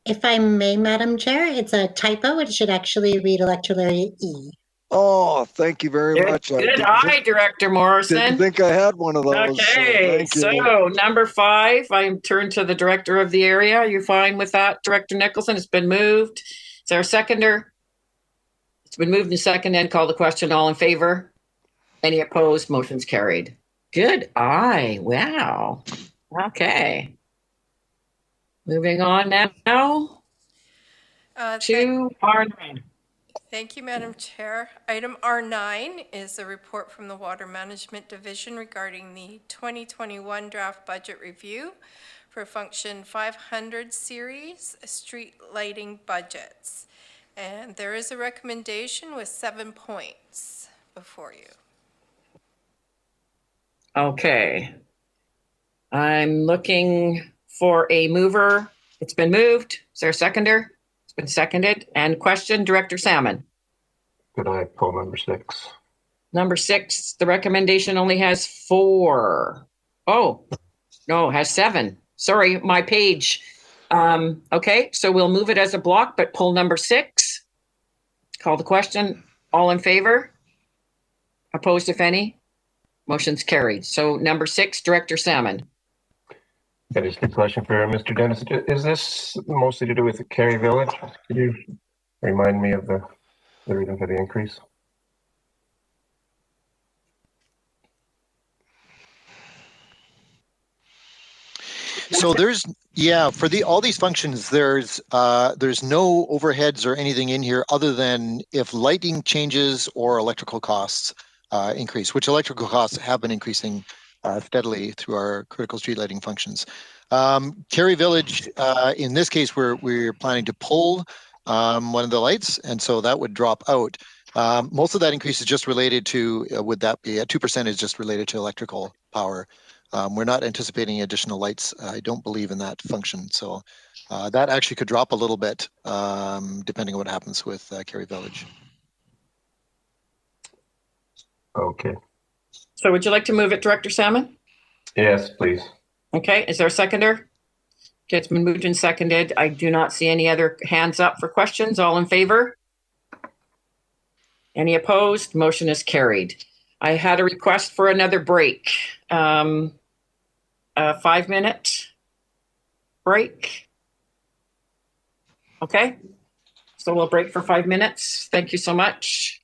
If I may, Madam Chair, it's a typo. It should actually read Electoral Area E. Oh, thank you very much. Good eye, Director Morrison. Didn't think I had one of those. Okay, so number 5, I turn to the Director of the area. Are you fine with that, Director Nicholson? It's been moved. Is there a seconder? It's been moved and seconded. Call the question. All in favor? Any opposed? Motion's carried. Good eye. Wow. Okay. Moving on now to R9. Thank you, Madam Chair. Item R9 is a report from the Water Management Division regarding the 2021 draft budget review for Function 500 series street lighting budgets. And there is a recommendation with 7 points before you. Okay. I'm looking for a mover. It's been moved. Is there a seconder? It's been seconded. And question, Director Salmon. Could I pull number 6? Number 6, the recommendation only has 4. Oh, no, it has 7. Sorry, my page. Okay, so we'll move it as a block, but pull number 6. Call the question. All in favor? Opposed, if any? Motion's carried. So number 6, Director Salmon. That is the question for Mr. Dennis. Is this mostly to do with the Kerry Village? Could you remind me of the reason for the increase? So there's, yeah, for all these functions, there's no overheads or anything in here other than if lighting changes or electrical costs increase, which electrical costs have been increasing steadily through our critical street lighting functions. Kerry Village, in this case, we're planning to pull one of the lights, and so that would drop out. Most of that increase is just related to, would that be at 2% is just related to electrical power. We're not anticipating additional lights. I don't believe in that function. So that actually could drop a little bit depending on what happens with Kerry Village. Okay. So would you like to move it, Director Salmon? Yes, please. Okay, is there a seconder? Okay, it's been moved and seconded. I do not see any other hands up for questions. All in favor? Any opposed? Motion is carried. I had a request for another break. 5-minute break. Okay, so we'll break for 5 minutes. Thank you so much.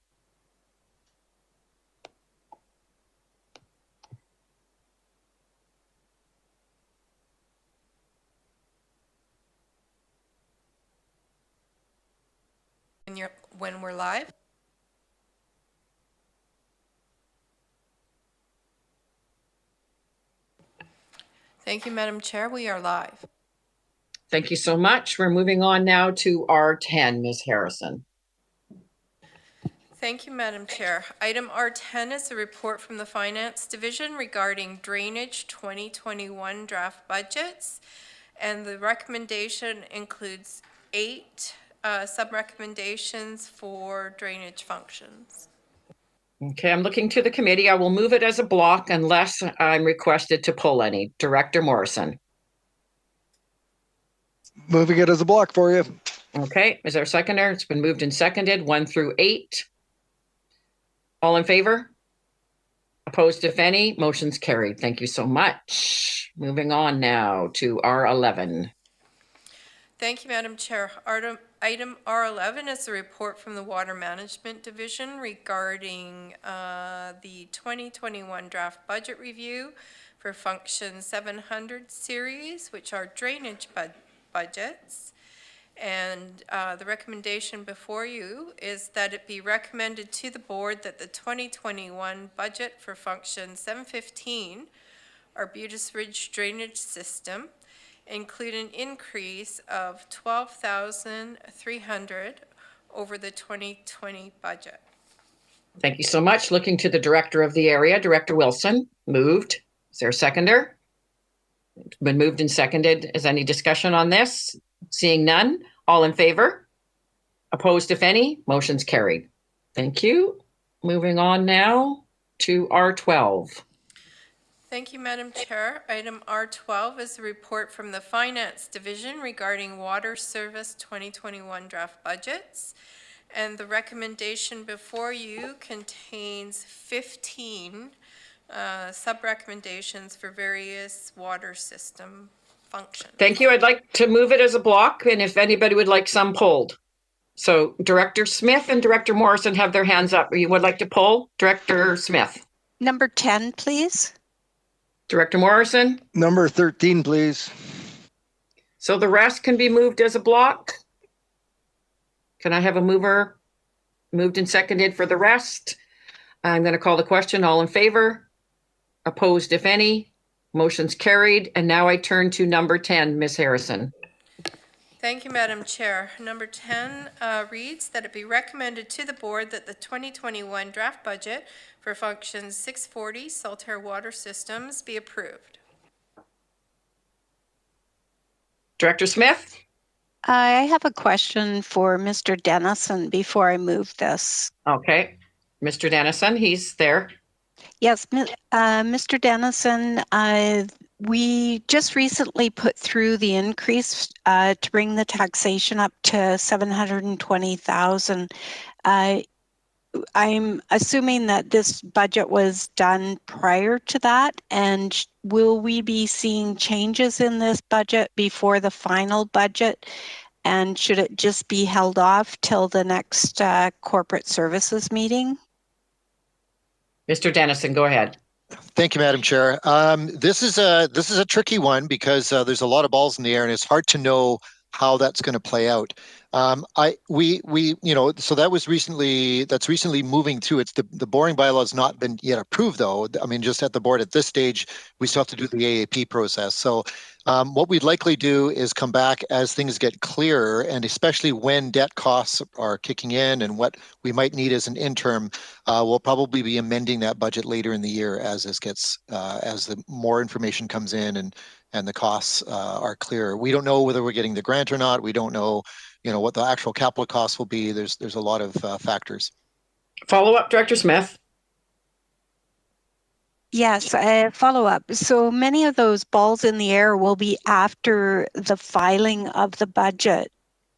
When we're live. Thank you, Madam Chair. We are live. Thank you so much. We're moving on now to R10, Ms. Harrison. Thank you, Madam Chair. Item R10 is a report from the Finance Division regarding Drainage 2021 draft budgets, and the recommendation includes 8 sub-recommendations for drainage functions. Okay, I'm looking to the committee. I will move it as a block unless I'm requested to pull any. Director Morrison. Moving it as a block for you. Okay, is there a seconder? It's been moved and seconded, 1 through 8. All in favor? Opposed, if any? Motion's carried. Thank you so much. Moving on now to R11. Thank you, Madam Chair. Item R11 is a report from the Water Management Division regarding the 2021 draft budget review for Function 700 series, which are drainage budgets. And the recommendation before you is that it be recommended to the board that the 2021 budget for Function 715, Arbutus Ridge Drainage System, include an increase of $12,300 over the 2020 budget. Thank you so much. Looking to the director of the area, Director Wilson. Moved. Is there a seconder? It's been moved and seconded. Is any discussion on this? Seeing none. All in favor? Opposed, if any? Motion's carried. Thank you. Moving on now to R12. Thank you, Madam Chair. Item R12 is a report from the Finance Division regarding Water Service 2021 draft budgets. And the recommendation before you contains 15 sub-recommendations for various water system functions. Thank you. I'd like to move it as a block, and if anybody would like some pulled. So Director Smith and Director Morrison have their hands up. You would like to pull? Director Smith. Number 10, please. Director Morrison. Number 13, please. So the rest can be moved as a block. Can I have a mover moved and seconded for the rest? I'm going to call the question. All in favor? Opposed, if any? Motion's carried. And now I turn to number 10, Ms. Harrison. Thank you, Madam Chair. Number 10 reads that it be recommended to the board that the 2021 draft budget for Function 640 Saltaire Water Systems be approved. Director Smith? I have a question for Mr. Dennison before I move this. Okay. Mr. Dennison, he's there. Yes, Mr. Dennison, we just recently put through the increase to bring the taxation up to 720,000. I'm assuming that this budget was done prior to that, and will we be seeing changes in this budget before the final budget? And should it just be held off till the next corporate services meeting? Mr. Dennison, go ahead. Thank you, Madam Chair. This is a tricky one because there's a lot of balls in the air, and it's hard to know how that's going to play out. So that's recently moving through. It's the boring bylaw has not been yet approved, though. I mean, just at the board at this stage, we still have to do the AAP process. So what we'd likely do is come back as things get clearer, and especially when debt costs are kicking in and what we might need as an interim, we'll probably be amending that budget later in the year as this gets as the more information comes in and the costs are clear. We don't know whether we're getting the grant or not. We don't know, what the actual capital costs will be. There's a lot of factors. Follow up, Director Smith. Yes, follow up. So many of those balls in the air will be after the filing of the budget.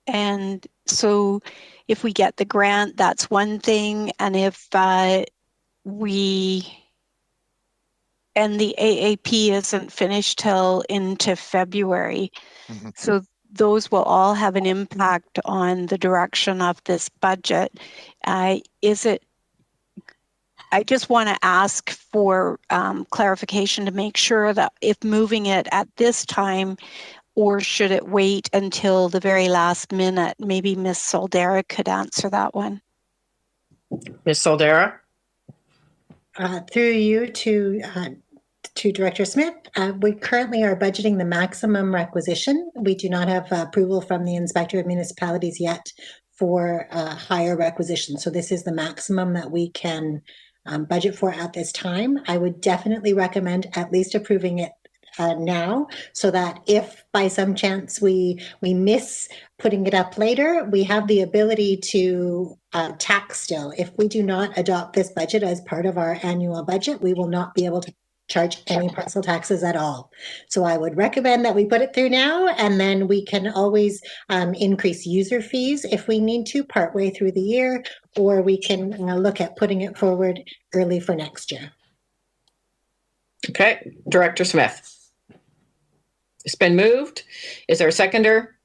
And so if we get the grant, that's one thing. And if and the AAP isn't finished till into February. Mm-hmm. So those will all have an impact on the direction of this budget. I just want to ask for clarification to make sure that if moving it at this time, or should it wait until the very last minute? Maybe Ms. Soldera could answer that one. Ms. Soldera? Through you to Director Smith, we currently are budgeting the maximum requisition. We do not have approval from the Inspector of Municipalities yet for higher requisition. So this is the maximum that we can budget for at this time. I would definitely recommend at least approving it now, so that if by some chance we miss putting it up later, we have the ability to tax still. If we do not adopt this budget as part of our annual budget, we will not be able to charge any parcel taxes at all. So I would recommend that we put it through now, and then we can always increase user fees if we need to partway through the year, or we can look at putting it forward early for next year. Okay, Director Smith. It's been moved. Is there a seconder?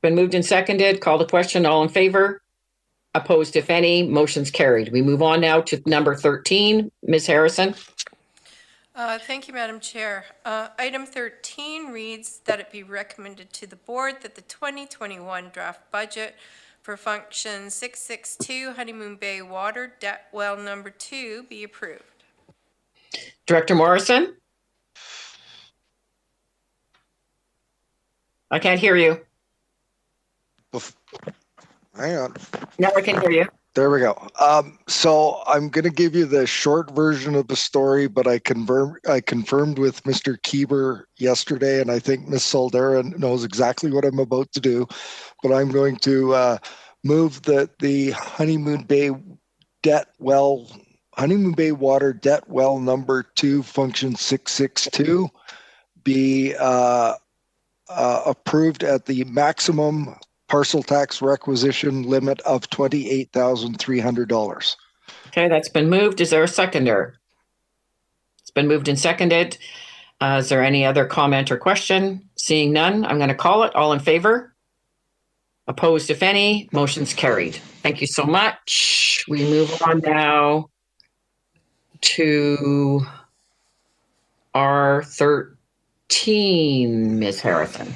Been moved and seconded. Call the question. All in favor? Opposed, if any? Motion's carried. We move on now to number 13. Ms. Harrison. Thank you, Madam Chair. Item 13 reads that it be recommended to the board that the 2021 draft budget for Function 662 Honeymoon Bay Water Debt Well Number 2 be approved. Director Morrison? I can't hear you. Hang on. Now I can hear you. There we go. So I'm going to give you the short version of the story, but I confirmed with Mr. Kieber yesterday, and I think Ms. Soldera knows exactly what I'm about to do. But I'm going to move that the Honeymoon Bay Water Debt Well Number 2, Function 662, be approved at the maximum parcel tax requisition limit of $28,300. Okay, that's been moved. Is there a seconder? It's been moved and seconded. Is there any other comment or question? Seeing none, I'm going to call it. All in favor? Opposed, if any? Motion's carried. Thank you so much. We move on now to R13, Ms. Harrison.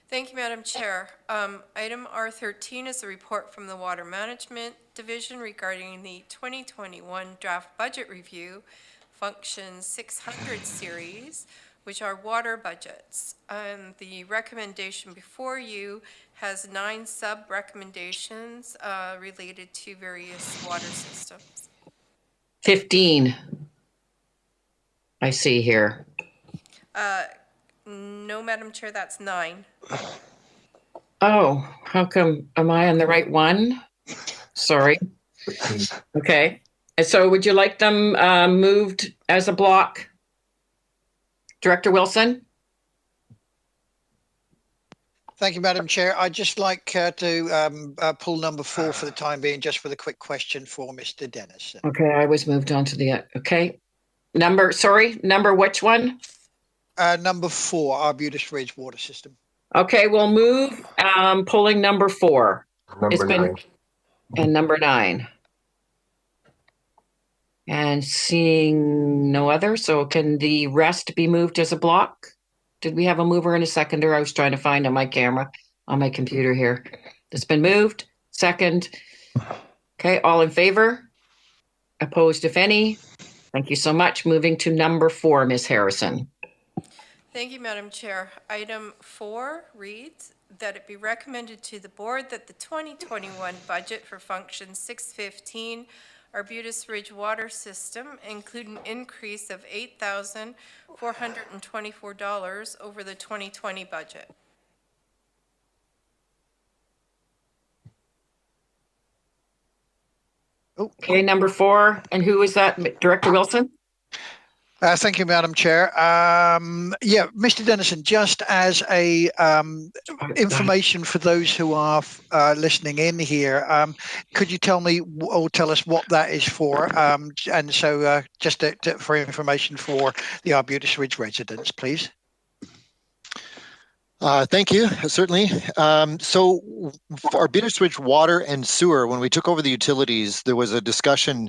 Thank you, Madam Chair. Item R13 is a report from the Water Management Division regarding the 2021 draft budget review, Function 600 series which are water budgets. And the recommendation before you has 9 sub-recommendations related to various water systems. 15. I see here. No, Madam Chair, that's 9. Oh, how come, am I on the right one? Sorry. Okay. And so would you like them moved as a block? Director Wilson? Thank you, Madam Chair. I'd just like to pull number 4 for the time being, just with a quick question for Mr. Dennison. Okay, I was moved on to the, okay. Number which one? Number 4, Arbutus Ridge Water System. Okay, we'll move, pulling number 4. Number 9. And number 9. And seeing no other, so can the rest be moved as a block? Did we have a mover and a seconder? I was trying to find on my camera, on my computer here. It's been moved, second. Okay, all in favor? Opposed, if any? Thank you so much. Moving to number 4, Ms. Harrison. Thank you, Madam Chair. Item 4 reads that it be recommended to the board that the 2021 budget for function 615 Arbutus Ridge Water System include an increase of $8,424 over the 2020 budget. Okay, number 4. And who is that? Director Wilson? Thank you, Madam Chair. Yeah, Mr. Dennison, just as a information for those who are listening in here, could you tell me or tell us what that is for? And so just for information for the Arbutus Ridge residents, please. Thank you, certainly. So for Arbutus Ridge Water and Sewer, when we took over the utilities, there was a discussion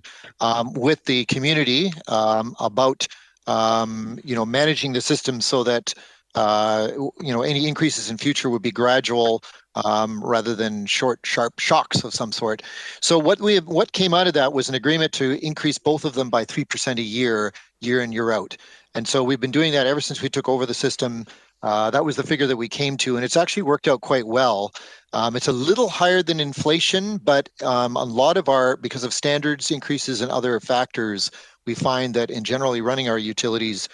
with the community about managing the system so that any increases in future would be gradual rather than short, sharp shocks of some sort. So what came out of that was an agreement to increase both of them by 3% a year in, year out. And so we've been doing that ever since we took over the system. That was the figure that we came to, and it's actually worked out quite well. It's a little higher than inflation, but a lot of because of standards increases and other factors, we find that in generally running our utilities,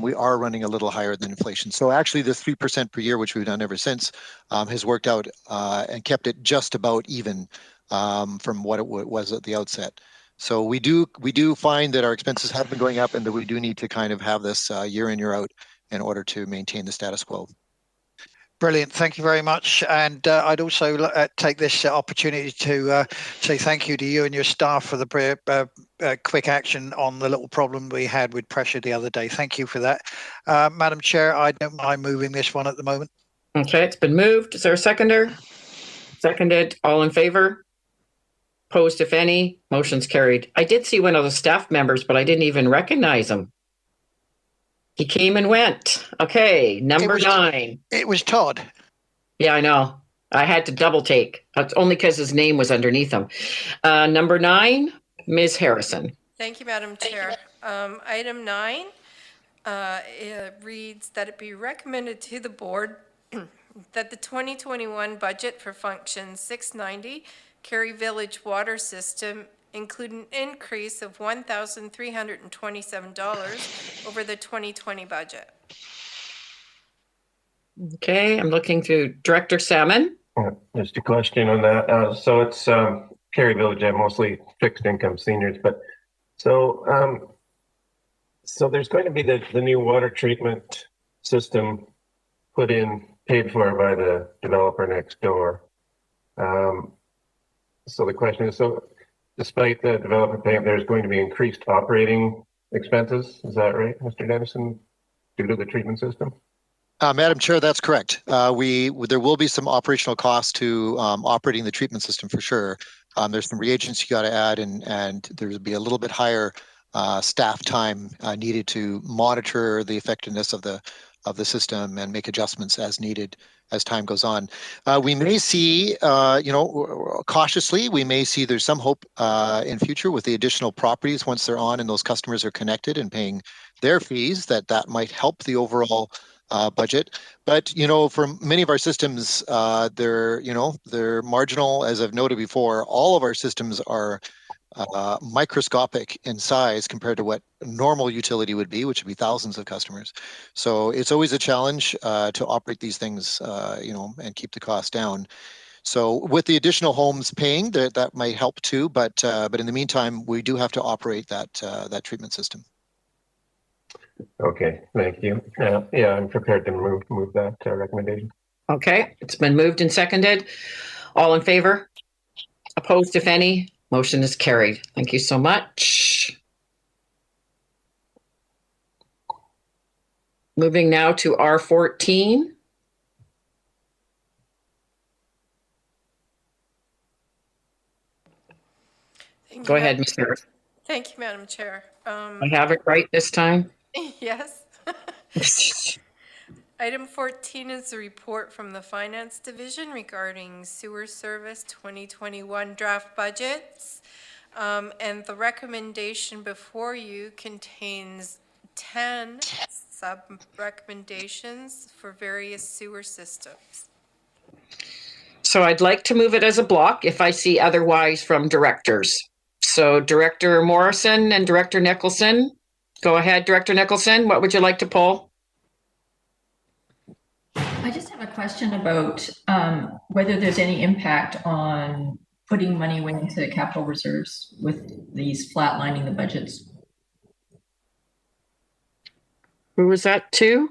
we are running a little higher than inflation. So actually the 3% per year, which we've done ever since, has worked out and kept it just about even from what it was at the outset. So we do find that our expenses have been going up and that we do need to kind of have this year in, year out in order to maintain the status quo. Brilliant. Thank you very much. And I'd also take this opportunity to say thank you to you and your staff for the quick action on the little problem we had with pressure the other day. Thank you for that. Madam Chair, I don't mind moving this one at the moment. Okay, it's been moved. Is there a seconder? Seconded. All in favor? Opposed, if any? Motion's carried. I did see one of the staff members, but I didn't even recognize him. He came and went. Okay, number 9. It was Todd. Yeah, I know. I had to double take. That's only because his name was underneath him. Number 9, Ms. Harrison. Thank you, Madam Chair. Item 9 it reads that it be recommended to the board that the 2021 budget for function 690 Cary Village Water System include an increase of $1,327 over the 2020 budget. Okay, I'm looking to Director Salmon. Just a question on that. So it's Cary Village, mostly fixed income seniors, but so there's going to be the new water treatment system paid for by the developer next door. So the question is, despite the developer paying, there's going to be increased operating expenses. Is that right, Mr. Dennison, due to the treatment system? Madam Chair, that's correct. There will be some operational costs to operating the treatment system for sure. There's some reagents you got to add, and there'll be a little bit higher staff time needed to monitor the effectiveness of the system and make adjustments as needed as time goes on. We may see, cautiously, we may see there's some hope in future with the additional properties once they're on and those customers are connected and paying their fees, that might help the overall budget. But, for many of our systems, they're marginal. As I've noted before, all of our systems are microscopic in size compared to what normal utility would be, which would be thousands of customers. So it's always a challenge to operate these things, and keep the cost down. So with the additional homes paying, that might help too. But in the meantime, we do have to operate that treatment system. Okay, thank you. Yeah, I'm prepared to move that recommendation. Okay, it's been moved and seconded. All in favor? Opposed, if any? Motion is carried. Thank you so much. Moving now to R14. Go ahead, Ms. Harris. Thank you, Madam Chair. I have it right this time. Yes. Item 14 is the report from the Finance Division regarding sewer service 2021 draft budgets. And the recommendation before you contains 10 sub-recommendations for various sewer systems. So I'd like to move it as a block if I see otherwise from directors. So Director Morrison and Director Nicholson. Go ahead, Director Nicholson. What would you like to pull? I just have a question about whether there's any impact on putting money into capital reserves with these flatlining the budgets. Who was that to?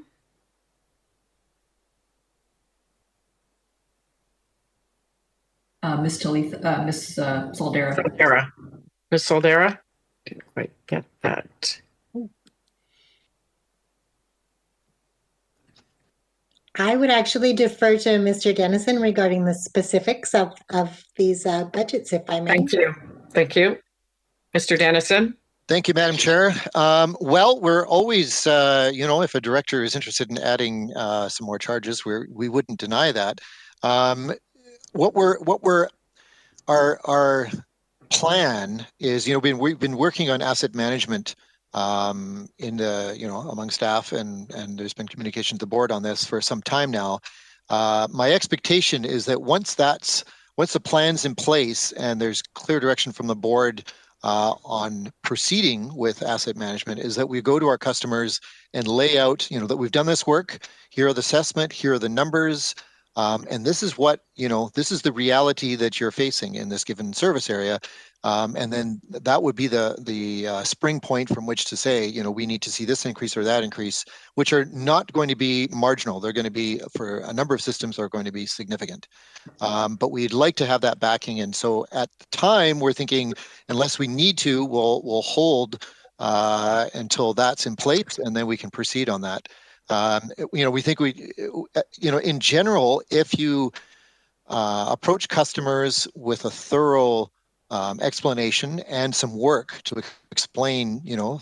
Miss Soldera. Miss Soldera? Didn't quite get that. I would actually defer to Mr. Dennison regarding the specifics of these budgets, if I may. Thank you. Thank you. Mr. Dennison? Thank you, Madam Chair. Well, we're always, if a director is interested in adding some more charges, we wouldn't deny that. Our plan is, we've been working on asset management among staff, and there's been communication to the board on this for some time now. My expectation is that once the plan's in place and there's clear direction from the board on proceeding with asset management, is that we go to our customers and lay out, that we've done this work. Here are the assessment. Here are the numbers. And this is what, this is the reality that you're facing in this given service area. And then that would be the spring point from which to say, we need to see this increase or that increase, which are not going to be marginal. They're going to be, for a number of systems, are going to be significant. But we'd like to have that backing. And so at the time, we're thinking, unless we need to, we'll hold until that's in place, and then we can proceed on that. We think in general, if you approach customers with a thorough explanation and some work to explain,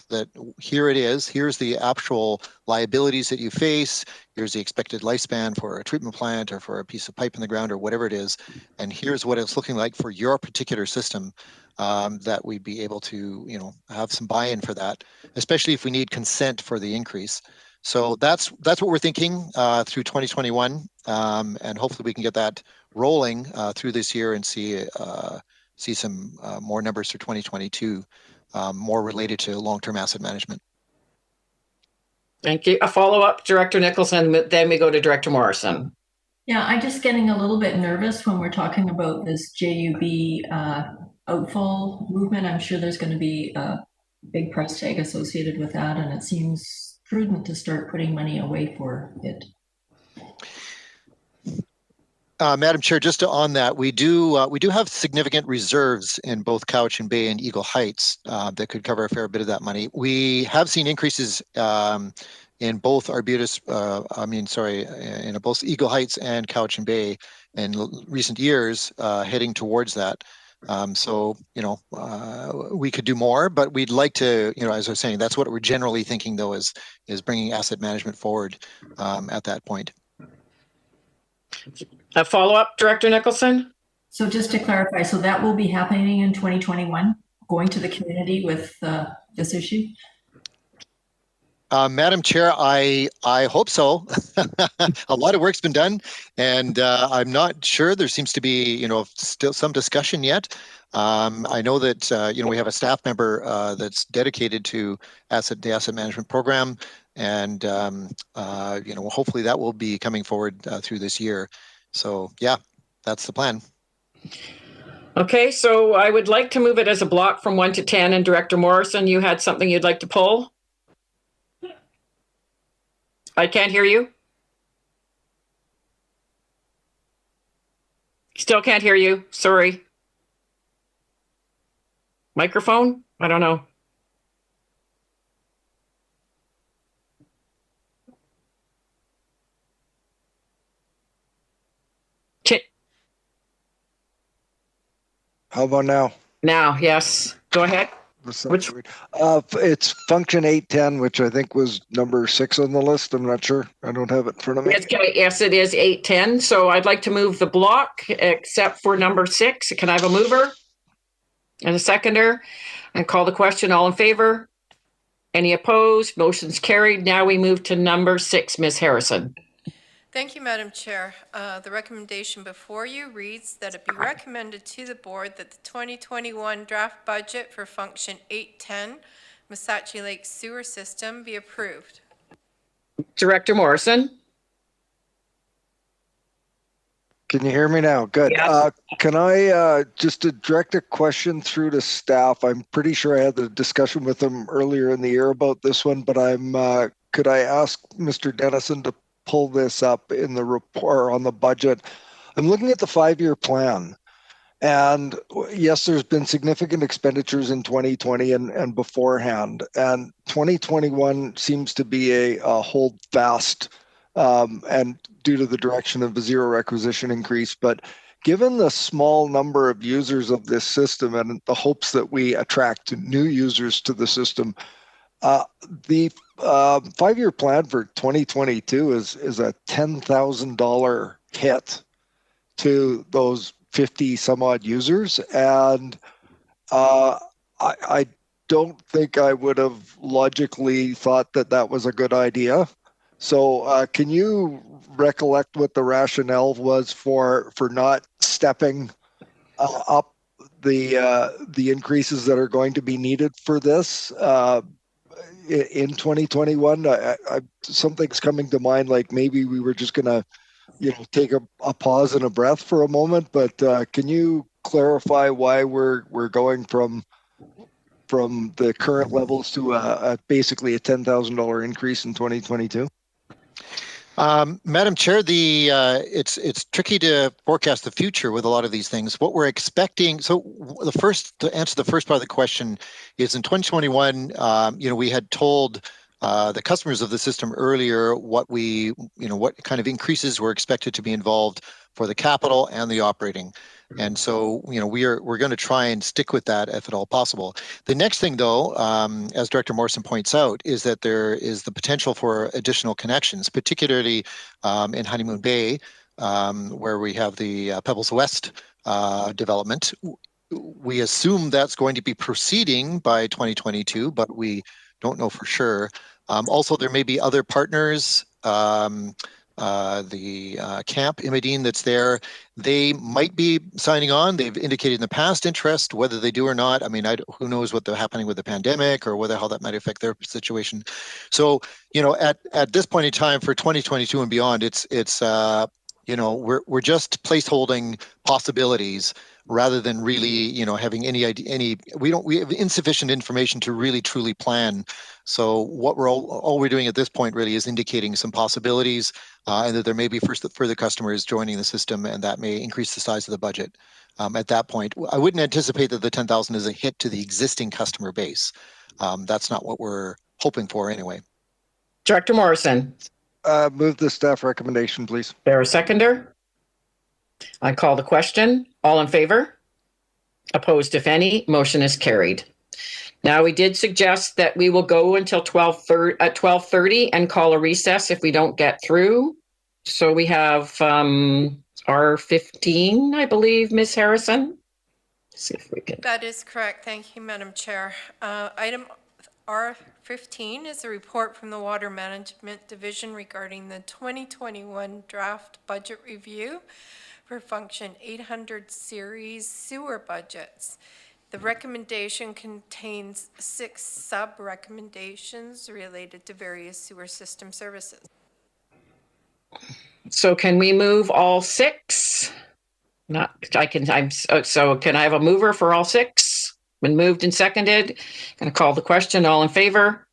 that here it is, here's the actual liabilities that you face, here's the expected lifespan for a treatment plant or for a piece of pipe in the ground or whatever it is, and here's what it's looking like for your particular system, that we'd be able to, have some buy-in for that, especially if we need consent for the increase. So that's what we're thinking through 2021, and hopefully we can get that rolling through this year and see some more numbers for 2022, more related to long-term asset management. Thank you. A follow-up, Director Nicholson, then we go to Director Morrison. Yeah, I'm just getting a little bit nervous when we're talking about this JUB outfall movement. I'm sure there's going to be a big price tag associated with that, and it seems prudent to start putting money away for it. Madam Chair, just on that, we do have significant reserves in both Cowichan Bay and Eagle Heights that could cover a fair bit of that money. We have seen increases in both Arbutus, in both Eagle Heights and Cowichan Bay in recent years, heading towards that. We could do more, but we'd like to, as I was saying, that's what we're generally thinking, though, is bringing asset management forward at that point. A follow-up, Director Nicholson? So just to clarify, so that will be happening in 2021, going to the community with this issue? Madam Chair, I hope so. A lot of work's been done, and I'm not sure. There seems to be, still some discussion yet. I know that we have a staff member that's dedicated to the asset management program, and hopefully that will be coming forward through this year. So yeah, that's the plan. Okay, so I would like to move it as a block from 1 to 10. And Director Morrison, you had something you'd like to pull? I can't hear you. Still can't hear you. Sorry. Microphone? I don't know. How about now? Now, yes. Go ahead. Which? It's function 810, which I think was number 6 on the list. I'm not sure. I don't have it in front of me. Yes, it is 810. So I'd like to move the block except for number 6. Can I have a mover and a seconder? And call the question. All in favor? Any opposed? Motion's carried. Now we move to number 6, Ms. Harrison. Thank you, Madam Chair. The recommendation before you reads that it be recommended to the board that the 2021 draft budget for function 810 Missachi Lake Sewer System be approved. Director Morrison. Can you hear me now? Good. Yes. Can I just direct a question through to staff? I'm pretty sure I had the discussion with them earlier in the year about this one, but could I ask Mr. Dennison to pull this up in the report on the budget? I'm looking at the 5-year plan. And yes, there's been significant expenditures in 2020 and beforehand. And 2021 seems to be a hold fast and due to the direction of the zero requisition increase. But given the small number of users of this system and the hopes that we attract new users to the system, the 5-year plan for 2022 is a $10,000 hit to those 50 some odd users. And I don't think I would have logically thought that was a good idea. So can you recollect what the rationale was for not stepping up the increases that are going to be needed for this in 2021? Something's coming to mind, like maybe we were just going to take a pause and a breath for a moment, but can you clarify why we're going from the current levels to basically a $10,000 increase in 2022? Madam Chair, it's tricky to forecast the future with a lot of these things. What we're expecting, to answer the first part of the question, is in 2021, we had told the customers of the system earlier what kind of increases were expected to be involved for the capital and the operating. And so, we're going to try and stick with that if at all possible. The next thing, though, as Director Morrison points out, is that there is the potential for additional connections, particularly in Honeymoon Bay, where we have the Pebbles West development. We assume that's going to be proceeding by 2022, but we don't know for sure. Also, there may be other partners. The camp Imidine that's there, they might be signing on. They've indicated in the past interest. Whether they do or not, I mean, who knows what's happening with the pandemic or how that might affect their situation. So, at this point in time for 2022 and beyond, it's we're just placeholding possibilities rather than really having any idea. We have insufficient information to really truly plan. So what all we're doing at this point really is indicating some possibilities, and that there may be further customers joining the system, and that may increase the size of the budget. At that point, I wouldn't anticipate that the 10,000 is a hit to the existing customer base. That's not what we're hoping for anyway. Director Morrison. Move the staff recommendation, please. There a seconder? I call the question. All in favor? Opposed, if any? Motion is carried. Now, we did suggest that we will go until 12:30 and call a recess if we don't get through. So we have R15, I believe, Ms. Harrison. Let's see if we can. That is correct. Thank you, Madam Chair. Item R15 15 is a report from the Water Management Division regarding the 2021 draft budget review for Function 800 series sewer budgets. The recommendation contains 6 sub-recommendations related to various sewer system services. So can we move all 6? So can I have a mover for all 6? Been moved and seconded. Going to call the question. All in favor?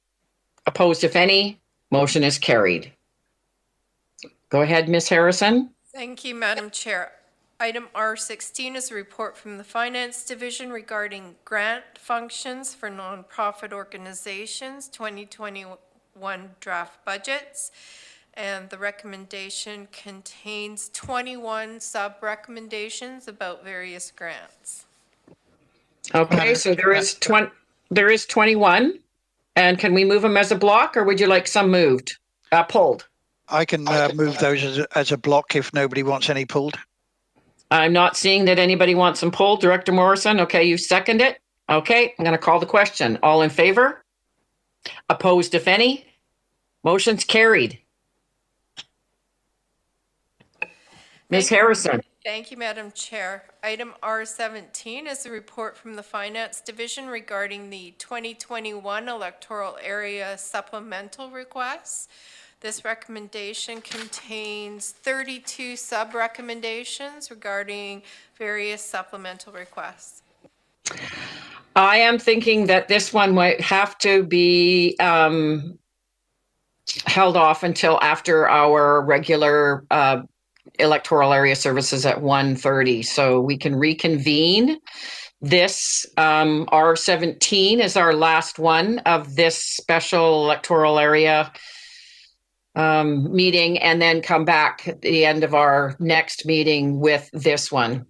Opposed, if any? Motion is carried. Go ahead, Ms. Harrison. Thank you, Madam Chair. Item R16 is a report from the Finance Division regarding grant functions for nonprofit organizations, 2021 draft budgets. And the recommendation contains 21 sub-recommendations about various grants. Okay, so there is 21. And can we move them as a block, or would you like some moved, pulled? I can move those as a block if nobody wants any pulled. I'm not seeing that anybody wants them pulled. Director Morrison, okay, you second it. Okay, I'm going to call the question. All in favor? Opposed, if any? Motion's carried. Ms. Harrison. Thank you, Madam Chair. Item R17 is a report from the Finance Division regarding the 2021 electoral area supplemental requests. This recommendation contains 32 sub-recommendations regarding various supplemental requests. I am thinking that this one might have to be held off until after our regular electoral area services at 1:30, so we can reconvene. This R17 is our last one of this special electoral area meeting, and then come back at the end of our next meeting with this one.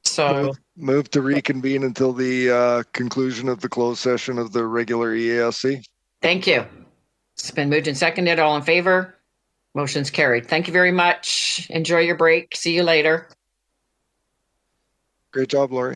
So move to reconvene until the conclusion of the closed session of the regular EASC. Thank you. It's been moved and seconded. All in favor? Motion's carried. Thank you very much. Enjoy your break. See you later. Great job, Lori.